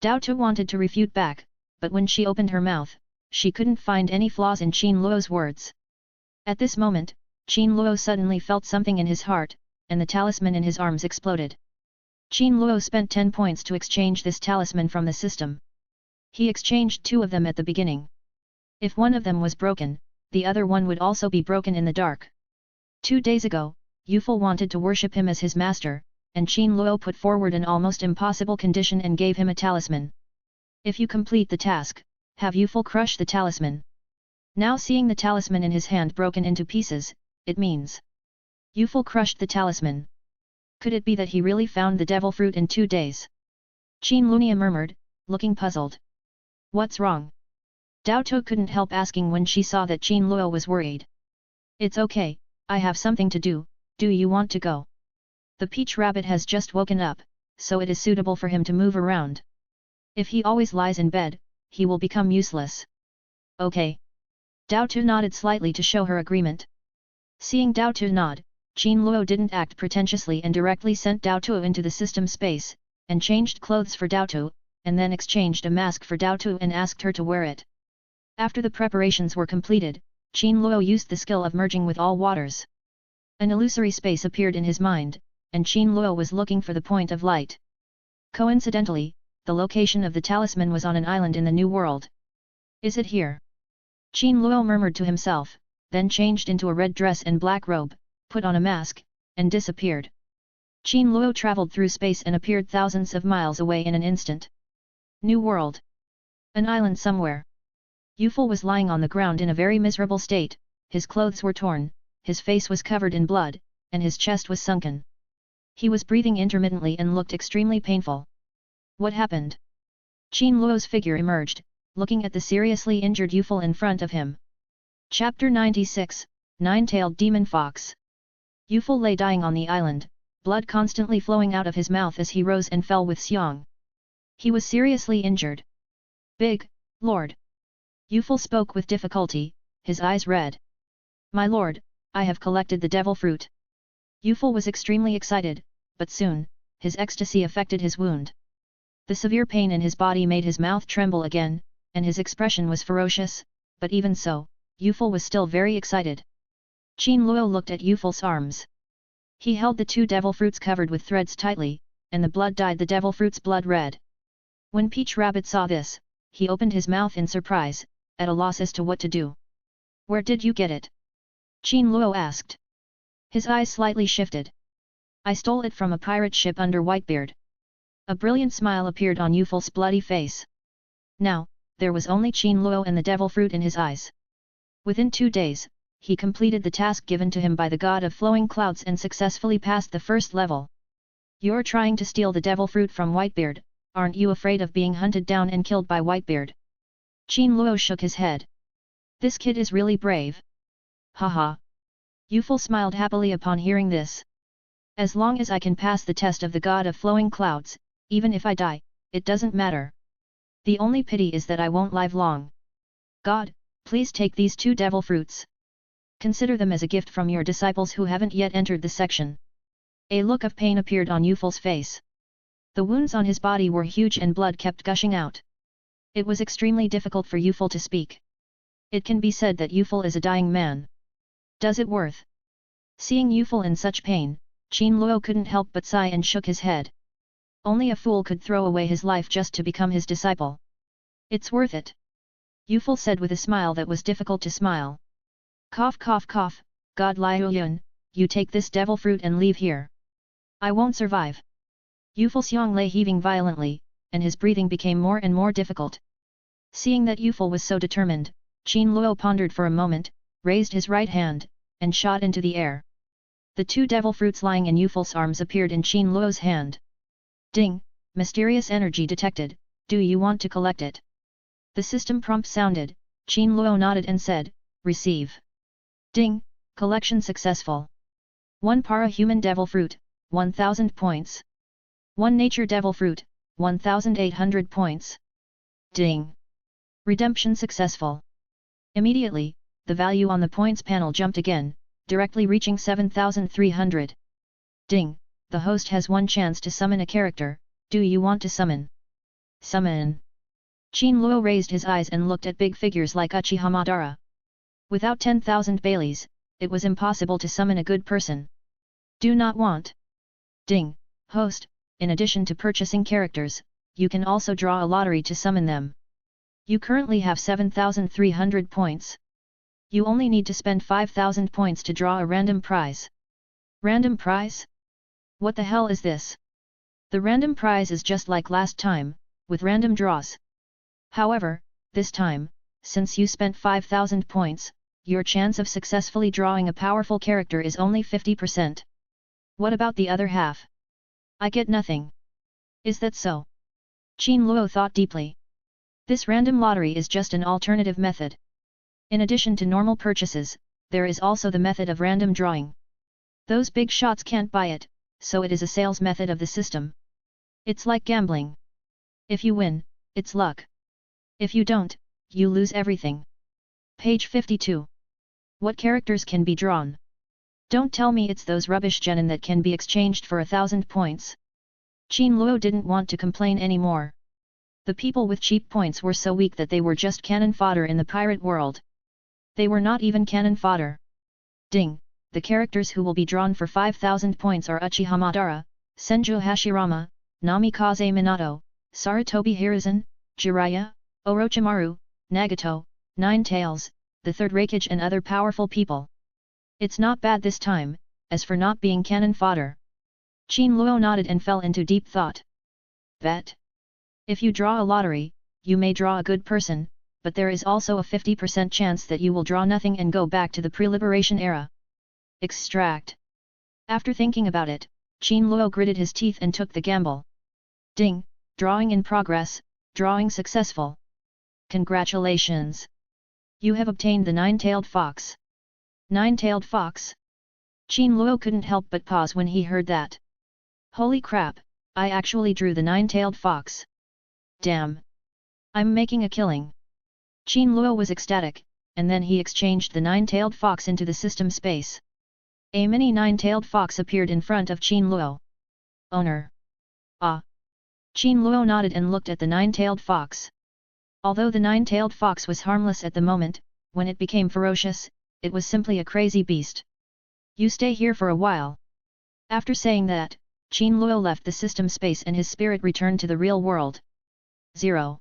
Dao Tu wanted to refute back, but when she opened her mouth, she couldn't find any flaws in Qin Luo's words. At this moment, Qin Luo suddenly felt something in his heart, and the talisman in his arms exploded. Qin Luo spent 10 points to exchange this talisman from the system. He exchanged 2 of them at the beginning. If one of them was broken, the other one would also be broken in the dark. 2 days ago, Yufel wanted to worship him as his master, and Qin Luo put forward an almost impossible condition and gave him a talisman. If you complete the task, have Yuful crush the talisman. Now seeing the talisman in his hand broken into pieces, it means Yuful crushed the talisman. Could it be that he really found the devil fruit in 2 days? Qin Lunia murmured, looking puzzled. What's wrong? Dao Tu couldn't help asking when she saw that Qin Luo was worried. It's okay, I have something to do you want to go? The peach rabbit has just woken up, so it is suitable for him to move around. If he always lies in bed, he will become useless. Okay. Dao Tu nodded slightly to show her agreement. Seeing Dao Tu nod, Qin Luo didn't act pretentiously and directly sent Dao Tu into the system space, and changed clothes for Dao Tu, and then exchanged a mask for Dao Tu and asked her to wear it. After the preparations were completed, Qin Luo used the skill of merging with all waters. An illusory space appeared in his mind, and Qin Luo was looking for the point of light. Coincidentally, the location of the talisman was on an island in the New World. Is it here? Qin Luo murmured to himself, then changed into a red dress and black robe, put on a mask, and disappeared. Qin Luo traveled through space and appeared thousands of miles away in an instant. New World. An island somewhere. Yuful was lying on the ground in a very miserable state, his clothes were torn, his face was covered in blood, and his chest was sunken. He was breathing intermittently and looked extremely painful. What happened? Qin Luo's figure emerged, looking at the seriously injured Yuful in front of him. Chapter 96, Nine-Tailed Demon Fox. Yuful lay dying on the island, blood constantly flowing out of his mouth as he rose and fell with Xiang. He was seriously injured. Big Lord. Yuful spoke with difficulty, his eyes red. My lord, I have collected the devil fruit. Yuful was extremely excited, but soon, his ecstasy affected his wound. The severe pain in his body made his mouth tremble again, and his expression was ferocious, but even so, Yuful was still very excited. Qin Luo looked at Yuful's arms. He held the 2 devil fruits covered with threads tightly, and the blood dyed the devil fruits blood red. When Peach Rabbit saw this, he opened his mouth in surprise, at a loss as to what to do. Where did you get it? Qin Luo asked. His eyes slightly shifted. I stole it from a pirate ship under Whitebeard. A brilliant smile appeared on Yuful's bloody face. Now, there was only Qin Luo and the devil fruit in his eyes. Within 2 days, he completed the task given to him by the god of flowing clouds and successfully passed the first level. You're trying to steal the devil fruit from Whitebeard, aren't you afraid of being hunted down and killed by Whitebeard? Qin Luo shook his head. This kid is really brave. Haha. Yuful smiled happily upon hearing this. As long as I can pass the test of the god of flowing clouds, even if I die, it doesn't matter. The only pity is that I won't live long. God, please take these 2 devil fruits. Consider them as a gift from your disciples who haven't yet entered the section. A look of pain appeared on Yuful's face. The wounds on his body were huge and blood kept gushing out. It was extremely difficult for Yuful to speak. It can be said that Yuful is a dying man. Does it worth? Seeing Yuful in such pain, Qin Luo couldn't help but sigh and shook his head. Only a fool could throw away his life just to become his disciple. It's worth it. Yuful said with a smile that was difficult to smile. Cough cough cough, God Liuyun, you take this devil fruit and leave here. I won't survive. Yuful Xiang lay heaving violently, and his breathing became more and more difficult. Seeing that Yuful was so determined, Qin Luo pondered for a moment, raised his right hand, and shot into the air. The 2 devil fruits lying in Yuful's arms appeared in Qin Luo's hand. Ding! Mysterious energy detected, do you want to collect it? The system prompt sounded, Qin Luo nodded and said, receive. Ding! Collection successful. 1 para human devil fruit, 1000 points. 1 nature devil fruit, 1800 points. Ding! Redemption successful. Immediately, the value on the points panel jumped again, directly reaching 7300. Ding! The host has 1 chance to summon a character, do you want to summon? Summon! Qin Luo raised his eyes and looked at big figures like Uchiha Madara. Without 10,000 Baileys, it was impossible to summon a good person. Do not want. Ding! Host, in addition to purchasing characters, you can also draw a lottery to summon them. You currently have 7,300 points. You only need to spend 5,000 points to draw a random prize. Random prize? What the hell is this? The random prize is just like last time, with random draws. However, this time, since you spent 5,000 points, your chance of successfully drawing a powerful character is only 50%. What about the other half? I get nothing. Is that so? Qin Luo thought deeply. This random lottery is just an alternative method. In addition to normal purchases, there is also the method of random drawing. Those big shots can't buy it, so it is a sales method of the system. It's like gambling. If you win, it's luck. If you don't, you lose everything. Page 52. What characters can be drawn? Don't tell me it's those rubbish genin that can be exchanged for 1,000 points. Qin Luo didn't want to complain anymore. The people with cheap points were so weak that they were just cannon fodder in the pirate world. They were not even cannon fodder. Ding! The characters who will be drawn for 5,000 points are Uchiha Madara, Senju Hashirama, Namikaze Minato, Sarutobi Hiruzen, Jiraiya, Orochimaru, Nagato, Nine Tails, the Third Raikage and other powerful people. It's not bad this time, as for not being cannon fodder. Qin Luo nodded and fell into deep thought. Bet. If you draw a lottery, you may draw a good person, but there is also a 50% chance that you will draw nothing and go back to the pre-liberation era. Extract. After thinking about it, Qin Luo gritted his teeth and took the gamble. Ding! Drawing in progress, drawing successful. Congratulations! You have obtained the nine-tailed fox. Nine-tailed fox? Qin Luo couldn't help but pause when he heard that. Holy crap, I actually drew the nine-tailed fox. Damn! I'm making a killing. Qin Luo was ecstatic, and then he exchanged the nine-tailed fox into the system space. A mini nine-tailed fox appeared in front of Qin Luo. Owner. Ah! Qin Luo nodded and looked at the nine-tailed fox. Although the nine-tailed fox was harmless at the moment, when it became ferocious, it was simply a crazy beast. You stay here for a while. After saying that, Qin Luo left the system space and his spirit returned to the real world. 0.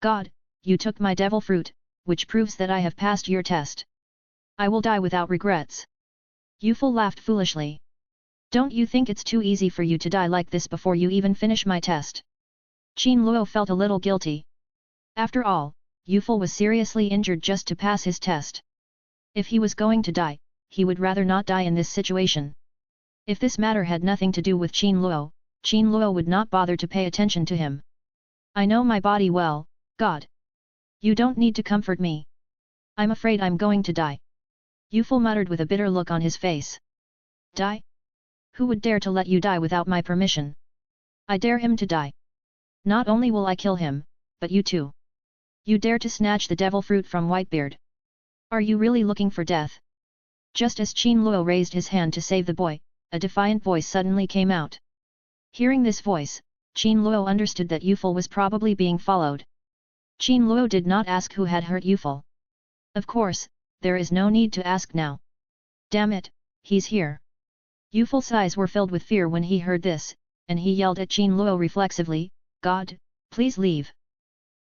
God, you took my devil fruit, which proves that I have passed your test. I will die without regrets. Yufel laughed foolishly. Don't you think it's too easy for you to die like this before you even finish my test? Qin Luo felt a little guilty. After all, Yufel was seriously injured just to pass his test. If he was going to die, he would rather not die in this situation. If this matter had nothing to do with Qin Luo would not bother to pay attention to him. I know my body well, God. You don't need to comfort me. I'm afraid I'm going to die. Yufel muttered with a bitter look on his face. Die? Who would dare to let you die without my permission? I dare him to die. Not only will I kill him, but you too. You dare to snatch the devil fruit from Whitebeard. Are you really looking for death? Just as Qin Luo raised his hand to save the boy, a defiant voice suddenly came out. Hearing this voice, Qin Luo understood that Yufel was probably being followed. Qin Luo did not ask who had hurt Yufel. Of course, there is no need to ask now. Damn it, he's here. Yufel's eyes were filled with fear when he heard this, and he yelled at Qin Luo reflexively, God, please leave.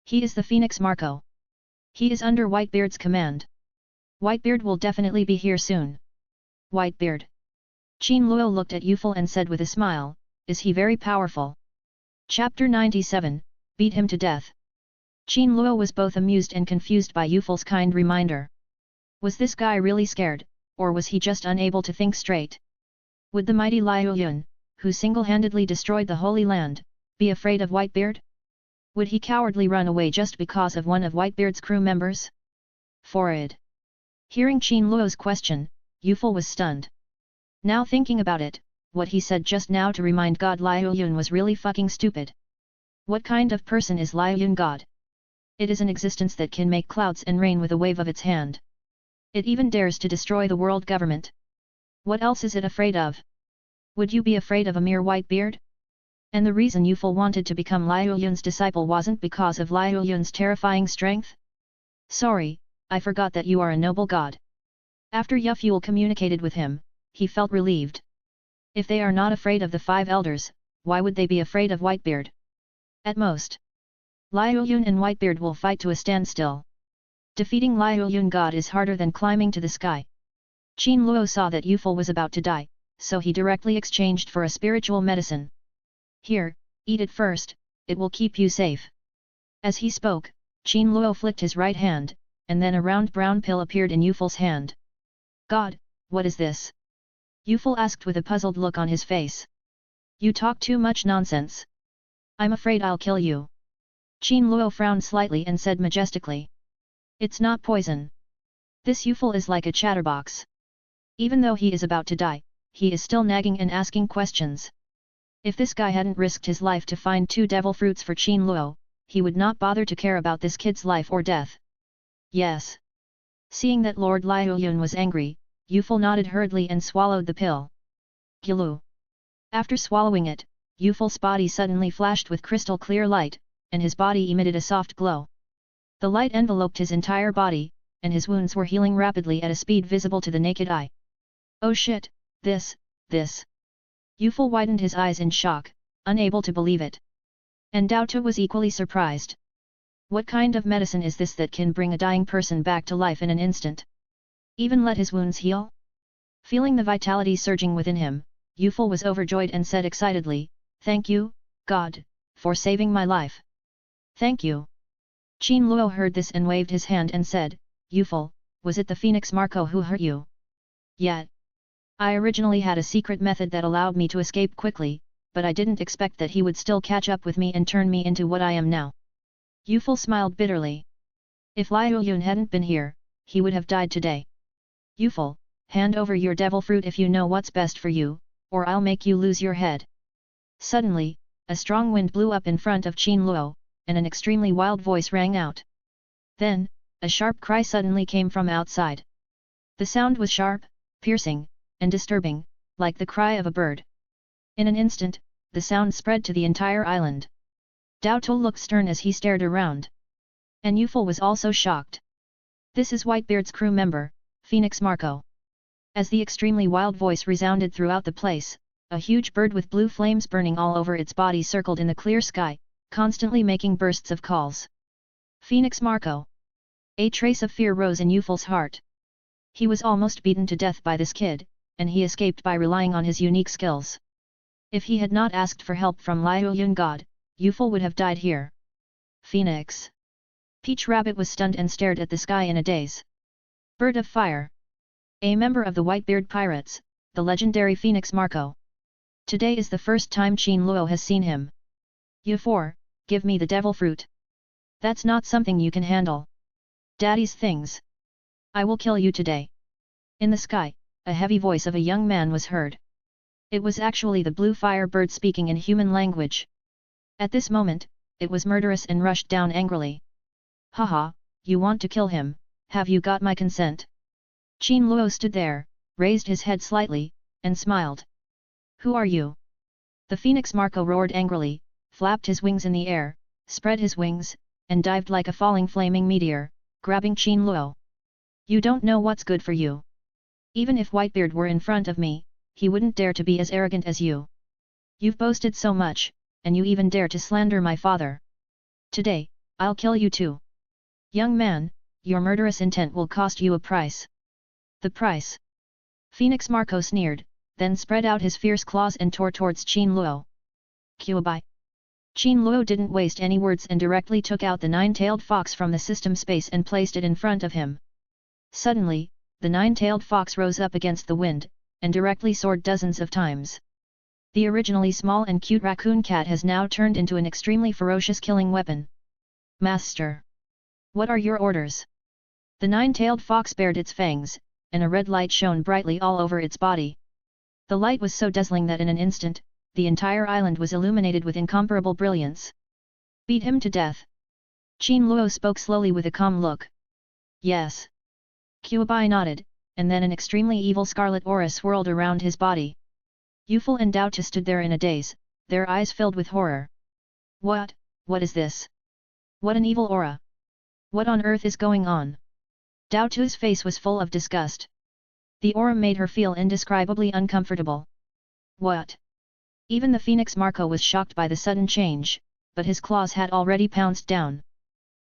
He is the Phoenix Marco. He is under Whitebeard's command. Whitebeard will definitely be here soon. Whitebeard. Qin Luo looked at Yufel and said with a smile, is he very powerful? Chapter 97, Beat him to death. Qin Luo was both amused and confused by Yufel's kind reminder. Was this guy really scared, or was he just unable to think straight? Would the mighty Liu Yun, who single-handedly destroyed the Holy Land, be afraid of Whitebeard? Would he cowardly run away just because of one of Whitebeard's crew members? Forward. Hearing Qin Luo's question, Yufel was stunned. Now thinking about it, what he said just now to remind God Liu Yun was really fucking stupid. What kind of person is Liu Yun God? It is an existence that can make clouds and rain with a wave of its hand. It even dares to destroy the world government. What else is it afraid of? Would you be afraid of a mere Whitebeard? And the reason Yufel wanted to become Liu Yun's disciple wasn't because of Liu Yun's terrifying strength? Sorry, I forgot that you are a noble god. After Yufel communicated with him, he felt relieved. If they are not afraid of the 5 elders, why would they be afraid of Whitebeard? At most, Liu Yun and Whitebeard will fight to a standstill. Defeating Liu Yun God is harder than climbing to the sky. Qin Luo saw that Yufel was about to die, so he directly exchanged for a spiritual medicine. Here, eat it first, it will keep you safe. As he spoke, Qin Luo flicked his right hand, and then a round brown pill appeared in Yuful's hand. God, what is this? Yuful asked with a puzzled look on his face. You talk too much nonsense. I'm afraid I'll kill you. Qin Luo frowned slightly and said majestically. It's not poison. This Yuful is like a chatterbox. Even though he is about to die, he is still nagging and asking questions. If this guy hadn't risked his life to find 2 devil fruits for Qin Luo, he would not bother to care about this kid's life or death. Yes. Seeing that Lord Liuyun was angry, Yuful nodded hurriedly and swallowed the pill. Gilu. After swallowing it, Yuful's body suddenly flashed with crystal clear light, and his body emitted a soft glow. The light enveloped his entire body, and his wounds were healing rapidly at a speed visible to the naked eye. Oh shit, this. Yuful widened his eyes in shock, unable to believe it. And Dao Tu was equally surprised. What kind of medicine is this that can bring a dying person back to life in an instant? Even let his wounds heal? Feeling the vitality surging within him, Yuful was overjoyed and said excitedly, Thank you, God, for saving my life. Thank you. Qin Luo heard this and waved his hand and said, Yuful, was it the Phoenix Marco who hurt you? Yet. I originally had a secret method that allowed me to escape quickly, but I didn't expect that he would still catch up with me and turn me into what I am now. Yuful smiled bitterly. If Liuyun hadn't been here, he would have died today. Yuful, hand over your devil fruit if you know what's best for you, or I'll make you lose your head. Suddenly, a strong wind blew up in front of Qin Luo, and an extremely wild voice rang out. Then, a sharp cry suddenly came from outside. The sound was sharp, piercing, and disturbing, like the cry of a bird. In an instant, the sound spread to the entire island. Dao Tu looked stern as he stared around. And Yuful was also shocked. This is Whitebeard's crew member, Phoenix Marco. As the extremely wild voice resounded throughout the place, a huge bird with blue flames burning all over its body circled in the clear sky, constantly making bursts of calls. Phoenix Marco. A trace of fear rose in Yuful's heart. He was almost beaten to death by this kid, and he escaped by relying on his unique skills. If he had not asked for help from Liuyun God, Yuful would have died here. Phoenix. Peach Rabbit was stunned and stared at the sky in a daze. Bird of Fire. A member of the Whitebeard Pirates, the legendary Phoenix Marco. Today is the first time Qin Luo has seen him. You give me the devil fruit. That's not something you can handle. Daddy's things. I will kill you today. In the sky, a heavy voice of a young man was heard. It was actually the blue fire bird speaking in human language. At this moment, it was murderous and rushed down angrily. Haha, you want to kill him, have you got my consent? Qin Luo stood there, raised his head slightly, and smiled. Who are you? The Phoenix Marco roared angrily, flapped his wings in the air, spread his wings, and dived like a falling flaming meteor, grabbing Qin Luo. You don't know what's good for you. Even if Whitebeard were in front of me, he wouldn't dare to be as arrogant as you. You've boasted so much, and you even dare to slander my father. Today, I'll kill you too. Young man, your murderous intent will cost you a price. The price? Phoenix Marco sneered, then spread out his fierce claws and tore towards Qin Luo. Qiubai. Qin Luo didn't waste any words and directly took out the nine-tailed fox from the system space and placed it in front of him. Suddenly, the nine-tailed fox rose up against the wind, and directly soared dozens of times. The originally small and cute raccoon cat has now turned into an extremely ferocious killing weapon. Master! What are your orders? The nine-tailed fox bared its fangs, and a red light shone brightly all over its body. The light was so dazzling that in an instant, the entire island was illuminated with incomparable brilliance. Beat him to death. Qin Luo spoke slowly with a calm look. Yes. Qiubai nodded, and then an extremely evil scarlet aura swirled around his body. Yuful and Dao Tu stood there in a daze, their eyes filled with horror. What is this? What an evil aura! What on earth is going on? Dao Tu's face was full of disgust. The aura made her feel indescribably uncomfortable. What? Even the Phoenix Marco was shocked by the sudden change, but his claws had already pounced down.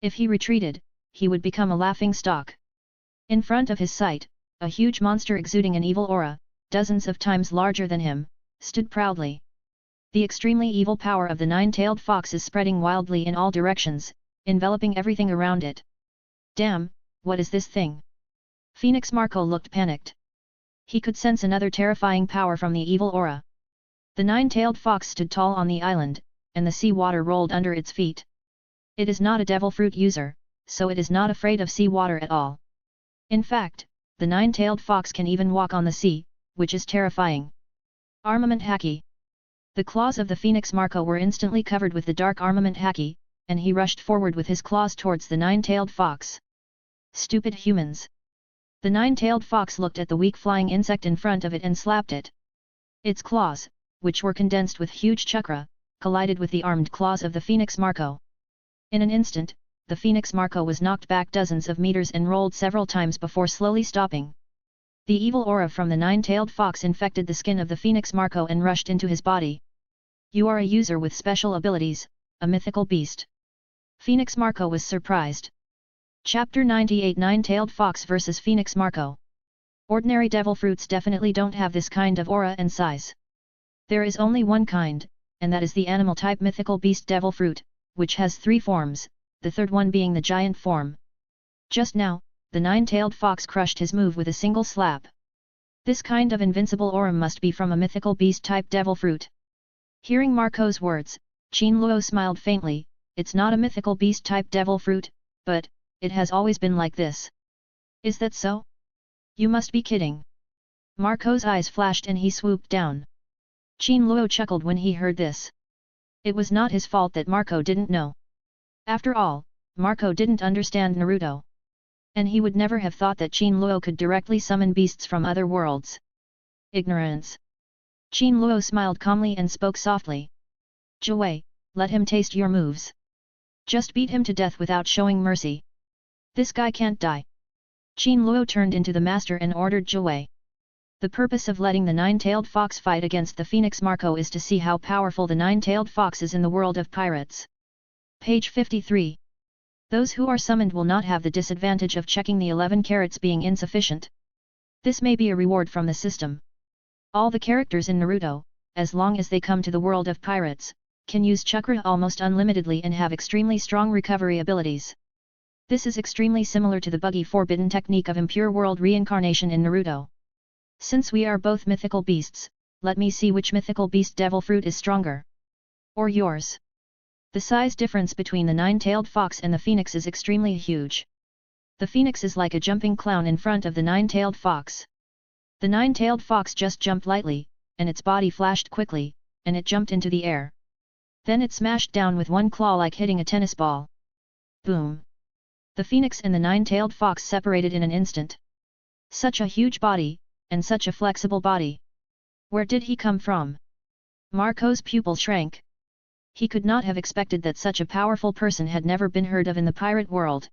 If he retreated, he would become a laughing stock. In front of his sight, a huge monster exuding an evil aura, dozens of times larger than him, stood proudly. The extremely evil power of the nine-tailed fox is spreading wildly in all directions, enveloping everything around it. Damn, what is this thing? Phoenix Marco looked panicked. He could sense another terrifying power from the evil aura. The nine-tailed fox stood tall on the island, and the sea water rolled under its feet. It is not a devil fruit user, so it is not afraid of sea water at all. In fact, the nine-tailed fox can even walk on the sea, which is terrifying. Armament Haki. The claws of the Phoenix Marco were instantly covered with the dark armament Haki, and he rushed forward with his claws towards the nine-tailed fox. Stupid humans! The nine-tailed fox looked at the weak flying insect in front of it and slapped it. Its claws, which were condensed with huge chakra, collided with the armed claws of the Phoenix Marco. In an instant, the Phoenix Marco was knocked back dozens of meters and rolled several times before slowly stopping. The evil aura from the nine-tailed fox infected the skin of the Phoenix Marco and rushed into his body. You are a user with special abilities, a mythical beast. Phoenix Marco was surprised. Chapter 98 Nine-tailed Fox vs Phoenix Marco. Ordinary devil fruits definitely don't have this kind of aura and size. There is only one kind, and that is the animal-type mythical beast devil fruit, which has 3 forms, the third one being the giant form. Just now, the nine-tailed fox crushed his move with a single slap. This kind of invincible aura must be from a mythical beast-type devil fruit. Hearing Marco's words, Qin Luo smiled faintly. It's not a mythical beast-type devil fruit, but it has always been like this. Is that so? You must be kidding. Marco's eyes flashed and he swooped down. Qin Luo chuckled when he heard this. It was not his fault that Marco didn't know. After all, Marco didn't understand Naruto. And he would never have thought that Qin Luo could directly summon beasts from other worlds. Ignorance. Qin Luo smiled calmly and spoke softly. Jiwei, let him taste your moves. Just beat him to death without showing mercy. This guy can't die. Qin Luo turned into the master and ordered Jiwei. The purpose of letting the nine-tailed fox fight against the Phoenix Marco is to see how powerful the nine-tailed fox is in the world of pirates. Page 53. Those who are summoned will not have the disadvantage of checking the 11 carats being insufficient. This may be a reward from the system. All the characters in Naruto, as long as they come to the world of pirates, can use chakra almost unlimitedly and have extremely strong recovery abilities. This is extremely similar to the buggy forbidden technique of impure world reincarnation in Naruto. Since we are both mythical beasts, let me see which mythical beast devil fruit is stronger. Or yours. The size difference between the nine-tailed fox and the phoenix is extremely huge. The phoenix is like a jumping clown in front of the nine-tailed fox. The nine-tailed fox just jumped lightly, and its body flashed quickly, and it jumped into the air. Then it smashed down with one claw like hitting a tennis ball. Boom! The phoenix and the nine-tailed fox separated in an instant. Such a huge body, and such a flexible body. Where did he come from? Marco's pupil shrank. He could not have expected that such a powerful person had never been heard of in the pirate world.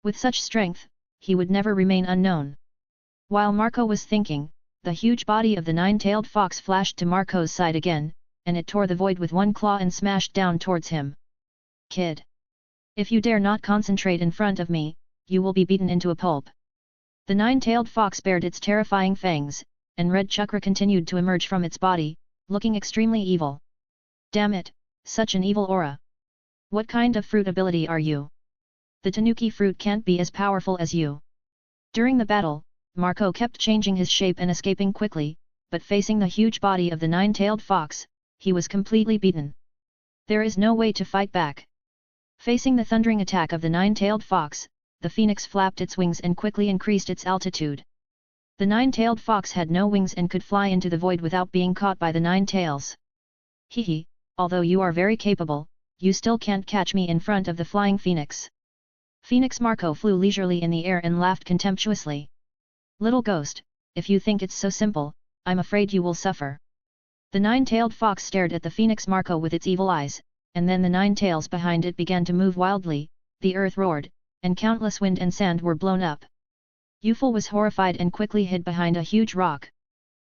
With such strength, he would never remain unknown. While Marco was thinking, the huge body of the nine-tailed fox flashed to Marco's side again, and it tore the void with one claw and smashed down towards him. Kid! If you dare not concentrate in front of me, you will be beaten into a pulp. The nine-tailed fox bared its terrifying fangs, and red chakra continued to emerge from its body, looking extremely evil. Damn it! Such an evil aura. What kind of fruit ability are you? The tanuki fruit can't be as powerful as you. During the battle, Marco kept changing his shape and escaping quickly, but facing the huge body of the nine-tailed fox, he was completely beaten. There is no way to fight back. Facing the thundering attack of the nine-tailed fox, the phoenix flapped its wings and quickly increased its altitude. The nine-tailed fox had no wings and could fly into the void without being caught by the nine tails. Hehe. Although you are very capable, you still can't catch me in front of the flying phoenix. Phoenix Marco flew leisurely in the air and laughed contemptuously. Little ghost, if you think it's so simple, I'm afraid you will suffer. The nine-tailed fox stared at the Phoenix Marco with its evil eyes, and then the nine tails behind it began to move wildly, the earth roared, and countless wind and sand were blown up. Yufel was horrified and quickly hid behind a huge rock.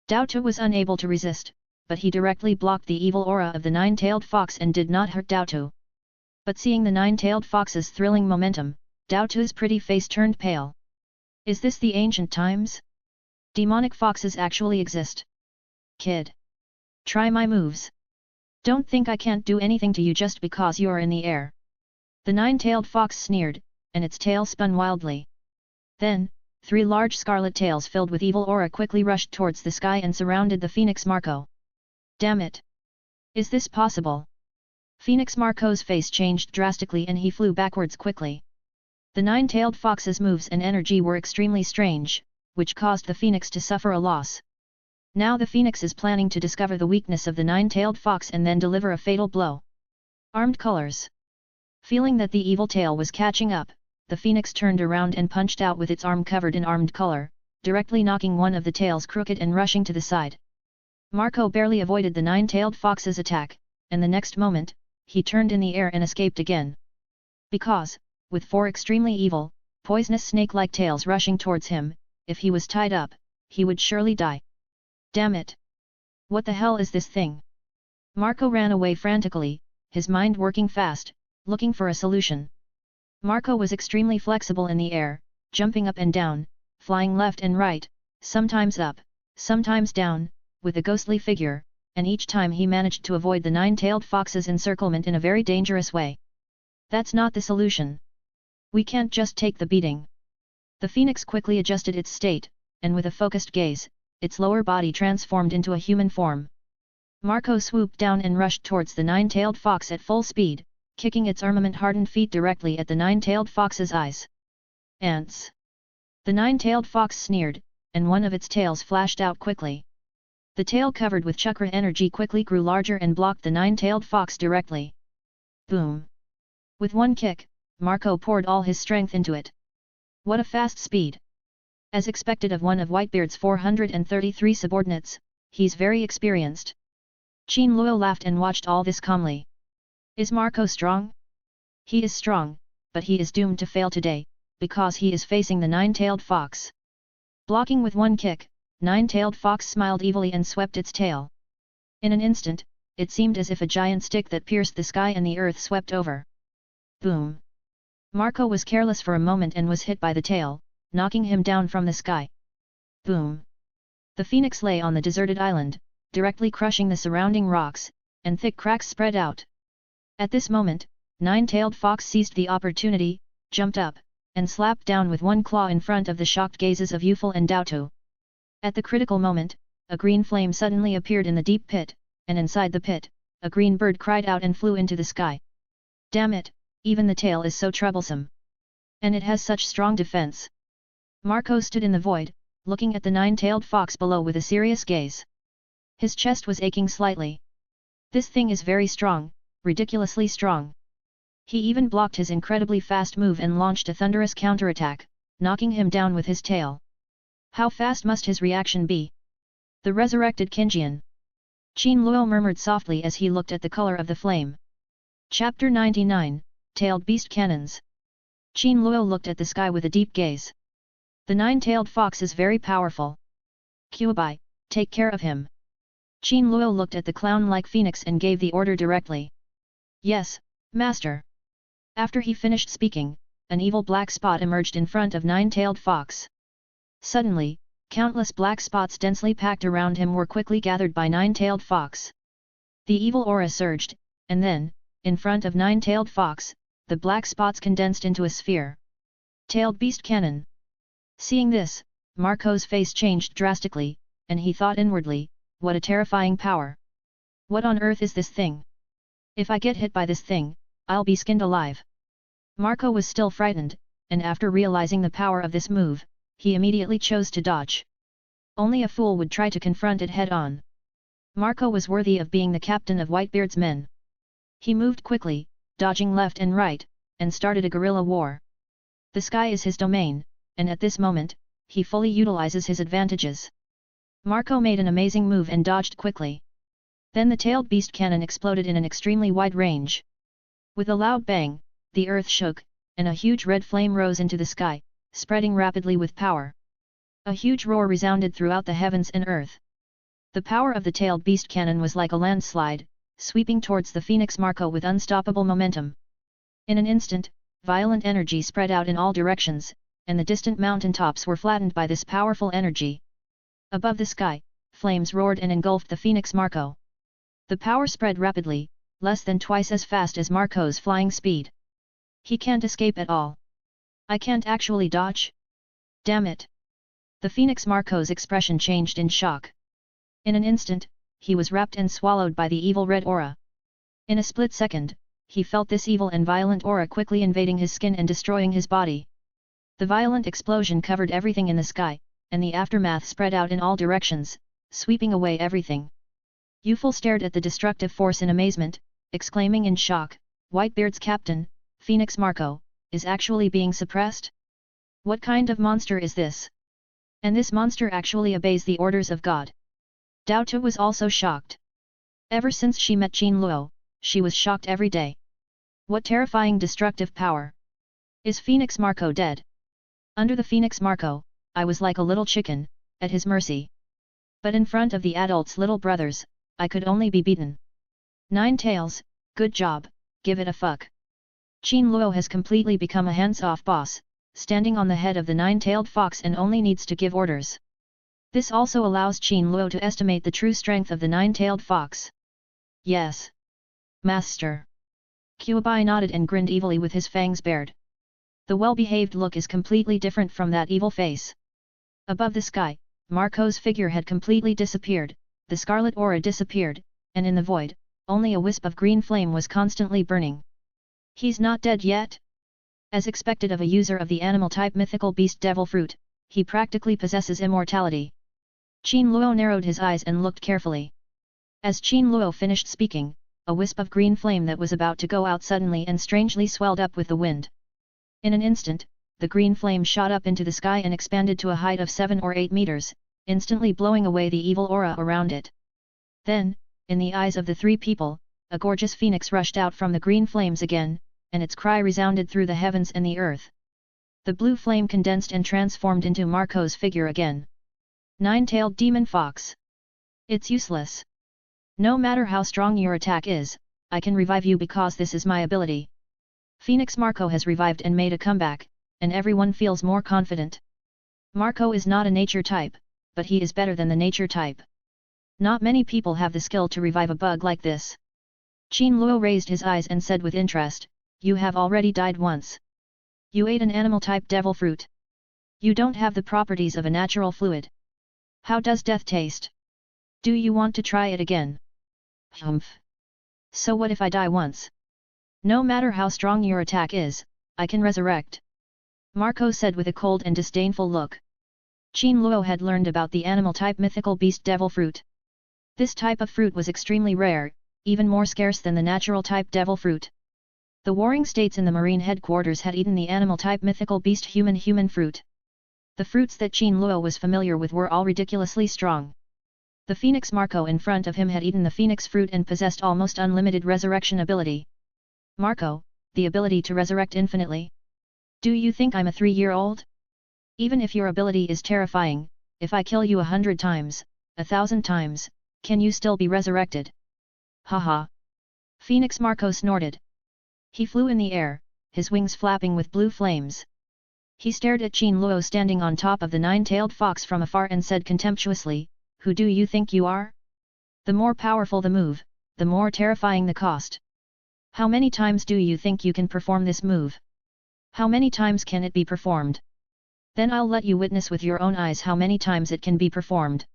Daotu was unable to resist, but he directly blocked the evil aura of the nine-tailed fox and did not hurt Daotu. But seeing the nine-tailed fox's thrilling momentum, Daotu's pretty face turned pale. Is this the ancient times? Demonic foxes actually exist. Kid! Try my moves. Don't think I can't do anything to you just because you're in the air. The nine-tailed fox sneered, and its tail spun wildly. Then, 3 large scarlet tails filled with evil aura quickly rushed towards the sky and surrounded the Phoenix Marco. Damn it! Is this possible? Phoenix Marco's face changed drastically and he flew backwards quickly. The nine-tailed fox's moves and energy were extremely strange, which caused the phoenix to suffer a loss. Now the phoenix is planning to discover the weakness of the nine-tailed fox and then deliver a fatal blow. Armed colors. Feeling that the evil tail was catching up, the phoenix turned around and punched out with its arm covered in armed color, directly knocking one of the tails crooked and rushing to the side. Marco barely avoided the nine-tailed fox's attack, and the next moment, he turned in the air and escaped again. Because, with 4 extremely evil, poisonous snake-like tails rushing towards him, if he was tied up, he would surely die. Damn it! What the hell is this thing? Marco ran away frantically, his mind working fast, looking for a solution. Marco was extremely flexible in the air, jumping up and down, flying left and right, sometimes up, sometimes down, with a ghostly figure, and each time he managed to avoid the nine-tailed fox's encirclement in a very dangerous way. That's not the solution. We can't just take the beating. The phoenix quickly adjusted its state, and with a focused gaze, its lower body transformed into a human form. Marco swooped down and rushed towards the nine-tailed fox at full speed, kicking its armament-hardened feet directly at the nine-tailed fox's eyes. Ants! The nine-tailed fox sneered, and one of its tails flashed out quickly. The tail covered with chakra energy quickly grew larger and blocked the nine-tailed fox directly. Boom! With one kick, Marco poured all his strength into it. What a fast speed! As expected of one of Whitebeard's 433 subordinates, he's very experienced. Qin Luo laughed and watched all this calmly. Is Marco strong? He is strong, but he is doomed to fail today, because he is facing the nine-tailed fox. Blocking with one kick, nine-tailed fox smiled evilly and swept its tail. In an instant, it seemed as if a giant stick that pierced the sky and the earth swept over. Boom! Marco was careless for a moment and was hit by the tail, knocking him down from the sky. Boom! The phoenix lay on the deserted island, directly crushing the surrounding rocks, and thick cracks spread out. At this moment, nine-tailed fox seized the opportunity, jumped up, and slapped down with one claw in front of the shocked gazes of Yufel and Daotu. At the critical moment, a green flame suddenly appeared in the deep pit, and inside the pit, a green bird cried out and flew into the sky. Damn it, even the tail is so troublesome. And it has such strong defense. Marco stood in the void, looking at the nine-tailed fox below with a serious gaze. His chest was aching slightly. This thing is very strong, ridiculously strong. He even blocked his incredibly fast move and launched a thunderous counterattack, knocking him down with his tail. How fast must his reaction be? The resurrected Qinjian. Qin Luo murmured softly as he looked at the color of the flame. Chapter 99, Tailed Beast Cannons. Qin Luo looked at the sky with a deep gaze. The nine-tailed fox is very powerful. Qiubai, take care of him. Qin Luo looked at the clown-like phoenix and gave the order directly. Yes, master. After he finished speaking, an evil black spot emerged in front of nine-tailed fox. Suddenly, countless black spots densely packed around him were quickly gathered by nine-tailed fox. The evil aura surged, and then, in front of nine-tailed fox, the black spots condensed into a sphere. Tailed Beast Cannon. Seeing this, Marco's face changed drastically, and he thought inwardly, what a terrifying power. What on earth is this thing? If I get hit by this thing, I'll be skinned alive. Marco was still frightened, and after realizing the power of this move, he immediately chose to dodge. Only a fool would try to confront it head-on. Marco was worthy of being the captain of Whitebeard's men. He moved quickly, dodging left and right, and started a guerrilla war. The sky is his domain, and at this moment, he fully utilizes his advantages. Marco made an amazing move and dodged quickly. Then the tailed beast cannon exploded in an extremely wide range. With a loud bang, the earth shook, and a huge red flame rose into the sky, spreading rapidly with power. A huge roar resounded throughout the heavens and earth. The power of the tailed beast cannon was like a landslide, sweeping towards the Phoenix Marco with unstoppable momentum. In an instant, violent energy spread out in all directions, and the distant mountain tops were flattened by this powerful energy. Above the sky, flames roared and engulfed the Phoenix Marco. The power spread rapidly, less than twice as fast as Marco's flying speed. He can't escape at all. I can't actually dodge? Damn it! The Phoenix Marco's expression changed in shock. In an instant, he was wrapped and swallowed by the evil red aura. In a split second, he felt this evil and violent aura quickly invading his skin and destroying his body. The violent explosion covered everything in the sky, and the aftermath spread out in all directions, sweeping away everything. Yufel stared at the destructive force in amazement, exclaiming in shock, Whitebeard's captain, Phoenix Marco, is actually being suppressed? What kind of monster is this? And this monster actually obeys the orders of God. Dao Tu was also shocked. Ever since she met Qin Luo, she was shocked every day. What terrifying destructive power! Is Phoenix Marco dead? Under the Phoenix Marco, I was like a little chicken, at his mercy. But in front of the adults' little brothers, I could only be beaten. Nine Tails, good job, give it a fuck. Qin Luo has completely become a hands-off boss, standing on the head of the nine-tailed fox and only needs to give orders. This also allows Qin Luo to estimate the true strength of the nine-tailed fox. Yes. Master. Qiubai nodded and grinned evilly with his fangs bared. The well-behaved look is completely different from that evil face. Above the sky, Marco's figure had completely disappeared, the scarlet aura disappeared, and in the void, only a wisp of green flame was constantly burning. He's not dead yet? As expected of a user of the animal-type mythical beast devil fruit, he practically possesses immortality. Qin Luo narrowed his eyes and looked carefully. As Qin Luo finished speaking, a wisp of green flame that was about to go out suddenly and strangely swelled up with the wind. In an instant, the green flame shot up into the sky and expanded to a height of 7 or 8 meters, instantly blowing away the evil aura around it. Then, in the eyes of the three people, a gorgeous phoenix rushed out from the green flames again, and its cry resounded through the heavens and the earth. The blue flame condensed and transformed into Marco's figure again. Nine-tailed demon fox. It's useless. No matter how strong your attack is, I can revive you because this is my ability. Phoenix Marco has revived and made a comeback, and everyone feels more confident. Marco is not a nature type, but he is better than the nature type. Not many people have the skill to revive a bug like this. Qin Luo raised his eyes and said with interest, You have already died once. You ate an animal-type devil fruit. You don't have the properties of a natural fluid. How does death taste? Do you want to try it again? Humph. So what if I die once? No matter how strong your attack is, I can resurrect. Marco said with a cold and disdainful look. Qin Luo had learned about the animal-type mythical beast devil fruit. This type of fruit was extremely rare, even more scarce than the natural-type devil fruit. The warring states in the marine headquarters had eaten the animal-type mythical beast human fruit. The fruits that Qin Luo was familiar with were all ridiculously strong. The Phoenix Marco in front of him had eaten the phoenix fruit and possessed almost unlimited resurrection ability. Marco, the ability to resurrect infinitely. Do you think I'm a 3-year-old? Even if your ability is terrifying, if I kill you 100 times, 1,000 times, can you still be resurrected? Haha. Phoenix Marco snorted. He flew in the air, his wings flapping with blue flames. He stared at Qin Luo standing on top of the nine-tailed fox from afar and said contemptuously, Who do you think you are? The more powerful the move, the more terrifying the cost. How many times do you think you can perform this move? How many times can it be performed? Then I'll let you witness with your own eyes how many times it can be performed.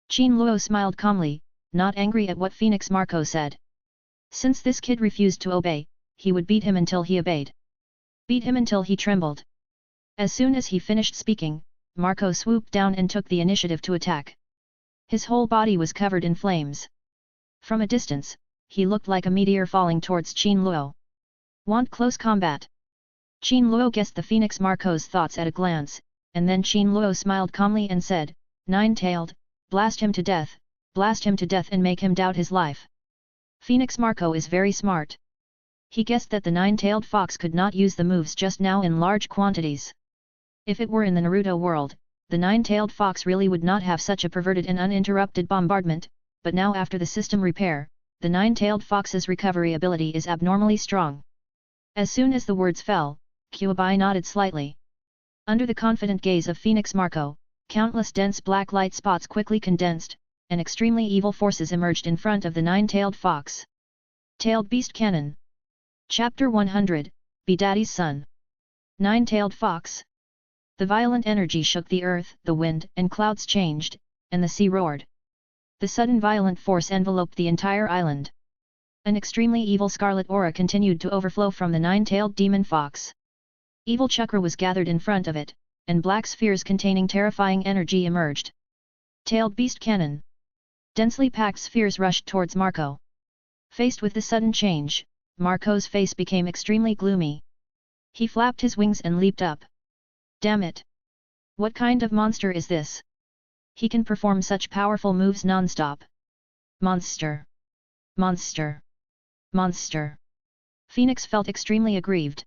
Qin Luo smiled calmly, not angry at what Phoenix Marco said. Since this kid refused to obey, he would beat him until he obeyed. Beat him until he trembled. As soon as he finished speaking, Marco swooped down and took the initiative to attack. His whole body was covered in flames. From a distance, he looked like a meteor falling towards Qin Luo. Want close combat? Qin Luo guessed the Phoenix Marco's thoughts at a glance, and then Qin Luo smiled calmly and said, Nine-tailed, blast him to death and make him doubt his life. Phoenix Marco is very smart. He guessed that the nine-tailed fox could not use the moves just now in large quantities. If it were in the Naruto world, the nine-tailed fox really would not have such a perverted and uninterrupted bombardment, but now after the system repair, the nine-tailed fox's recovery ability is abnormally strong. As soon as the words fell, Qiubai nodded slightly. Under the confident gaze of Phoenix Marco, countless dense black light spots quickly condensed, and extremely evil forces emerged in front of the nine-tailed fox. Tailed Beast Cannon. Chapter 100, be Daddy's son. Nine-tailed fox. The violent energy shook the earth, the wind and clouds changed, and the sea roared. The sudden violent force enveloped the entire island. An extremely evil scarlet aura continued to overflow from the nine-tailed demon fox. Evil chakra was gathered in front of it, and black spheres containing terrifying energy emerged. Tailed beast cannon. Densely packed spheres rushed towards Marco. Faced with the sudden change, Marco's face became extremely gloomy. He flapped his wings and leaped up. Damn it! What kind of monster is this? He can perform such powerful moves non-stop. Monster! Monster! Monster! Phoenix felt extremely aggrieved.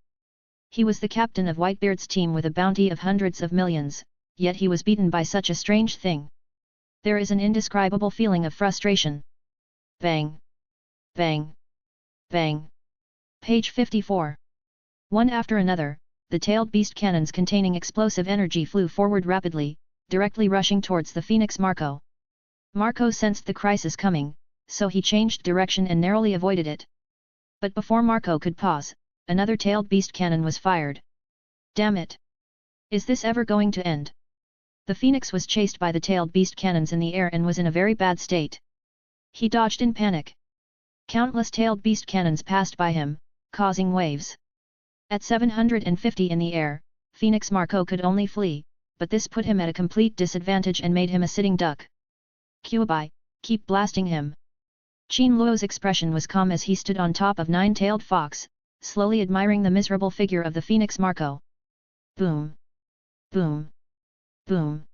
He was the captain of Whitebeard's team with a bounty of hundreds of millions, yet he was beaten by such a strange thing. There is an indescribable feeling of frustration. Bang! Bang! Bang! Page 54. One after another, the tailed beast cannons containing explosive energy flew forward rapidly, directly rushing towards the Phoenix Marco. Marco sensed the crisis coming, so he changed direction and narrowly avoided it. But before Marco could pause, another tailed beast cannon was fired. Damn it! Is this ever going to end? The Phoenix was chased by the tailed beast cannons in the air and was in a very bad state. He dodged in panic. Countless tailed beast cannons passed by him, causing waves. At 750 in the air, Phoenix Marco could only flee, but this put him at a complete disadvantage and made him a sitting duck. Kuobai, keep blasting him. Qin Luo's expression was calm as he stood on top of Nine-Tailed Fox, slowly admiring the miserable figure of the Phoenix Marco. Boom! Boom! Boom!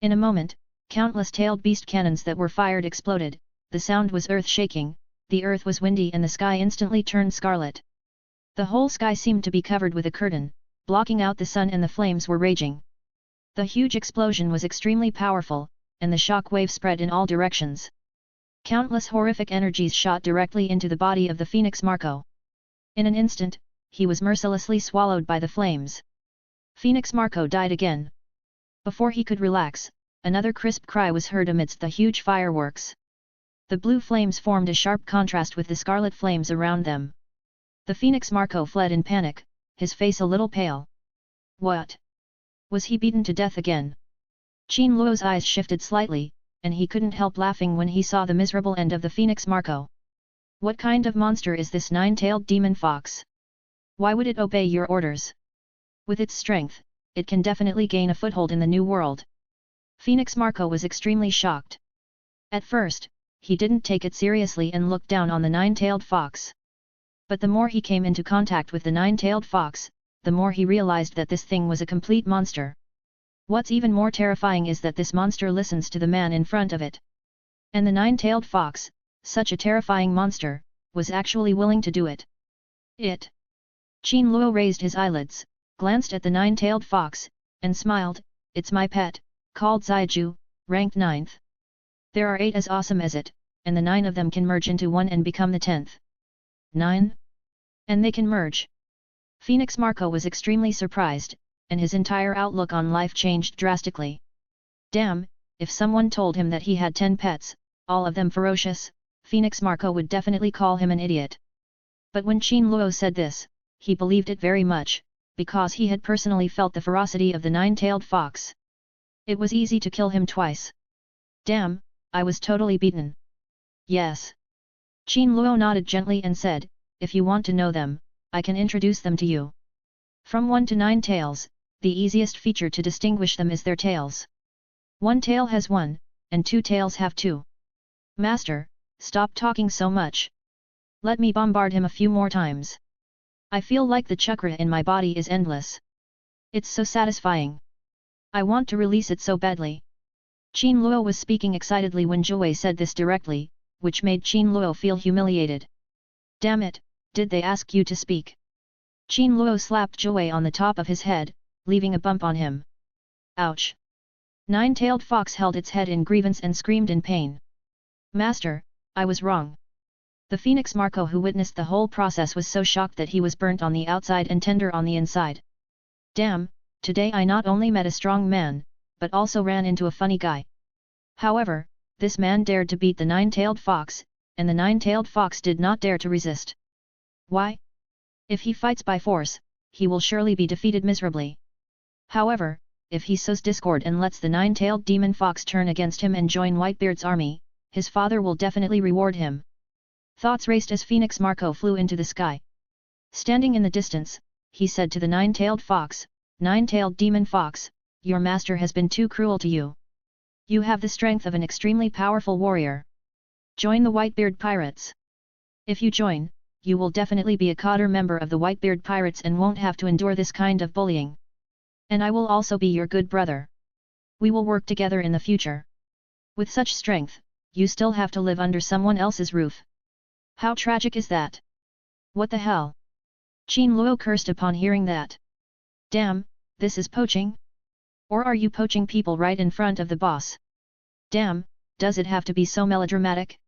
In a moment, countless tailed beast cannons that were fired exploded, the sound was earth-shaking, the earth was windy and the sky instantly turned scarlet. The whole sky seemed to be covered with a curtain, blocking out the sun, and the flames were raging. The huge explosion was extremely powerful, and the shock wave spread in all directions. Countless horrific energies shot directly into the body of the Phoenix Marco. In an instant, he was mercilessly swallowed by the flames. Phoenix Marco died again. Before he could relax, another crisp cry was heard amidst the huge fireworks. The blue flames formed a sharp contrast with the scarlet flames around them. The Phoenix Marco fled in panic, his face a little pale. What? Was he beaten to death again? Qin Luo's eyes shifted slightly, and he couldn't help laughing when he saw the miserable end of the Phoenix Marco. What kind of monster is this nine-tailed demon fox? Why would it obey your orders? With its strength, it can definitely gain a foothold in the new world. Phoenix Marco was extremely shocked. At first, he didn't take it seriously and looked down on the nine-tailed fox. But the more he came into contact with the nine-tailed fox, the more he realized that this thing was a complete monster. What's even more terrifying is that this monster listens to the man in front of it. And the nine-tailed fox, such a terrifying monster, was actually willing to do it. Qin Luo raised his eyelids, glanced at the nine-tailed fox, and smiled. It's my pet, called Zaiju, ranked 9th. There are 8 as awesome as it, and the 9 of them can merge into one and become the 10th. 9? And they can merge. Phoenix Marco was extremely surprised, and his entire outlook on life changed drastically. Damn, if someone told him that he had 10 pets, all of them ferocious, Phoenix Marco would definitely call him an idiot. But when Qin Luo said this, he believed it very much, because he had personally felt the ferocity of the nine-tailed fox. It was easy to kill him twice. Damn, I was totally beaten. Yes. Qin Luo nodded gently and said, if you want to know them, I can introduce them to you. From 1 to 9 tails, the easiest feature to distinguish them is their tails. 1 tail has 1, and 2 tails have 2. Master, stop talking so much. Let me bombard him a few more times. I feel like the chakra in my body is endless. It's so satisfying. I want to release it so badly. Qin Luo was speaking excitedly when Zhou said this directly, which made Qin Luo feel humiliated. Damn it, did they ask you to speak? Qin Luo slapped Zhou on the top of his head, leaving a bump on him. Ouch! Nine-tailed fox held its head in grievance and screamed in pain. Master, I was wrong. The Phoenix Marco, who witnessed the whole process, was so shocked that he was burnt on the outside and tender on the inside. Damn, today I not only met a strong man, but also ran into a funny guy. However, this man dared to beat the nine-tailed fox, and the nine-tailed fox did not dare to resist. Why? If he fights by force, he will surely be defeated miserably. However, if he sows discord and lets the nine-tailed demon fox turn against him and join Whitebeard's army, his father will definitely reward him. Thoughts raced as Phoenix Marco flew into the sky. Standing in the distance, he said to the nine-tailed fox, "Nine-tailed demon fox, your master has been too cruel to you. You have the strength of an extremely powerful warrior. Join the Whitebeard pirates. If you join, you will definitely be a cadre member of the Whitebeard pirates and won't have to endure this kind of bullying. And I will also be your good brother. We will work together in the future. With such strength, you still have to live under someone else's roof. How tragic is that? What the hell?" Qin Luo cursed upon hearing that. "Damn, this is poaching? Or are you poaching people right in front of the boss? Damn, does it have to be so melodramatic?"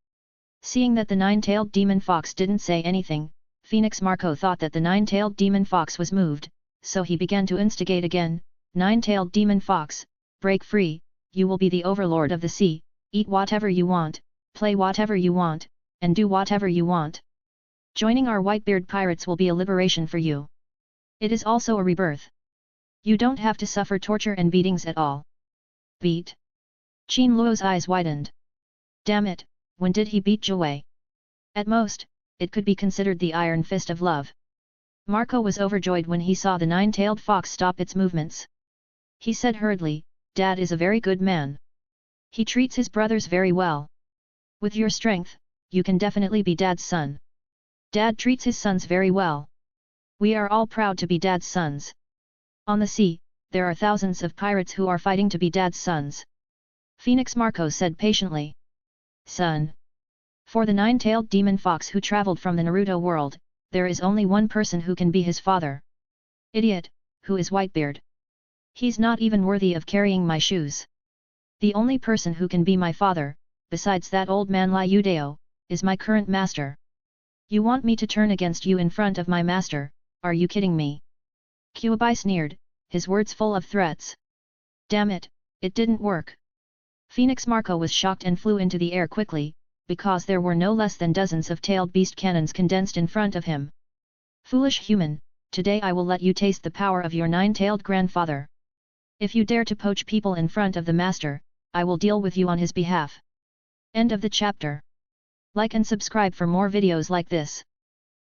Seeing that the nine-tailed demon fox didn't say anything, Phoenix Marco thought that the nine-tailed demon fox was moved, so he began to instigate again, "Nine-tailed demon fox, break free, you will be the overlord of the sea, eat whatever you want, play whatever you want, and do whatever you want. Joining our Whitebeard pirates will be a liberation for you. It is also a rebirth. You don't have to suffer torture and beatings at all." Beat? Qin Luo's eyes widened. Damn it, when did he beat Jiwei? At most, it could be considered the iron fist of love. Marco was overjoyed when he saw the nine-tailed fox stop its movements. He said hurriedly, "Dad is a very good man. He treats his brothers very well. With your strength, you can definitely be Dad's son. Dad treats his sons very well. We are all proud to be Dad's sons. On the sea, there are thousands of pirates who are fighting to be Dad's sons." Phoenix Marco said patiently. "Son. For the nine-tailed demon fox who traveled from the Naruto world, there is only one person who can be his father. Idiot, who is Whitebeard? He's not even worthy of carrying my shoes. The only person who can be my father, besides that old man Liu Dao, is my current master. You want me to turn against you in front of my master, are you kidding me?" Qiubai sneered, his words full of threats. Damn it, it didn't work. Phoenix Marco was shocked and flew into the air quickly, because there were no less than dozens of tailed beast cannons condensed in front of him. "Foolish human, today I will let you taste the power of your nine-tailed grandfather. If you dare to poach people in front of the master, I will deal with you on his behalf." End of the chapter. Like and subscribe for more videos like this.